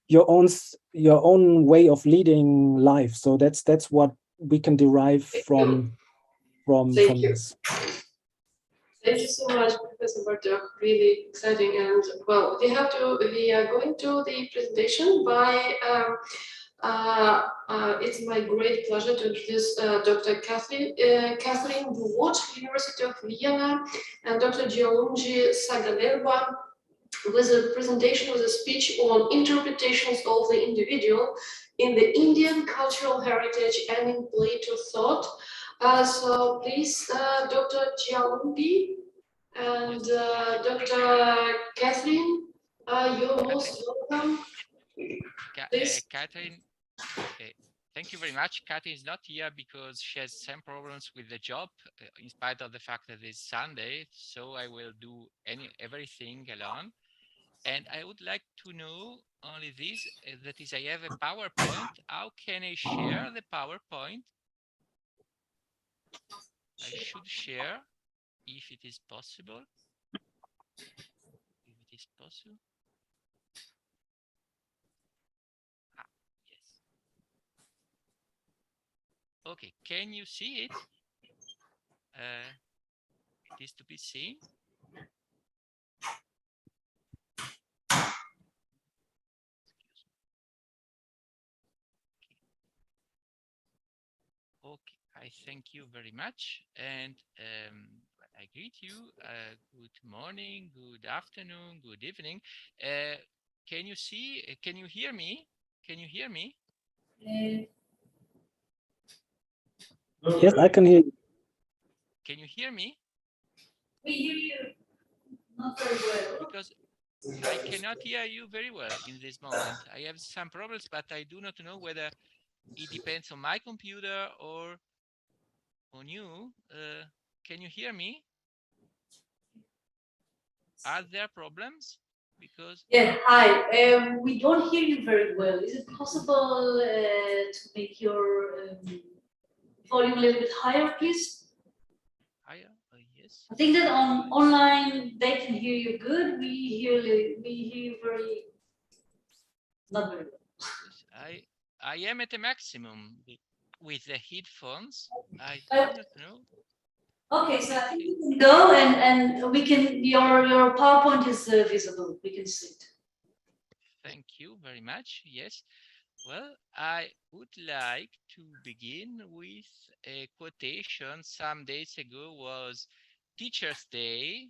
your own way of leading life. So that's what we can derive from this. Thank you so much, Professor Bartok. Really exciting. And well, we are going to the presentation by. It's my great pleasure to introduce Dr. Catherine Wood, University of Vienna, and Dr. Gianluigi Sagalerba, with a presentation with a speech on interpretations of the individual in the Indian cultural heritage and in Plato thought. So please, Dr. Gianluigi and Dr. Catherine, you're most welcome. Catherine, thank you very much. Catherine is not here because she has some problems with the job, in spite of the fact that it's Sunday. So I will do everything alone. And I would like to know only this, that is, I have a PowerPoint. How can I share the PowerPoint? I should share if it is possible. If it is possible. Yes. Okay, can you see it? It is to be seen. Okay, I thank you very much, and I greet you. Good morning, good afternoon, good evening. Can you see? Can you hear me? Can you hear me? Yes, I can hear you. Can you hear me? We hear you not very well. Because I cannot hear you very well in this moment. I have some problems, but I do not know whether it depends on my computer or on you. Can you hear me? Are there problems? Because hi. We don't hear you very well. Is it possible to make your volume a little bit higher, please? Higher? Yes. I think that on online they can hear you good. We hear you very not very well. Yes, I am at a maximum with the headphones. I do not know. Okay, so I think we can go and we can your PowerPoint is visible. We can see it. Thank you very much. Yes. Well, I would like to begin with a quotation. Some days ago was Teacher's Day,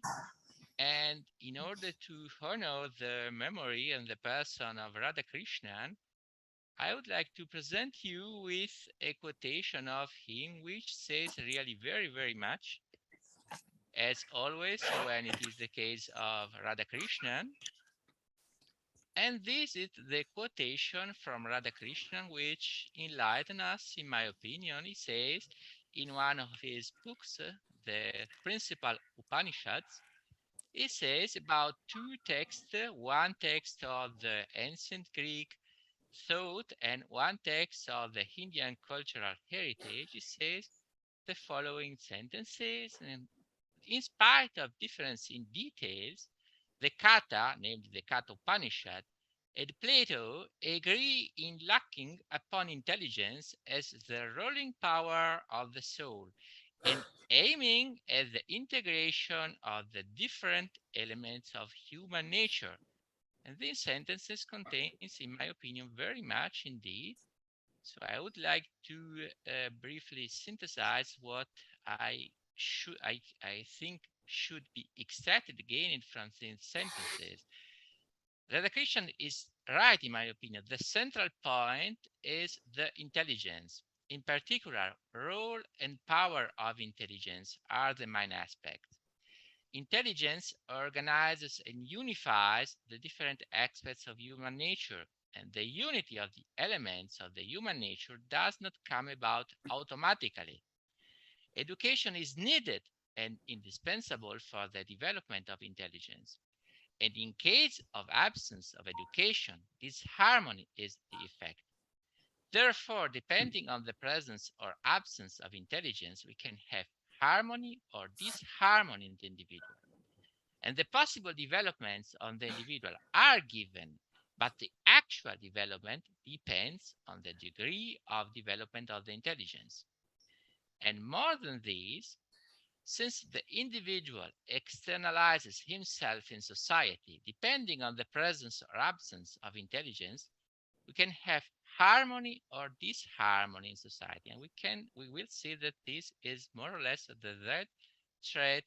and in order to honor the memory and the person of Radhakrishnan, I would like to present you with a quotation of him, which says really very, very much. As always, when it is the case of Radhakrishnan. And this is the quotation from Radhakrishnan, which enlightens us, in my opinion. He says in one of his books, the Principal Upanishads, he says about two texts, one text of the ancient Greek thought and one text of the Indian cultural heritage. He says the following sentences, and in spite of difference in details, the Kata, named the Kata Upanishad, and Plato agree in looking upon intelligence as the ruling power of the soul and aiming at the integration of the different elements of human nature. And these sentences contains, in my opinion, very much indeed. So I would like to briefly synthesize what I think should be extracted again from these sentences. The Christian is right, in my opinion. The central point is the intelligence. In particular, role and power of intelligence are the main aspects. Intelligence organizes and unifies the different aspects of human nature, and the unity of the elements of the human nature does not come about automatically. Education is needed and indispensable for the development of intelligence. And in case of absence of education, disharmony is the effect. Therefore, depending on the presence or absence of intelligence, we can have harmony or disharmony in the individual. And the possible developments on the individual are given, but the actual development depends on the degree of development of the intelligence. And more than this, since the individual externalizes himself in society, depending on the presence or absence of intelligence, we can have harmony or disharmony in society. And we will see that this is more or less the red thread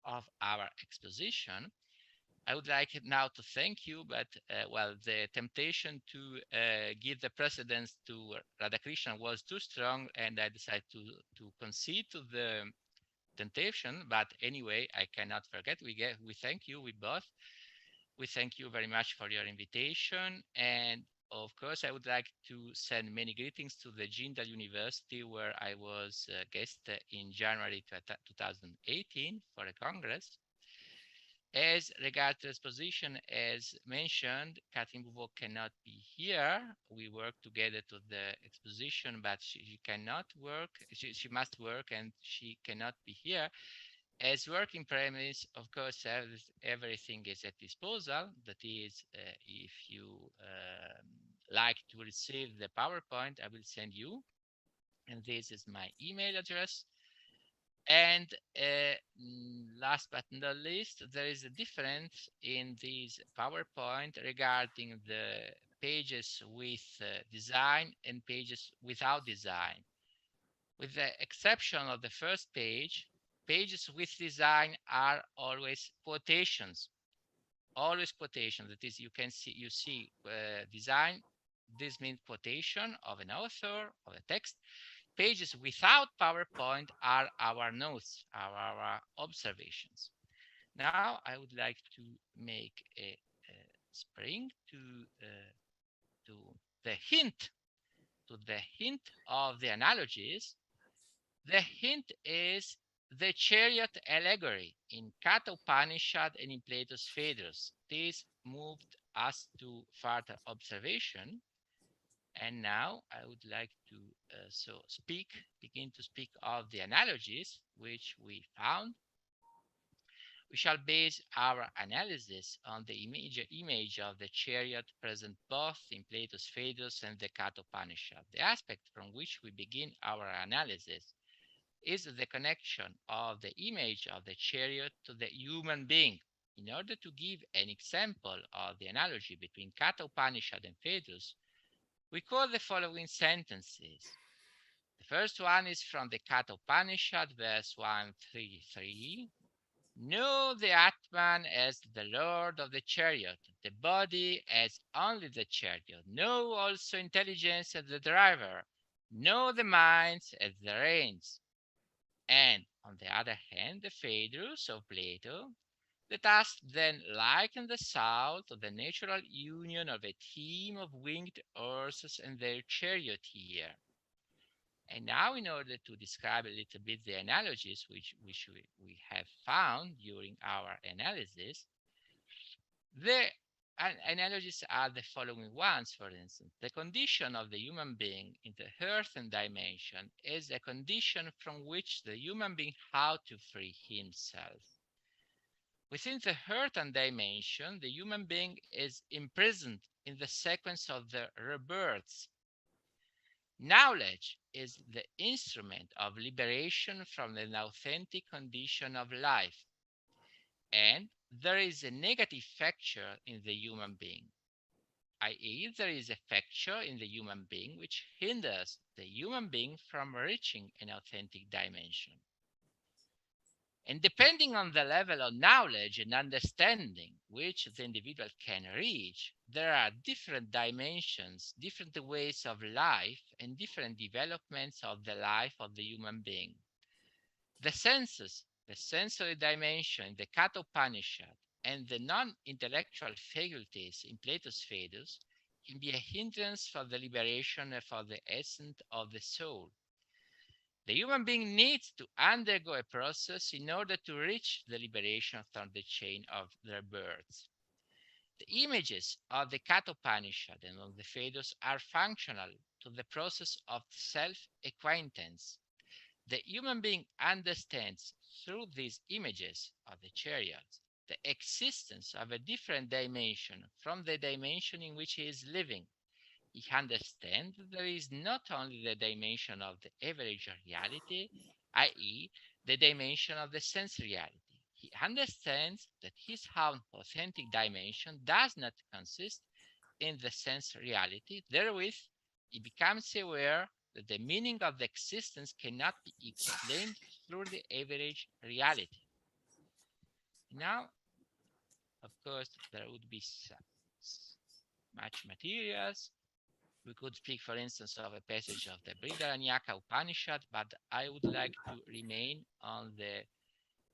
of our exposition. I would like now to thank you, but well, the temptation to give the precedence to Radhakrishnan was too strong, and I decided to concede to the temptation. But anyway, I cannot forget. We thank you. We thank you very much for your invitation, and of course, I would like to send many greetings to the Jindal University, where I was a guest in January 2018 for a congress. As regards the exposition, as mentioned, Catherine Bouveau cannot be here. We work together to the exposition, but she cannot work. She must work and she cannot be here. As working premise, of course, everything is at disposal. That is, if you like to receive the PowerPoint, I will send you. And this is my email address. And last but not least, there is a difference in this PowerPoint regarding the pages with design and pages without design. With the exception of the first page, pages with design are always quotations. Always quotation. That is, you see design. This means quotation of an author of a text. Pages without PowerPoint are our notes, our observations. Now I would like to make a spring to the hint of the analogies. The hint is the chariot allegory in Kata Upanishad and in Plato's Phaedrus. This moved us to further observation. And now I would like to begin to speak of the analogies which we found. We shall base our analysis on the image of the chariot present both in Plato's Phaedrus and the Kata Upanishad. The aspect from which we begin our analysis is the connection of the image of the chariot to the human being. In order to give an example of the analogy between Kata Upanishad and Phaedrus, we quote the following sentences. The first one is from the Kata Upanishad, verse 133. Know the Atman as the Lord of the chariot, the body as only the chariot. Know also intelligence as the driver. Know the minds as the reins. And on the other hand, the Phaedrus of Plato, let us then liken the soul to the natural union of a team of winged horses and their charioteer. And now, in order to describe a little bit the analogies which we have found during our analysis, the analogies are the following ones. For instance, the condition of the human being in the earthen dimension is a condition from which the human being how to free himself. Within the earthen dimension, the human being is imprisoned in the sequence of the rebirths. Knowledge is the instrument of liberation from an authentic condition of life. And there is a negative factor in the human being, i.e., there is a factor in the human being which hinders the human being from reaching an authentic dimension. And depending on the level of knowledge and understanding which the individual can reach, there are different dimensions, different ways of life, and different developments of the life of the human being. The senses, the sensory dimension, the Kata Upanishad, and the non-intellectual faculties in Plato's Phaedrus can be a hindrance for the liberation and for the essence of the soul. The human being needs to undergo a process in order to reach the liberation from the chain of their births. The images of the Kata Upanishad and of the Phaedrus are functional to the process of self-acquaintance. The human being understands through these images of the chariots the existence of a different dimension from the dimension in which he is living. He understands that there is not only the dimension of the average reality, i.e., the dimension of the sense reality. He understands that his own authentic dimension does not consist in the sense reality. Therewith, he becomes aware that the meaning of the existence cannot be explained through the average reality. Now, of course, there would be much materials. We could speak, for instance, of a passage of the Brihadaranyaka Upanishad, but I would like to remain on the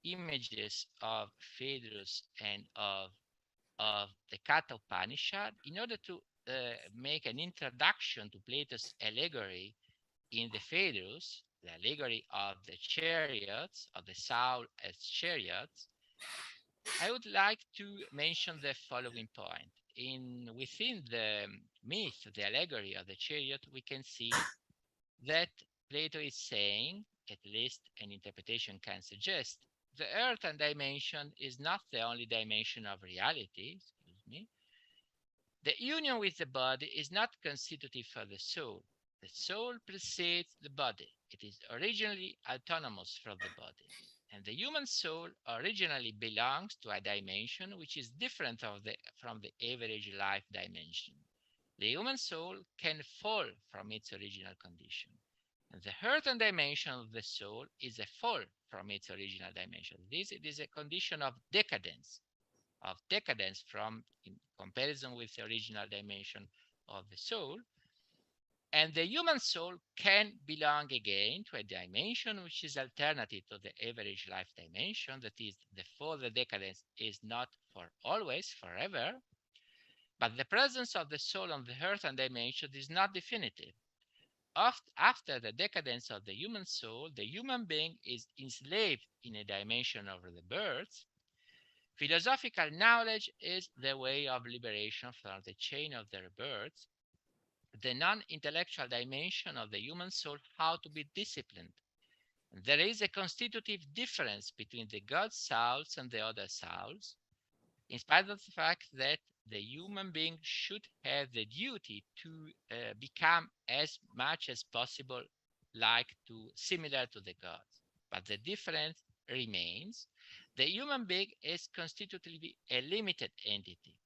images of Phaedrus and of the Kata Upanishad in order to make an introduction to Plato's allegory in the Phaedrus, the allegory of the chariots, of the soul as chariots. I would like to mention the following point. Within the myth, the allegory of the chariot, we can see that Plato is saying, at least an interpretation can suggest, the earthen dimension is not the only dimension of reality, The union with the body is not constitutive for the soul. The soul precedes the body. It is originally autonomous from the body. And the human soul originally belongs to a dimension which is different from the average life dimension. The human soul can fall from its original condition. And the earthen dimension of the soul is a fall from its original dimension. It is a condition of decadence from in comparison with the original dimension of the soul. And the human soul can belong again to a dimension which is alternative to the average life dimension. That is, the decadence is not for always, forever. But the presence of the soul on the earthen dimension is not definitive. After the decadence of the human soul, the human being is enslaved in a dimension of the births. Philosophical knowledge is the way of liberation from the chain of their births. The non-intellectual dimension of the human soul, how to be disciplined. There is a constitutive difference between the God souls and the other souls, in spite of the fact that the human being should have the duty to become as much as possible similar to the gods. But the difference remains. The human being is constitutively a limited entity.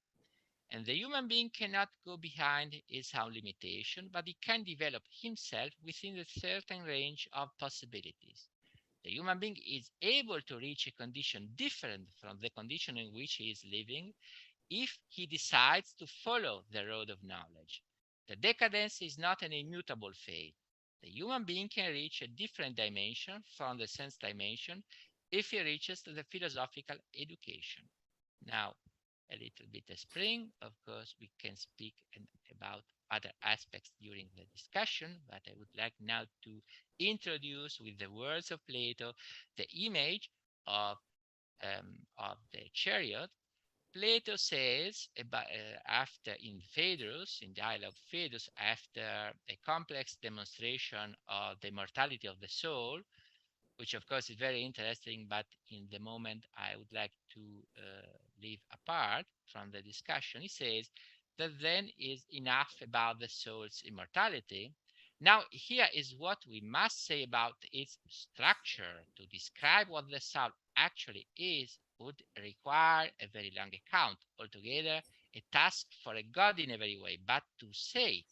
And the human being cannot go behind his own limitation, but he can develop himself within a certain range of possibilities. The human being is able to reach a condition different from the condition in which he is living if he decides to follow the road of knowledge. The decadence is not an immutable fate. The human being can reach a different dimension from the sense dimension if he reaches the philosophical education. Now, a little bit of spring. Of course, we can speak about other aspects during the discussion, but I would like now to introduce with the words of Plato the image of the chariot. Plato says in Phaedrus, in Dialogue Phaedrus, after a complex demonstration of the immortality of the soul, which of course is very interesting, but in the moment I would like to leave apart from the discussion. He says that then is enough about the soul's immortality. Now here is what we must say about its structure to describe what the soul actually is would require a very long account, altogether a task for a god in every way, but to say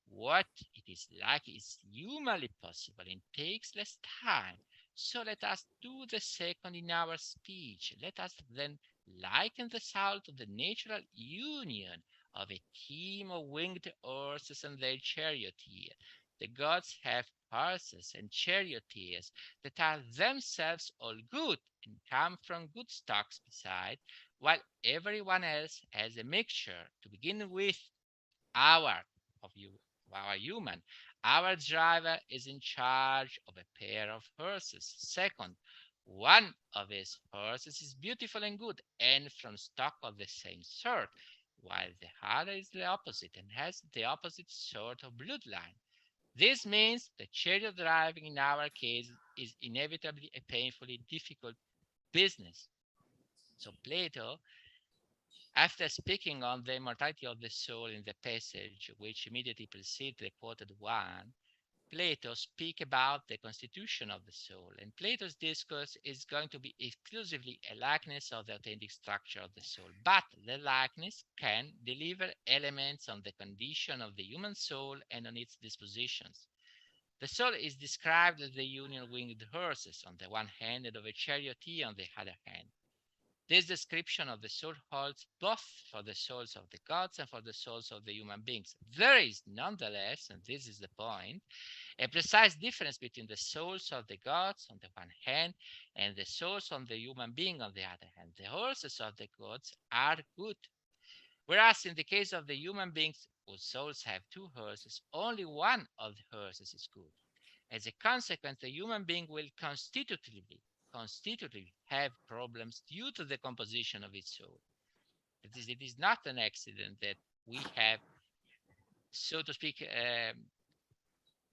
what it is like is humanly possible and takes less time. So let us do the second in our speech. Let us then liken the soul to the natural union of a team of winged horses and their charioteer. The gods have horses and charioteers that are themselves all good and come from good stocks beside, while everyone else has a mixture. To begin with, our of you, our human. Our driver is in charge of a pair of horses. Second, one of his horses is beautiful and good and from stock of the same sort, while the other is the opposite and has the opposite sort of bloodline. This means the chariot driving in our case is inevitably a painfully difficult business. So Plato, after speaking on the immortality of the soul in the passage which immediately precedes the quoted one, Plato speaks about the constitution of the soul, and Plato's discourse is going to be exclusively a likeness of the authentic structure of the soul. But the likeness can deliver elements on the condition of the human soul and on its dispositions. The soul is described as the union of winged horses on the one hand and of a charioteer on the other hand. This description of the soul holds both for the souls of the gods and for the souls of the human beings. There is nonetheless, and this is the point, a precise difference between the souls of the gods on the one hand and the souls of the human being on the other hand. The horses of the gods are good, whereas in the case of the human beings whose souls have two horses, only one of the horses is good. As a consequence, the human being will constitutively have problems due to the composition of its soul. It is not an accident that we have, so to speak,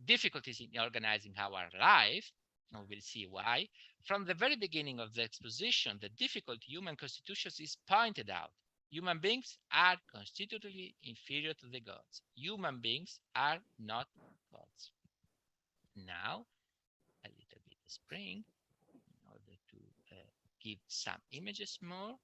difficulties in organizing our life, and we'll see why. From the very beginning of the exposition, the difficult human constitutions is pointed out. Human beings are constitutively inferior to the gods. Human beings are not gods. Now, a little bit of spring in order to give some images more.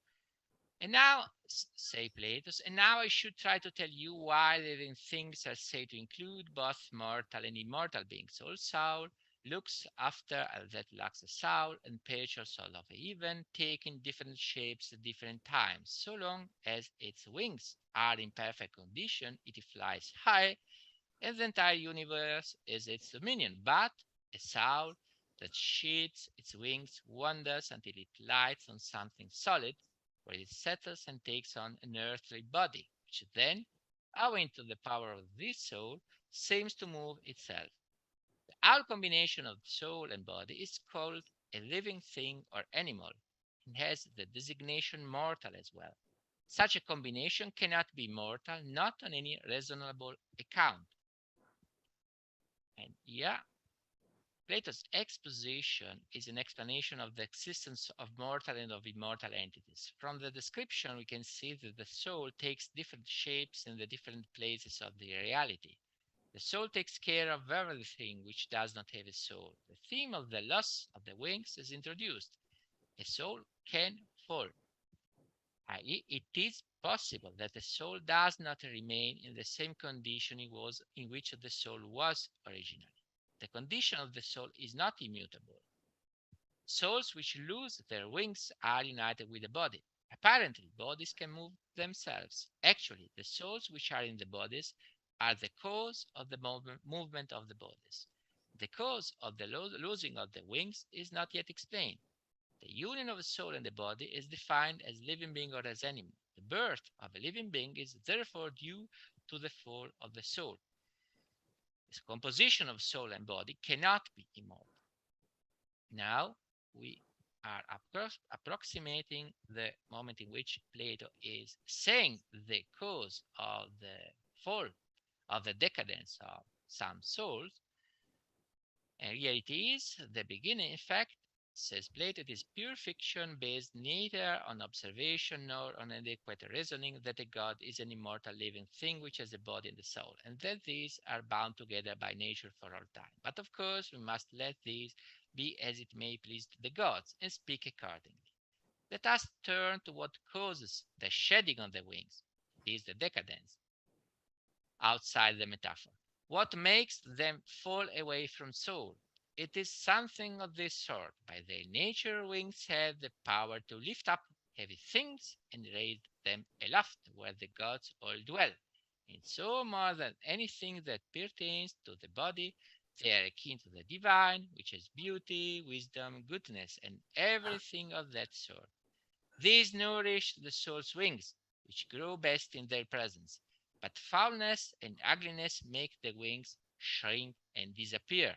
And now, say Plato, and now I should try to tell you why living things are said to include both mortal and immortal beings. All soul looks after that lacks a soul and pictures all of even taking different shapes at different times. So long as its wings are in perfect condition, it flies high, and the entire universe is its dominion. But a soul that sheets its wings wanders until it lights on something solid, where it settles and takes on an earthly body, which then, owing to the power of this soul, seems to move itself. The whole combination of soul and body is called a living thing or animal, and has the designation mortal as well. Such a combination cannot be mortal, not on any reasonable account. And yeah, Plato's exposition is an explanation of the existence of mortal and of immortal entities. From the description, we can see that the soul takes different shapes in the different places of the reality. The soul takes care of everything which does not have a soul. The theme of the loss of the wings is introduced. A soul can fall, i.e., it is possible that the soul does not remain in the same condition it was in which the soul was originally. The condition of the soul is not immutable. Souls which lose their wings are united with the body. Apparently, bodies can move themselves. Actually, the souls which are in the bodies are the cause of the movement of the bodies. The cause of the losing of the wings is not yet explained. The union of the soul and the body is defined as living being or as animal. The birth of a living being is therefore due to the fall of the soul. This composition of soul and body cannot be immortal. Now we are approximating the moment in which Plato is saying the cause of the fall, of the decadence of some souls. And here it is, the beginning, in fact, says Plato, it is pure fiction based neither on observation nor on adequate reasoning that a god is an immortal living thing which has a body and a soul, and that these are bound together by nature for all time. But of course, we must let these be as it may please the gods and speak accordingly. Let us turn to what causes the shedding of the wings. It is the decadence outside the metaphor. What makes them fall away from soul? It is something of this sort. By their nature, wings have the power to lift up heavy things and raise them aloft where the gods all dwell. And so, more than anything that pertains to the body, they are akin to the divine, which is beauty, wisdom, goodness, and everything of that sort. These nourish the soul's wings, which grow best in their presence. But foulness and ugliness make the wings shrink and disappear.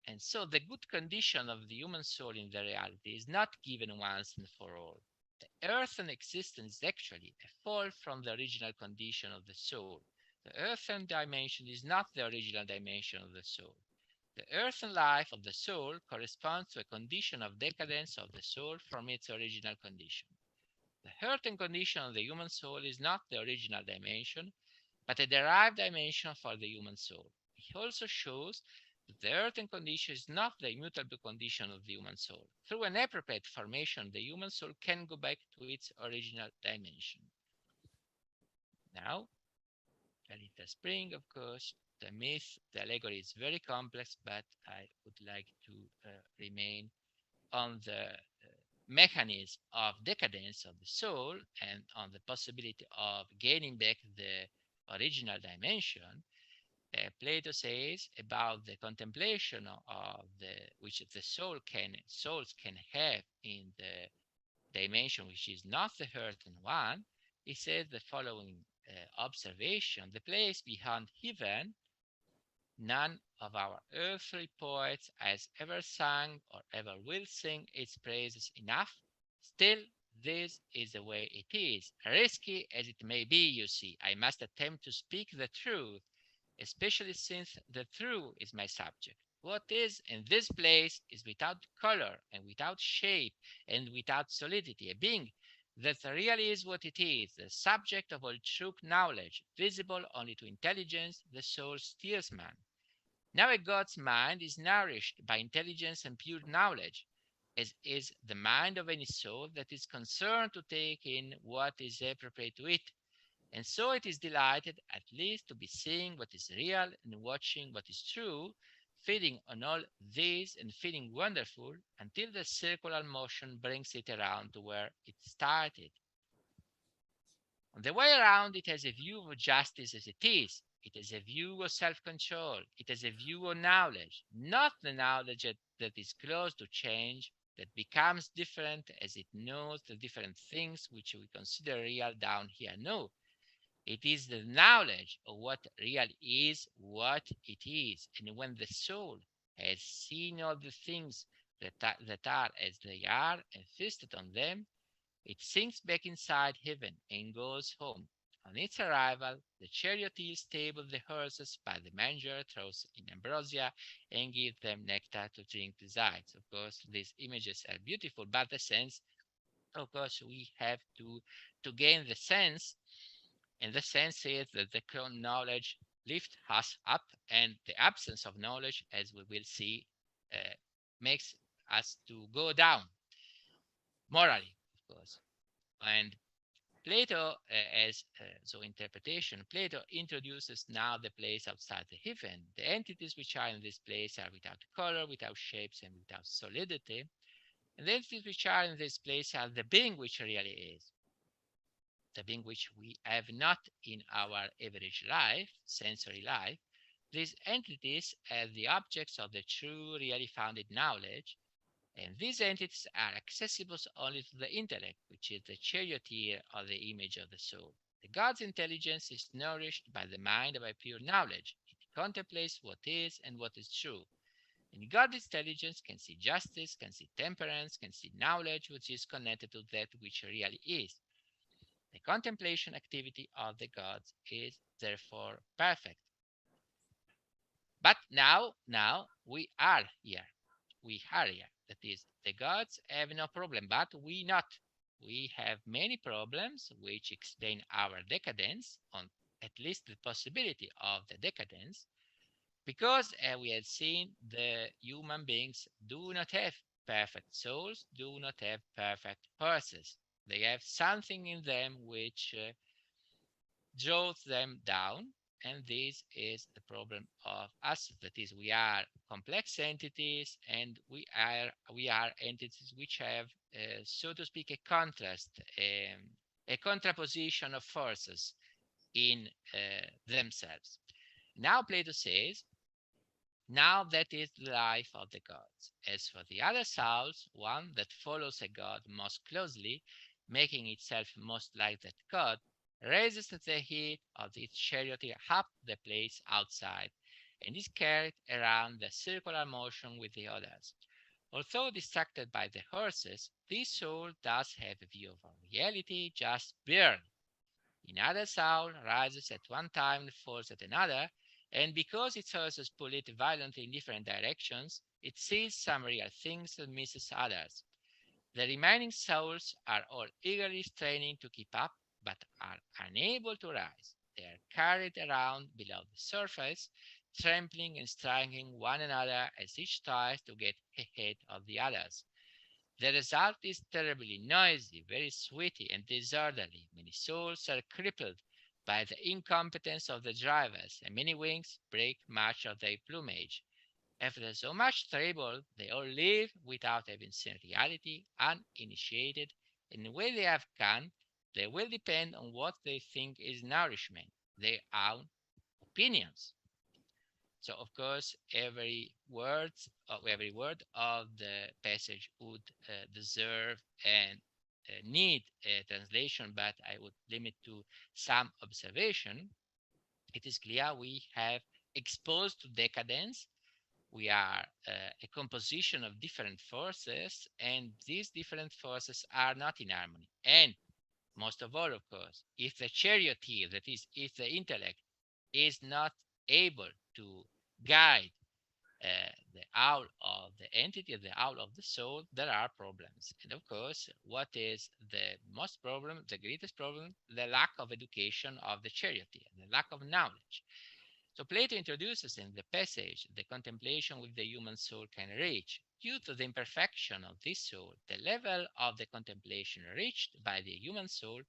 And so the good condition of the human soul in the reality is not given once and for all. The earthen existence is actually a fall from the original condition of the soul. The earthen dimension is not the original dimension of the soul. The earthen life of the soul corresponds to a condition of decadence of the soul from its original condition. The earthen condition of the human soul is not the original dimension, but a derived dimension for the human soul. He also shows that the earthen condition is not the immutable condition of the human soul. Through an appropriate formation, the human soul can go back to its original dimension. Now, Lalita Spring, of course, the myth, the allegory is very complex, but I would like to remain on the mechanism of decadence of the soul and on the possibility of gaining back the original dimension. Plato says about the contemplation of which the souls can have in the dimension which is not the earthen one. He says the following observation: the place beyond heaven, none of our earthly poets has ever sung or ever will sing its praises enough. Still, this is the way it is. Risky as it may be, you see, I must attempt to speak the truth, especially since the truth is my subject. What is in this place is without color and without shape and without solidity, a being that really is what it is, the subject of all true knowledge, visible only to intelligence, the soul's steersman. Now a God's mind is nourished by intelligence and pure knowledge, as is the mind of any soul that is concerned to take in what is appropriate to it. And so it is delighted at least to be seeing what is real and watching what is true, feeding on all this and feeling wonderful until the circular motion brings it around to where it started. On the way around, it has a view of justice as it is. It has a view of self-control. It has a view of knowledge, not the knowledge that is close to change, that becomes different as it knows the different things which we consider real down here. No, it is the knowledge of what real is, what it is. And when the soul has seen all the things that are as they are and feasted on them, it sinks back inside heaven and goes home. On its arrival, the charioteers stable the horses by the manger, throws in ambrosia, and give them nectar to drink besides. Of course, these images are beautiful, but the sense, of course, we have to gain the sense. And the sense is that the current knowledge lifts us up, and the absence of knowledge, as we will see, makes us to go down morally, of course. And Plato, interpretation, Plato introduces now the place outside the heaven. The entities which are in this place are without color, without shapes, and without solidity. And the entities which are in this place are the being which really is, the being which we have not in our average life, sensory life. These entities are the objects of the true, really founded knowledge, and these entities are accessible only to the intellect, which is the charioteer or the image of the soul. The God's intelligence is nourished by the mind by pure knowledge. It contemplates what is and what is true. And God's intelligence can see justice, can see temperance, can see knowledge which is connected to that which really is. The contemplation activity of the gods is therefore perfect. But now we are here. We are here. That is, the gods have no problem, but we not. We have many problems which explain our decadence, on at least the possibility of the decadence, because we have seen the human beings do not have perfect souls do not have perfect horses. They have something in them which draws them down, and this is the problem of us. That is, we are complex entities, and we are entities which have, so to speak, a contrast, a contraposition of forces in themselves. Now Plato says, now that is the life of the gods. As for the other souls, one that follows a god most closely, making itself most like that god, raises the heat of its chariot up the place outside, and is carried around the circular motion with the others. Although distracted by the horses, this soul does have a view of reality, just barely. Another soul rises at one time and falls at another, and because its horses pull it violently in different directions, it sees some real things and misses others. The remaining souls are all eagerly straining to keep up, but are unable to rise. They are carried around below the surface, trampling and striking one another as each tries to get ahead of the others. The result is terribly noisy, very sweaty and disorderly. Many souls are crippled by the incompetence of the drivers, and many wings break much of their plumage. After so much trouble, they all live without having seen reality, uninitiated, and when they have gone, they will depend on what they think is nourishment, their own opinions. So, of course, every word of the passage would deserve and need a translation, but I would limit to some observation. It is clear we have exposed to decadence. We are a composition of different forces, and these different forces are not in harmony. And most of all, of course, if the charioteer, that is, if the intellect is not able to guide the owl of the entity, the owl of the soul, there are problems. And of course, what is the most problem, the greatest problem? The lack of education of the charioteer, the lack of knowledge. So Plato introduces in the passage the contemplation which the human soul can reach. Due to the imperfection of this soul, the level of the contemplation reached by the human soul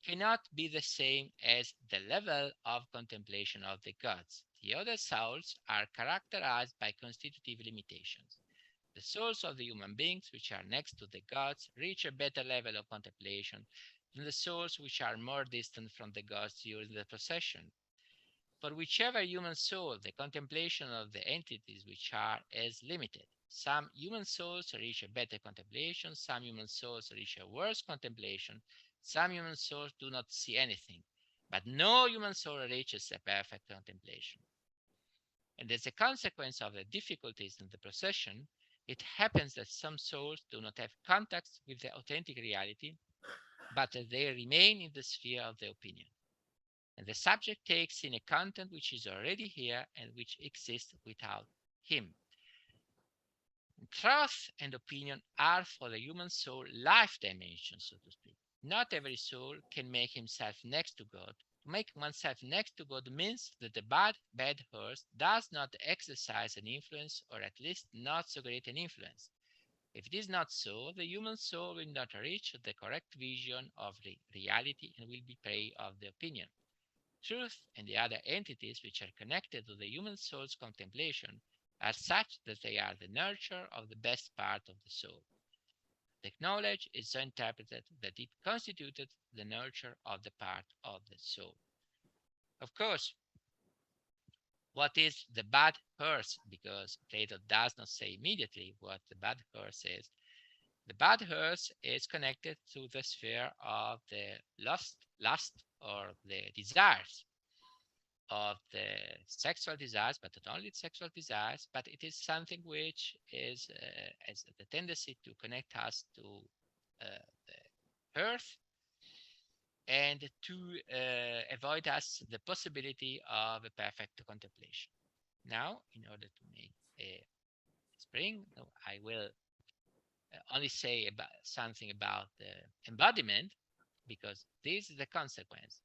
cannot be the same as the level of contemplation of the gods. The other souls are characterized by constitutive limitations. The souls of the human beings which are next to the gods reach a better level of contemplation than the souls which are more distant from the gods during the procession. For whichever human soul, the contemplation of the entities which are is limited. Some human souls reach a better contemplation, some human souls reach a worse contemplation, some human souls do not see anything, but no human soul reaches a perfect contemplation. And as a consequence of the difficulties in the procession, it happens that some souls do not have contact with the authentic reality, but they remain in the sphere of the opinion. And the subject takes in a content which is already here and which exists without him. Truth and opinion are for the human soul life dimensions, so to speak. Not every soul can make himself next to God. To make oneself next to God means that the bad horse does not exercise an influence, or at least not so great an influence. If it is not so, the human soul will not reach the correct vision of the reality and will be prey of the opinion. Truth and the other entities which are connected to the human soul's contemplation are such that they are the nurture of the best part of the soul. The knowledge is so interpreted that it constituted the nurture of the part of the soul. Of course, what is the bad horse? Because Plato does not say immediately what the bad horse is. The bad horse is connected to the sphere of the lust or the desires, of the sexual desires, but not only sexual desires, but it is something which is has the tendency to connect us to the earth and to avoid us the possibility of a perfect contemplation. Now, in order to make a spring, I will only say about something about the embodiment, because this is the consequence.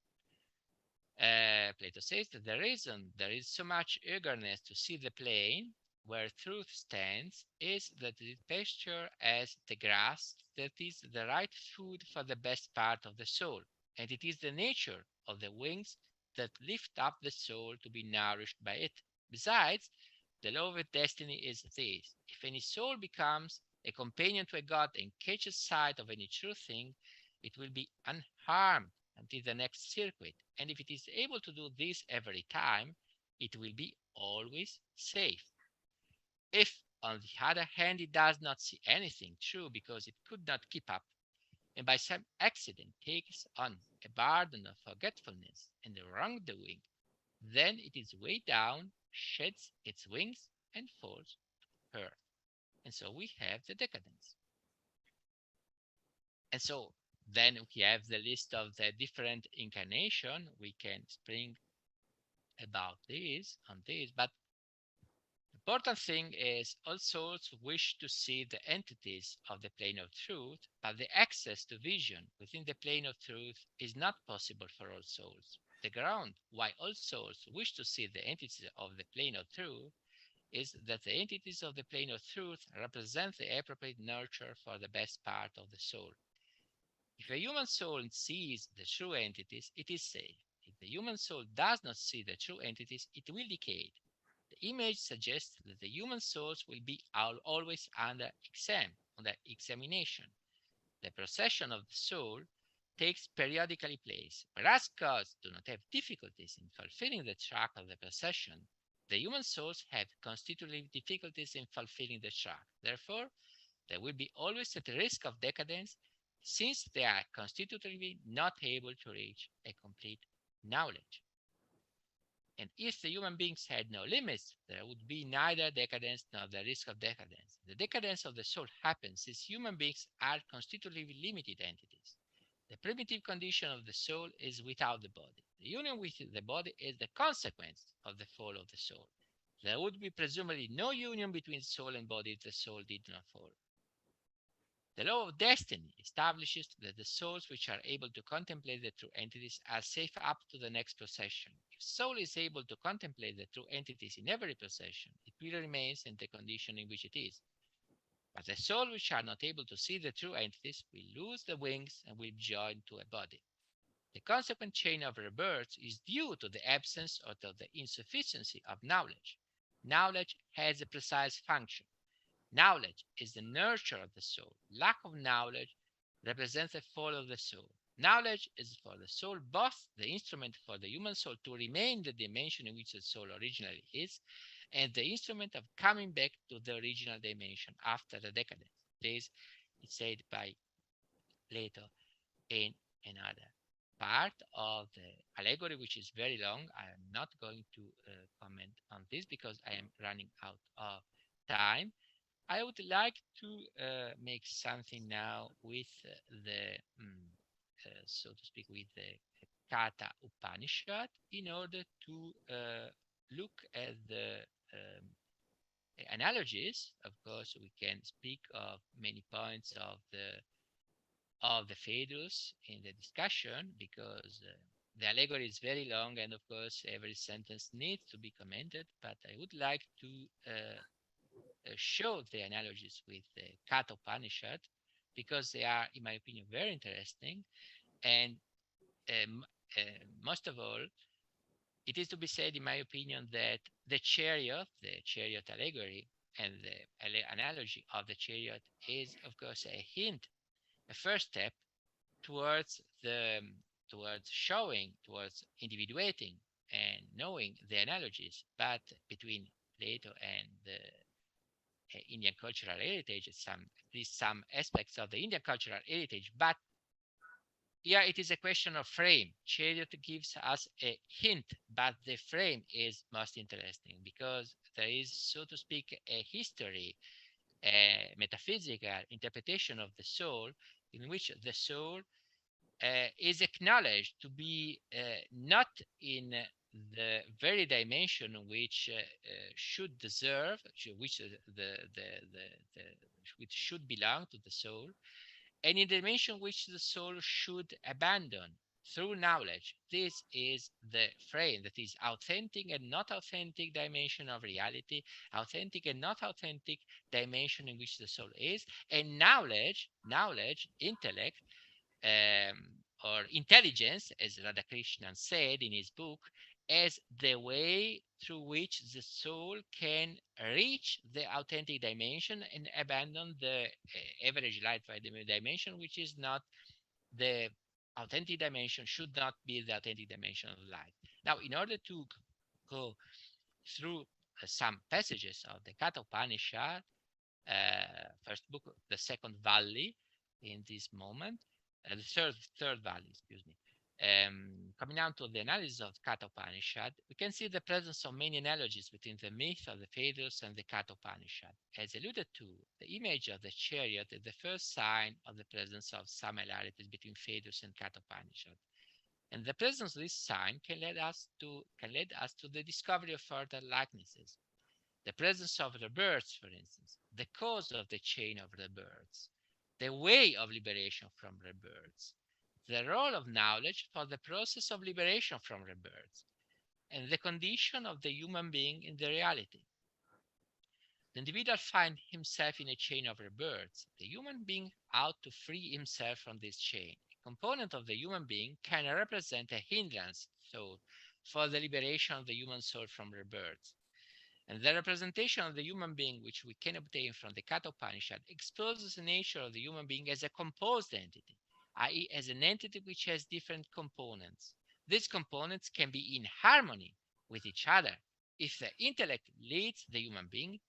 Plato says that the reason there is so much eagerness to see the plane where truth stands is that the pasture as the grass that is the right food for the best part of the soul, and it is the nature of the wings that lift up the soul to be nourished by it. Besides, the law of destiny is this: if any soul becomes a companion to a god and catches sight of any true thing, it will be unharmed until the next circuit, and if it is able to do this every time, it will be always safe. If, on the other hand, it does not see anything true because it could not keep up, and by some accident takes on a burden of forgetfulness and wrongdoing, then it is weighed down, sheds its wings, and falls to earth. And so we have the decadence. And so then we have the list of the different incarnation. We can spring about this on this, but the important thing is all souls wish to see the entities of the plane of truth, but the access to vision within the plane of truth is not possible for all souls. The ground why all souls wish to see the entities of the plane of truth is that the entities of the plane of truth represent the appropriate nurture for the best part of the soul. If a human soul sees the true entities, it is safe. If the human soul does not see the true entities, it will decay. The image suggests that the human souls will be always under examination. The procession of the soul takes periodically place. Whereas gods do not have difficulties in fulfilling the track of the procession, the human souls have constitutive difficulties in fulfilling the track. Therefore, they will be always at the risk of decadence, since they are constitutively not able to reach a complete knowledge. And if the human beings had no limits, there would be neither decadence nor the risk of decadence. The decadence of the soul happens since human beings are constitutively limited entities. The primitive condition of the soul is without the body. The union with the body is the consequence of the fall of the soul. There would be presumably no union between soul and body if the soul did not fall. The law of destiny establishes that the souls which are able to contemplate the true entities are safe up to the next procession. If soul is able to contemplate the true entities in every procession, it will remain in the condition in which it is. But the souls which are not able to see the true entities will lose the wings and will join to a body. The consequent chain of rebirths is due to the absence or to the insufficiency of knowledge. Knowledge has a precise function. Knowledge is the nurture of the soul. Lack of knowledge represents the fall of the soul. Knowledge is for the soul both the instrument for the human soul to remain the dimension in which the soul originally is, and the instrument of coming back to the original dimension after the decadence. This is said by Plato in another part of the allegory, which is very long. I am not going to comment on this because I am running out of time. I would like to make something now with so to speak, with the Kata Upanishad in order to look at the analogies. Of course, we can speak of many points of the Phaedrus in the discussion because the allegory is very long, and of course, every sentence needs to be commented. But I would like to show the analogies with the Kata Upanishad because they are, in my opinion, very interesting. And most of all, it is to be said, in my opinion, that the chariot allegory and the analogy of the chariot is, of course, a hint, a first step towards showing, towards individuating and knowing the analogies, but between Plato and the Indian cultural heritage, at least some aspects of the Indian cultural heritage, but here it is a question of frame. Chariot gives us a hint, but the frame is most interesting because there is, so to speak, a history, a metaphysical interpretation of the soul in which the soul is acknowledged to be not in the very dimension which should deserve, which which should belong to the soul, and in the dimension which the soul should abandon. through knowledge. This is the frame that is authentic and not authentic dimension of reality, authentic and not authentic dimension in which the soul is, and knowledge, intellect, or intelligence, as Radhakrishnan said in his book, as the way through which the soul can reach the authentic dimension and abandon the average light dimension, which is not the authentic dimension, should not be the authentic dimension of light. Now, in order to go through some passages of the Kata Upanishad, first book, the second valley in this moment, the third valley, excuse me. Coming down to the analysis of Kata Upanishad, we can see the presence of many analogies between the myth of the Phaedrus and the Kata Upanishad. As alluded to, the image of the chariot is the first sign of the presence of similarities between Phaedrus and Kata Upanishad. And the presence of this sign can lead us to the discovery of further likenesses. The presence of rebirths, for instance, the cause of the chain of rebirths, the way of liberation from rebirths, the role of knowledge for the process of liberation from rebirths, and the condition of the human being in the reality. The individual finds himself in a chain of rebirths. The human being out to free himself from this chain. A component of the human being can represent a hindrance thought for the liberation of the human soul from rebirths. And the representation of the human being which we can obtain from the Kata Upanishad exposes the nature of the human being as a composed entity, i.e. as an entity which has different components. These components can be in harmony with each other if the intellect leads the human being,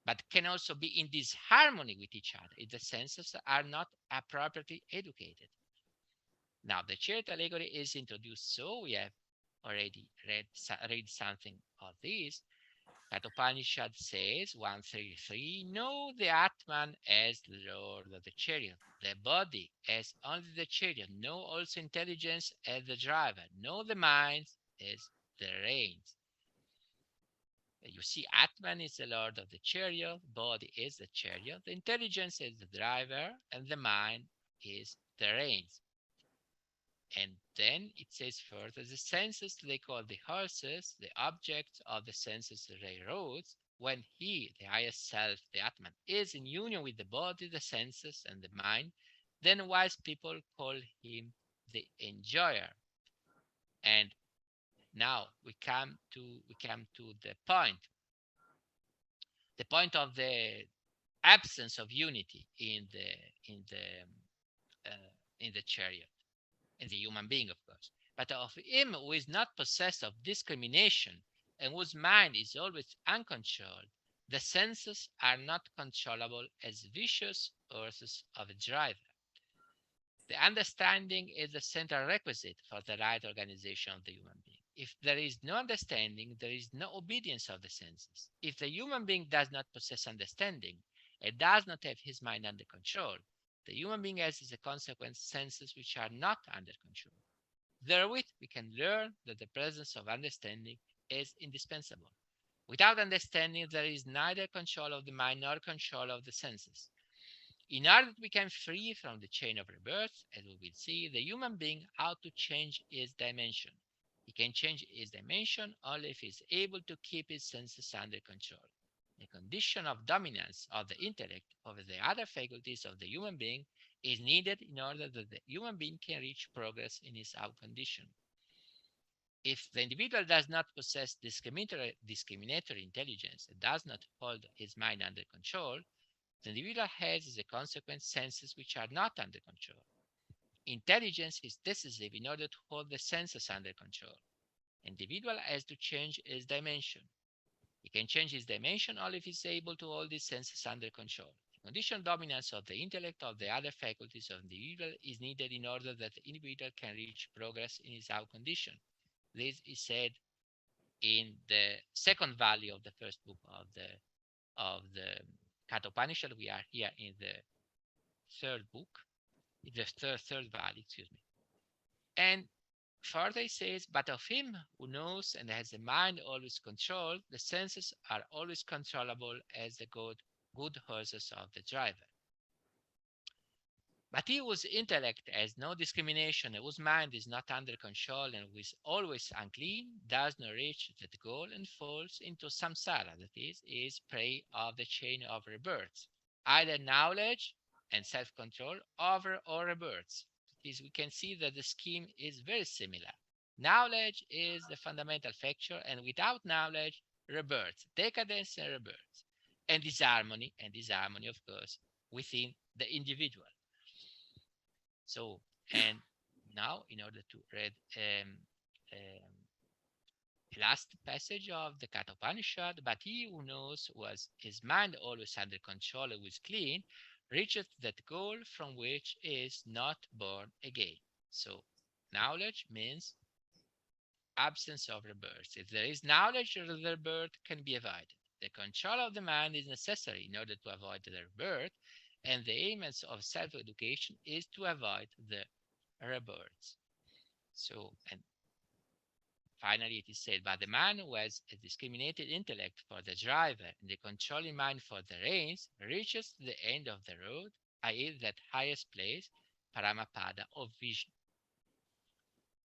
but can also be in disharmony with each other if the senses are not appropriately educated. Now, the chariot allegory is introduced, so we have already read something of this. Kata Upanishad says, 133, know the Atman as the Lord of the chariot, the body as only the chariot, know also intelligence as the driver, know the mind as the reins. You see, Atman is the Lord of the chariot, body is the chariot, the intelligence is the driver, and the mind is the reins. And then it says further, the senses they call the horses, the objects of the senses the railroads. When he, the highest self, the Atman, is in union with the body, the senses, and the mind, then wise people call him the enjoyer. And now we come to the point of the absence of unity in the chariot, in the human being, of course, but of him who is not possessed of discrimination and whose mind is always uncontrolled. The senses are not controllable as vicious horses of a driver. The understanding is the central requisite for the right organization of the human being. If there is no understanding, there is no obedience of the senses. If the human being does not possess understanding and does not have his mind under control, the human being has as a consequence senses which are not under control. Therewith, we can learn that the presence of understanding is indispensable. Without understanding, there is neither control of the mind nor control of the senses. In order to become free from the chain of rebirth, as we will see, the human being ought to change his dimension. He can change his dimension only if he is able to keep his senses under control. The condition of dominance of the intellect over the other faculties of the human being is needed in order that the human being can reach progress in his out condition. If the individual does not possess discriminatory intelligence and does not hold his mind under control, the individual has as a consequence senses which are not under control. Intelligence is decisive in order to hold the senses under control. The individual has to change his dimension. He can change his dimension only if he is able to hold his senses under control. The conditional dominance of the intellect of the other faculties of the individual is needed in order that the individual can reach progress in his out condition. This is said in the second value of the first book of the Kata Upanishad. We are here in the third book, the third value, excuse me. And further it says, but of him who knows and has the mind always controlled, the senses are always controllable as the good horses of the driver. But he whose intellect has no discrimination, whose mind is not under control, and who is always unclean, does not reach that goal and falls into samsara, that is prey of the chain of rebirths, either knowledge and self-control over all rebirths. That is, we can see that the scheme is very similar. Knowledge is the fundamental factor, and without knowledge, rebirth, decadence and rebirth, and disharmony, of course, within the individual. So, and now, in order to read last passage of the Kata Upanishad, but he who knows was his mind always under control and was clean, reacheth that goal from which is not born again. So, knowledge means absence of rebirth. If there is knowledge, the rebirth can be avoided. The control of the mind is necessary in order to avoid the rebirth, and the aim of self-education is to avoid the rebirths. So, and finally it is said, but the man who has a discriminated intellect for the driver and the controlling mind for the reins reaches the end of the road, i.e. that highest place, Paramapada of vision.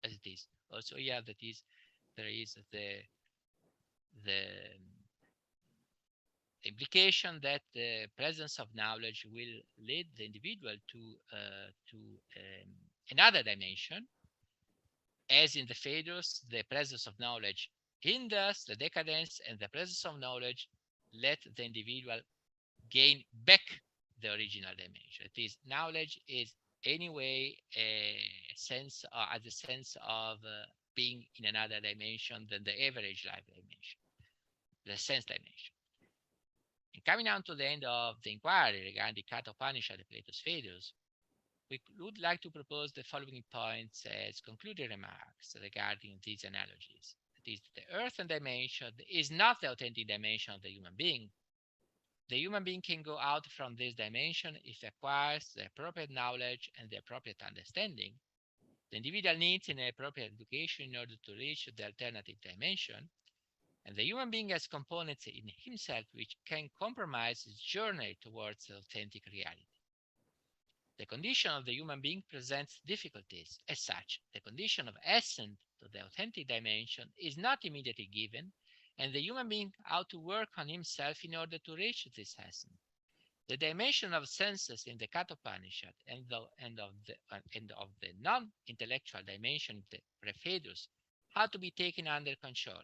As it is. Also, yeah, that is, there is the implication that the presence of knowledge will lead the individual to another dimension. As in the Phaedrus, the presence of knowledge hinders the decadence, and the presence of knowledge let the individual gain back the original dimension. It is, knowledge is anyway a sense, as a sense of being in another dimension than the average life dimension, the sense dimension. And coming down to the end of the inquiry regarding Kata Upanishad, Plato's Phaedrus, we would like to propose the following points as concluding remarks regarding these analogies. That is, the earthen dimension is not the authentic dimension of the human being. The human being can go out from this dimension if it acquires the appropriate knowledge and the appropriate understanding. The individual needs an appropriate education in order to reach the alternative dimension, and the human being has components in himself which can compromise his journey towards the authentic reality. The condition of the human being presents difficulties. As such, the condition of ascent to the authentic dimension is not immediately given, and the human being ought to work on himself in order to reach this ascent. The dimension of senses in the Kata Upanishad and of the non-intellectual dimension, the Phaedrus, how to be taken under control.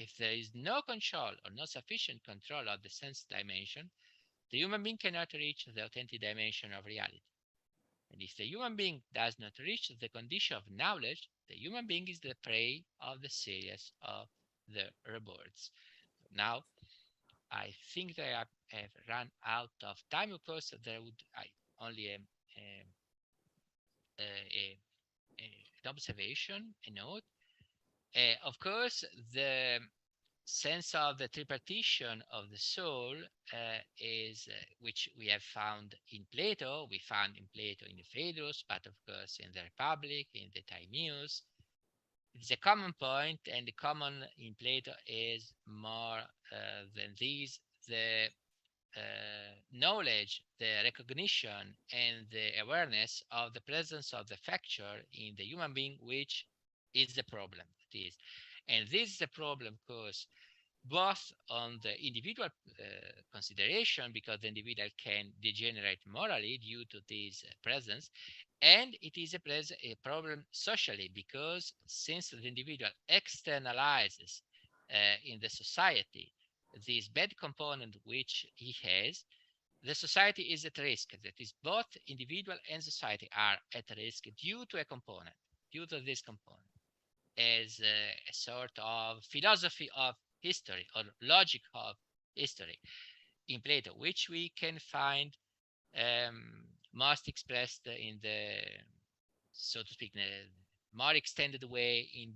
If there is no control or no sufficient control of the sense dimension, the human being cannot reach the authentic dimension of reality. And if the human being does not reach the condition of knowledge, the human being is the prey of the series of the rebirths. Now, I think that I have run out of time. Of course, there would only an observation, a note. Of course, the sense of the tripartition of the soul is which we have found in Plato. We found in Plato in the Phaedrus, but of course in the Republic, in the Timaeus. It's a common point, and the common in Plato is more than these, the knowledge, the recognition, and the awareness of the presence of the factor in the human being, which is the problem. It is. And this is a problem because both on the individual consideration, because the individual can degenerate morally due to this presence, and it is a problem socially, because since the individual externalizes in the society this bad component which he has, the society is at risk. That is, both individual and society are at risk due to a component, due to this component, as a sort of philosophy of history or logic of history in Plato, which we can find most expressed in the, so to speak, more extended way in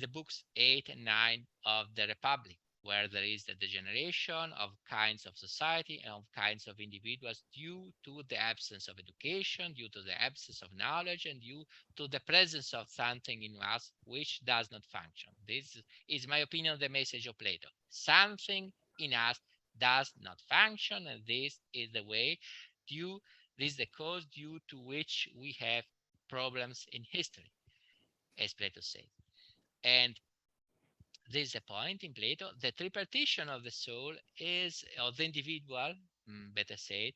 the books 8 and 9 of the Republic, where there is the degeneration of kinds of society and of kinds of individuals due to the absence of education, due to the absence of knowledge, and due to the presence of something in us which does not function. This is, my opinion, the message of Plato. Something in us does not function, and this is the way due This is the cause due to which we have problems in history, as Plato said. And this is the point in Plato. The tripartition of the soul is, or the individual, better said,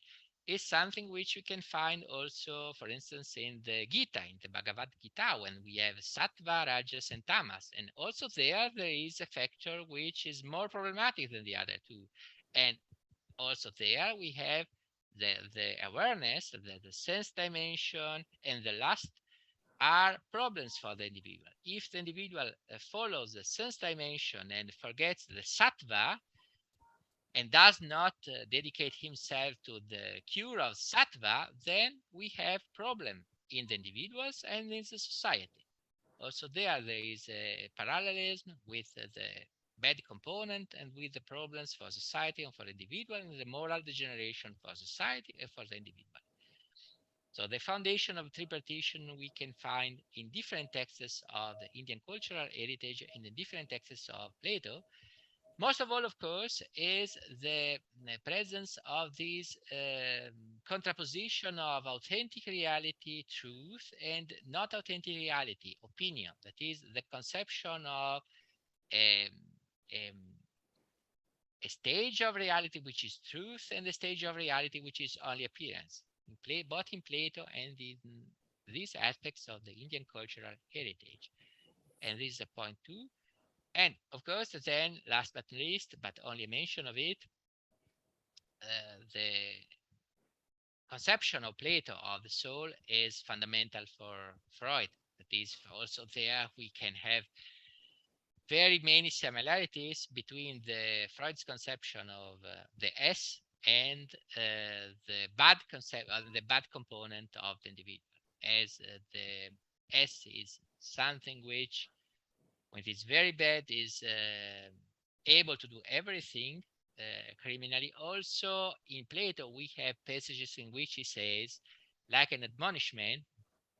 is something which we can find also, for instance, in the Gita, in the Bhagavad Gita, when we have Sattva, Rajas, and Tamas. And also there is a factor which is more problematic than the other two. And also there we have the awareness, the sense dimension, and the lust are problems for the individual. If the individual follows the sense dimension and forgets the sattva and does not dedicate himself to the cure of sattva, then we have problem in the individuals and in the society. Also there is a parallelism with the bad component and with the problems for society and for the individual, and the moral degeneration for society and for the individual. So the foundation of tripartition we can find in different texts of the Indian cultural heritage and in different texts of Plato. Most of all, of course, is the presence of this contraposition of authentic reality, truth, and not authentic reality, opinion. That is the conception of a stage of reality which is truth and the stage of reality which is only appearance. Both in Plato and in these aspects of the Indian cultural heritage. And this is a point too. And of course, then last but not least, but only a mention of it, the conception of Plato of the soul is fundamental for Freud. That is, also there we can have very many similarities between the Freud's conception of the S and the bad concept, the bad component of the individual, as the S is something which, when it is very bad, is able to do everything criminally. Also, in Plato, we have passages in which he says, like an admonishment,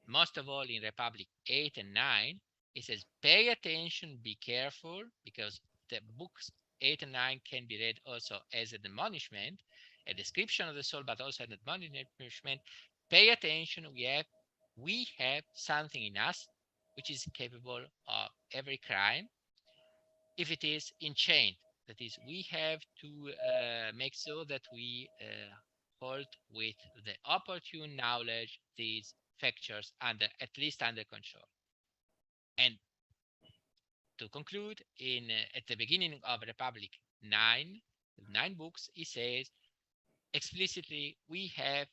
most of all in Republic 8 and 9, he says, pay attention, be careful, because the books 8 and 9 can be read also as an admonishment, a description of the soul, but also an admonishment. Pay attention, we have something in us which is capable of every crime if it is enchained. That is, we have to make so that we hold with the opportune knowledge these factors at least under control. And to conclude, at the beginning of Republic 9 books, he says explicitly, we have,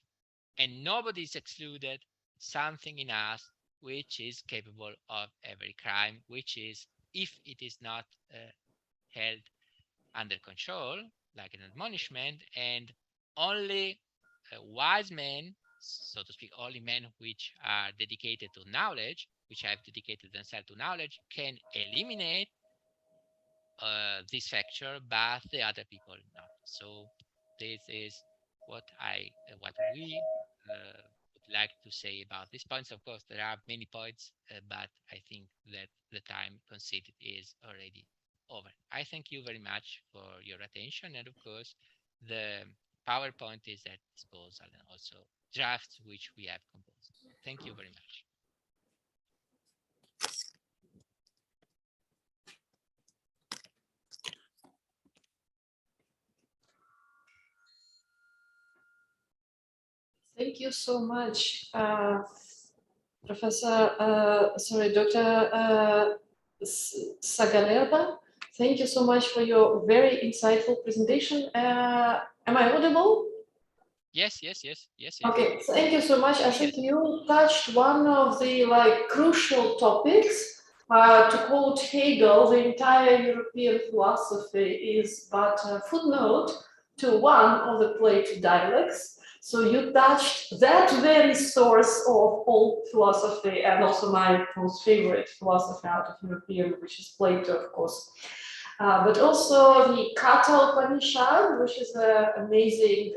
and nobody is excluded, something in us which is capable of every crime, which is, if it is not held under control, like an admonishment, and only wise men, so to speak, only men which are dedicated to knowledge, which have dedicated themselves to knowledge, can eliminate this factor, but the other people not. So this is what we would like to say about these points. Of course, there are many points, but I think that the time conceded is already over. I thank you very much for your attention, and of course, the PowerPoint is at disposal, and also drafts which we have composed. Thank you very much. Thank you so much, Professor, Dr. Sagalerba. Thank you so much for your very insightful presentation. Am I audible? Yes. Okay, thank you so much. I think you touched one of the crucial topics. To quote Hegel, the entire European philosophy is but a footnote to one of the Plato dialects. So you touched that very source of all philosophy, and also my most favorite philosophy out of European, which is Plato, of course. But also the Kata Upanishad, which is an amazing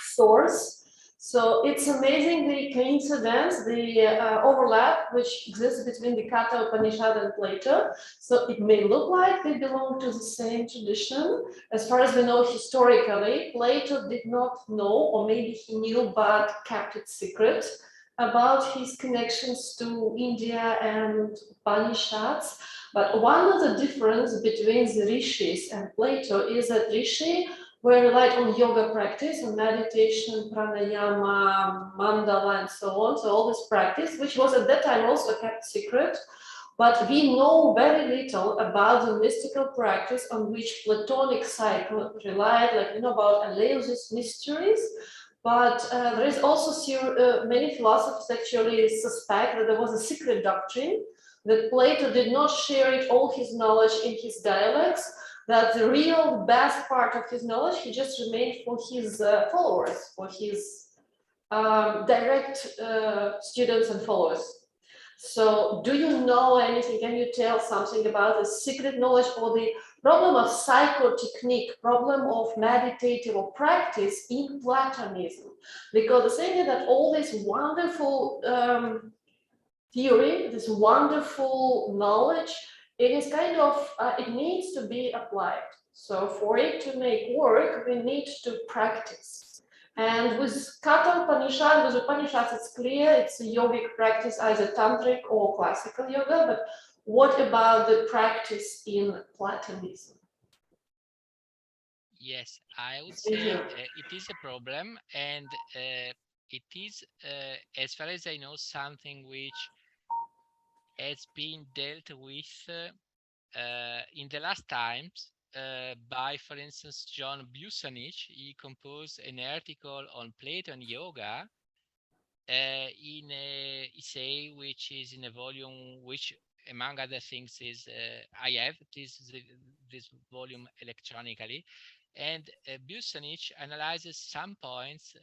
source. So it's amazing the coincidence, the overlap which exists between the Kata Upanishad and Plato. So it may look like they belong to the same tradition. As far as we know historically, Plato did not know, or maybe he knew but kept it secret, about his connections to India and Upanishads. But one of the difference between the rishis and Plato is that rishi were relied on yoga practice, on meditation, pranayama, mandala, and so on. So all this practice, which was at that time also kept secret. But we know very little about the mystical practice on which Platonic cycle relied, like about Eleusis mysteries. But there is also many philosophers actually suspect that there was a secret doctrine, that Plato did not share it, all his knowledge in his dialects, that the real best part of his knowledge, he just remained for his followers, for his direct students and followers. So do you know anything, can you tell something about the secret knowledge or the problem of psychotechnique, problem of meditative or practice in Platonism? Because the thing is that all this wonderful theory, this wonderful knowledge, it is kind of, it needs to be applied. So for it to make work, we need to practice. And with Kata Upanishad, with Upanishads, it's clear it's a yogic practice, either tantric or classical yoga. But what about the practice in Platonism? Yes, I would say it is a problem, and it is, as far as I know, something which has been dealt with in the last times by, for instance, John Busanich. He composed an article on Plato and yoga in a essay which is in a volume which, among other things, is I have this volume electronically. And Busanich analyzes some points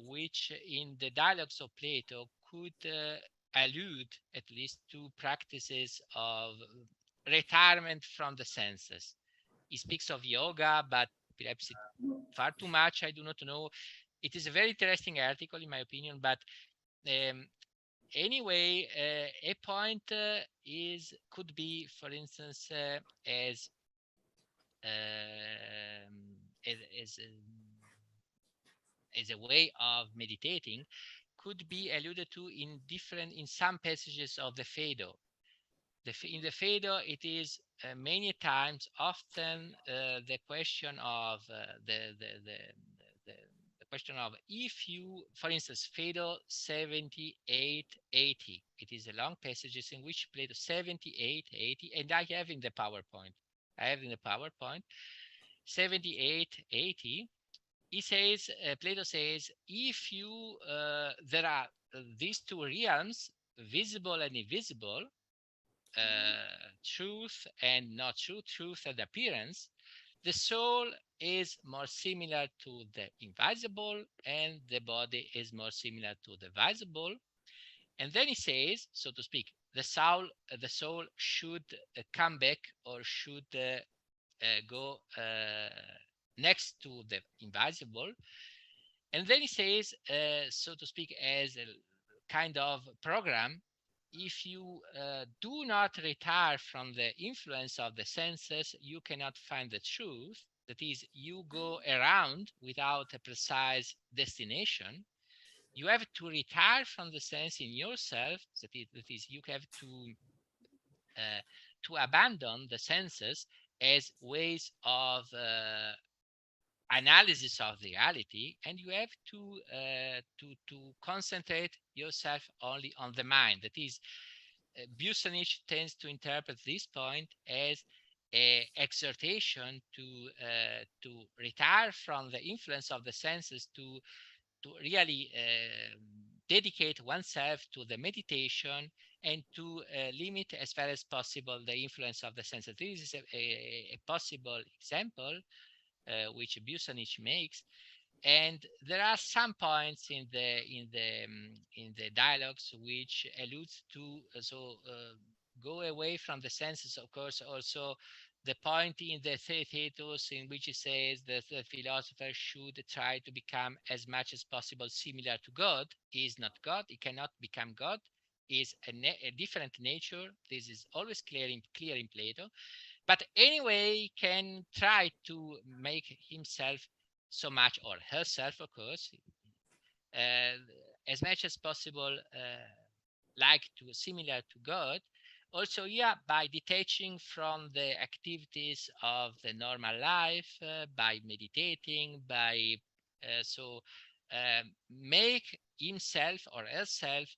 which in the dialogues of Plato could allude at least to practices of retirement from the senses. He speaks of yoga, but perhaps it far too much, I do not know. It is a very interesting article, in my opinion, but anyway, a point could be, for instance, as a way of meditating, could be alluded to in some passages of the Phaedo. In the Phaedo, it is many times often the question of the question of, if you, for instance, Phaedo 7880, it is a long passages in which Plato 7880, and I have in the PowerPoint. 7880. He says, Plato says, if you there are these two realms, visible and invisible, truth and not truth, truth and appearance, the soul is more similar to the invisible and the body is more similar to the visible. And then he says, so to speak, the soul should come back, or should go next to the invisible. And then he says, so to speak, as a kind of program, if you do not retire from the influence of the senses, you cannot find the truth. That is, you go around without a precise destination. You have to retire from the sense in yourself. That is, you have to abandon the senses as ways of analysis of the reality, and you have to concentrate yourself only on the mind. That is, Busanich tends to interpret this point as an exhortation to retire from the influence of the senses, to really dedicate oneself to the meditation, and to limit as far as possible the influence of the senses. This is a possible example which Busanich makes, and there are some points in the dialogues which alludes to go away from the senses. Of course, also the point in the Theaetetus in which it says that the philosopher should try to become as much as possible similar to God is not God. It cannot become God. Is a different nature. This is always clear in Plato. But anyway, can try to make himself so much, or herself, of course, as much as possible like to similar to God. Also, yeah, by detaching from the activities of the normal life, by meditating, by make himself or herself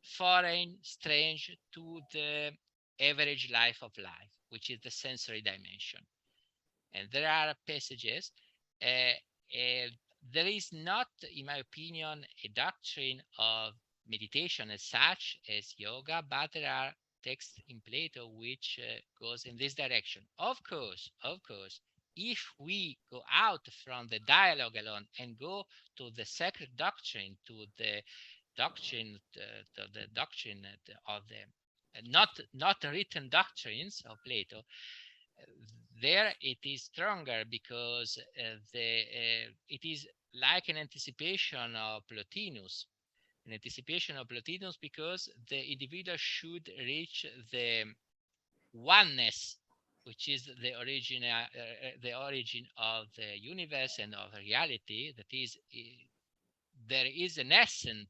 foreign, strange to the average life of life, which is the sensory dimension. And there are passages. There is not, in my opinion, a doctrine of meditation as such as yoga, but there are texts in Plato which goes in this direction. Of course, if we go out from the dialogue alone and go to the sacred doctrine, to the doctrine, of the not written doctrines of Plato, there it is stronger because it is like an anticipation of Plotinus. An anticipation of Plotinus because the individual should reach the oneness, which is the origin of the universe and of reality. That is, there is an essence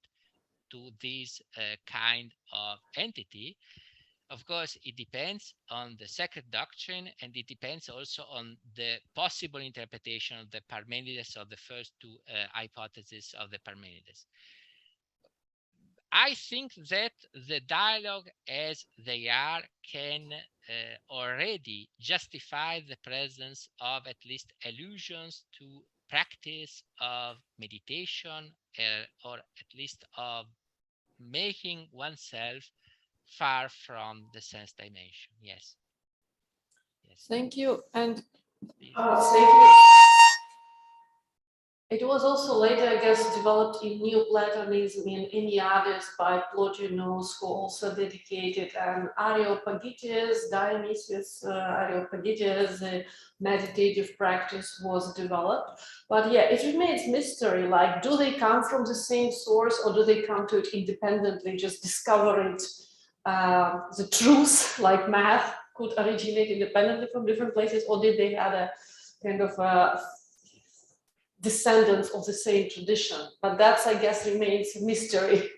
to this kind of entity. Of course, it depends on the sacred doctrine, and it depends also on the possible interpretation of the Parmenides, of the first two hypotheses of the Parmenides. I think that the dialogue as they are can already justify the presence of at least allusions to practice of meditation, or at least of making oneself far from the sense dimension. Yes. Thank you. And it was also later, I guess, developed in Neoplatonism in Enneades by Plotinus, who also dedicated Areopagites, Dionysius Areopagites, the meditative practice was developed. But yeah, it remains mystery, like, do they come from the same source or do they come to it independently, just discovering the truth, like math could originate independently from different places, or did they have a kind of descendants of the same tradition? But that's, I guess, remains a mystery.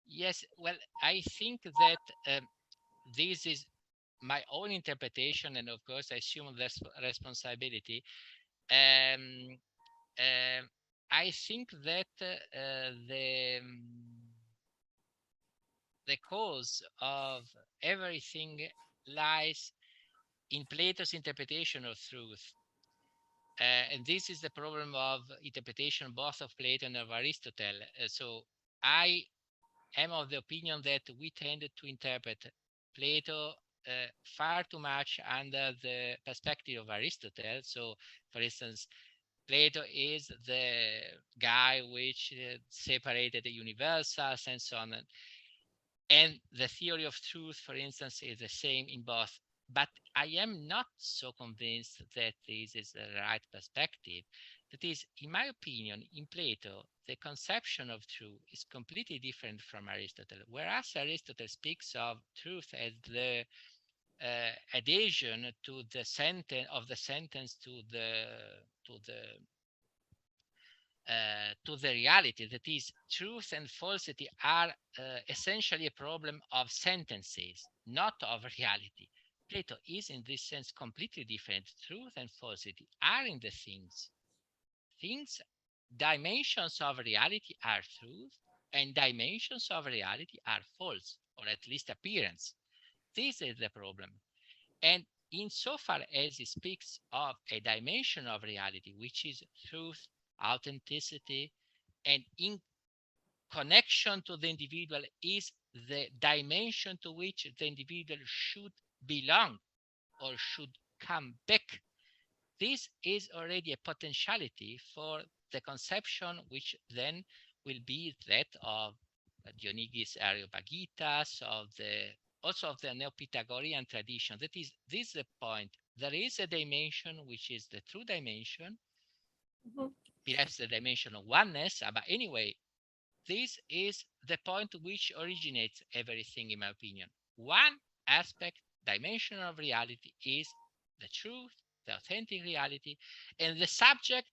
Yes, well, I think that this is my own interpretation, and of course, I assume this responsibility. I think that the cause of everything lies in Plato's interpretation of truth. And this is the problem of interpretation both of Plato and of Aristotle. So I am of the opinion that we tend to interpret Plato far too much under the perspective of Aristotle. So, for instance, Plato is the guy which separated the universals and so on. And the theory of truth, for instance, is the same in both. But I am not so convinced that this is the right perspective. That is, in my opinion, in Plato, the conception of truth is completely different from Aristotle. Whereas Aristotle speaks of truth as the adhesion to the sentence to the reality. That is, truth and falsity are essentially a problem of sentences, not of reality. Plato is in this sense completely different. Truth and falsity are in the things. Dimensions of reality are truth, and dimensions of reality are false, or at least appearance. This is the problem. And insofar as he speaks of a dimension of reality, which is truth, authenticity, and in connection to the individual is the dimension to which the individual should belong or should come back. This is already a potentiality for the conception, which then will be that of Dionysius Areopagitas, of the also of the Neo-Pythagorean tradition. That is, this is the point. There is a dimension which is the true dimension, perhaps the dimension of oneness, but anyway, this is the point which originates everything, in my opinion. One aspect, dimension of reality, is the truth, the authentic reality, and the subject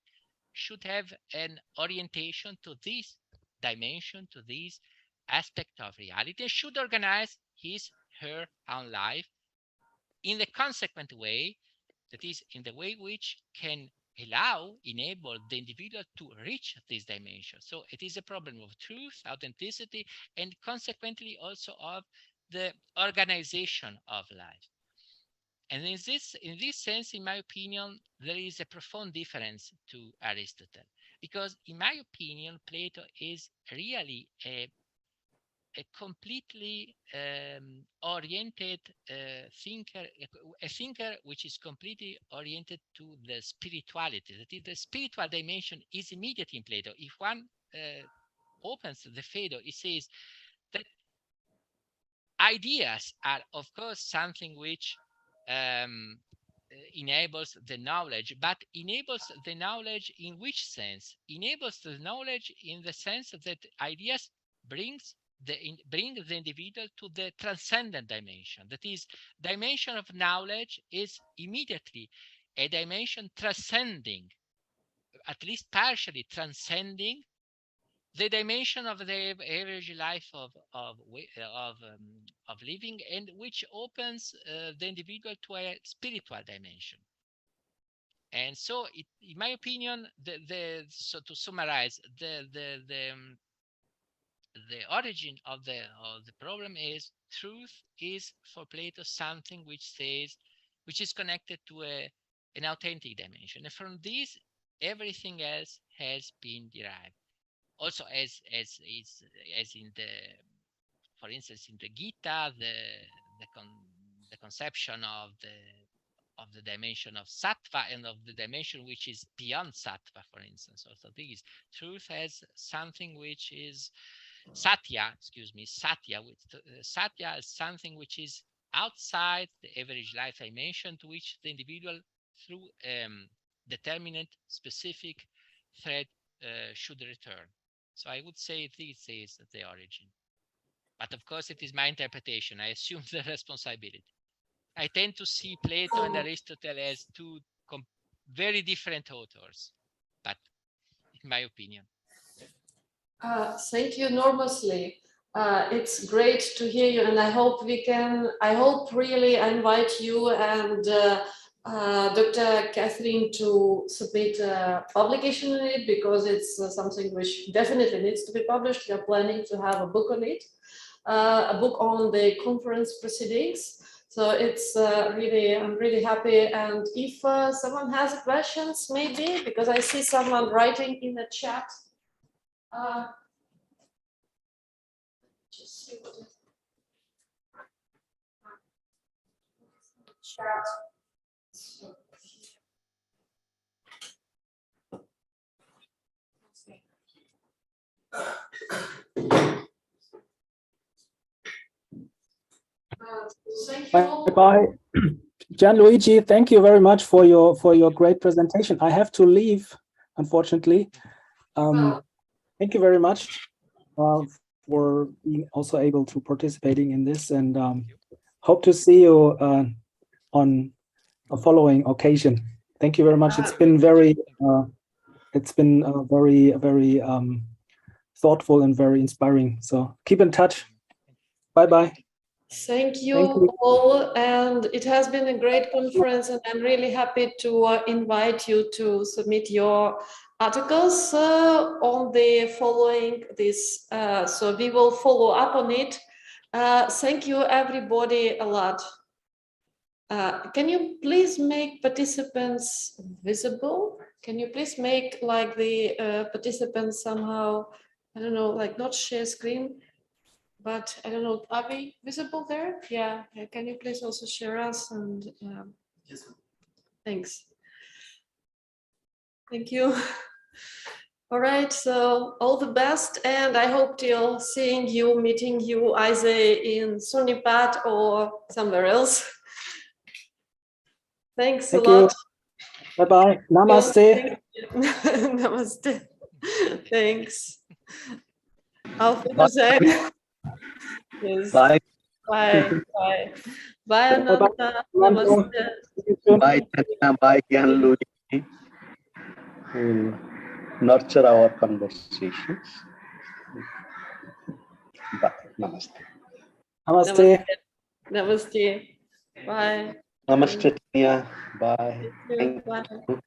should have an orientation to this dimension, to this aspect of reality, and should organize his, her own life in the consequent way, that is, in the way which can enable the individual to reach this dimension. So it is a problem of truth, authenticity, and consequently also of the organization of life. And in this sense, in my opinion, there is a profound difference to Aristotle, because in my opinion, Plato is really a completely oriented thinker, a thinker which is completely oriented to the spirituality. That is, the spiritual dimension is immediate in Plato. If one opens the Phaedo, it says that ideas are, of course, something which enables the knowledge, but enables the knowledge in which sense? Enables the knowledge in the sense that ideas bring the individual to the transcendent dimension. That is, dimension of knowledge is immediately a dimension transcending, at least partially transcending, the dimension of the average life of living, and which opens the individual to a spiritual dimension. And so, in my opinion, so to summarize, the origin of the problem is truth is for Plato something which is connected to an authentic dimension, and from this everything else has been derived. Also, as in the, for instance, in the Gita, the conception of the dimension of sattva and of the dimension which is beyond sattva, for instance. Also, this truth has something which is satya. Satya is something which is outside the average life dimension, to which the individual, through determinate specific thread, should return. So I would say this is the origin. But of course, it is my interpretation. I assume the responsibility. I tend to see Plato and Aristotle as two very different authors, but in my opinion. Thank you enormously. It's great to hear you, and I hope really I invite you and Dr. Catherine to submit a publication on it, because it's something which definitely needs to be published. We are planning to have a book on it, a book on the conference proceedings. So it's really, I'm really happy. And if someone has questions, maybe, because I see someone writing in the chat. Just see what is chat. Thank you all. Bye. Gianluigi, thank you very much for your great presentation. I have to leave, unfortunately. Thank you very much for being also able to participating in this, and hope to see you on a following occasion. Thank you very much. It's been very thoughtful and very inspiring. So keep in touch. Bye-bye. Thank you all, and it has been a great conference, and I'm really happy to invite you to submit your articles on the following this, so we will follow up on it. Thank you everybody a lot. Can you please make participants visible? Can you please make like the participants somehow, I don't know, like not share screen? But I don't know, are we visible there? Yeah. Can you please also share us? And yes. Thanks. Thank you. All right, so all the best, and I hope till seeing you, meeting you either in Sonipat or somewhere else. Thanks Thank a you. lot. Bye-bye. Namaste. Namaste. Thanks. Auf Wiedersehen. Yes. Bye. Bye. Bye. Bye, Ananta. Namaste. Namaste. Bye, Tanya. Bye, Gyanlu. We'll nurture our conversations. Bye. Namaste. Namaste. Namaste. Bye. Namaste, Tanya. Bye. Thank you. Bye.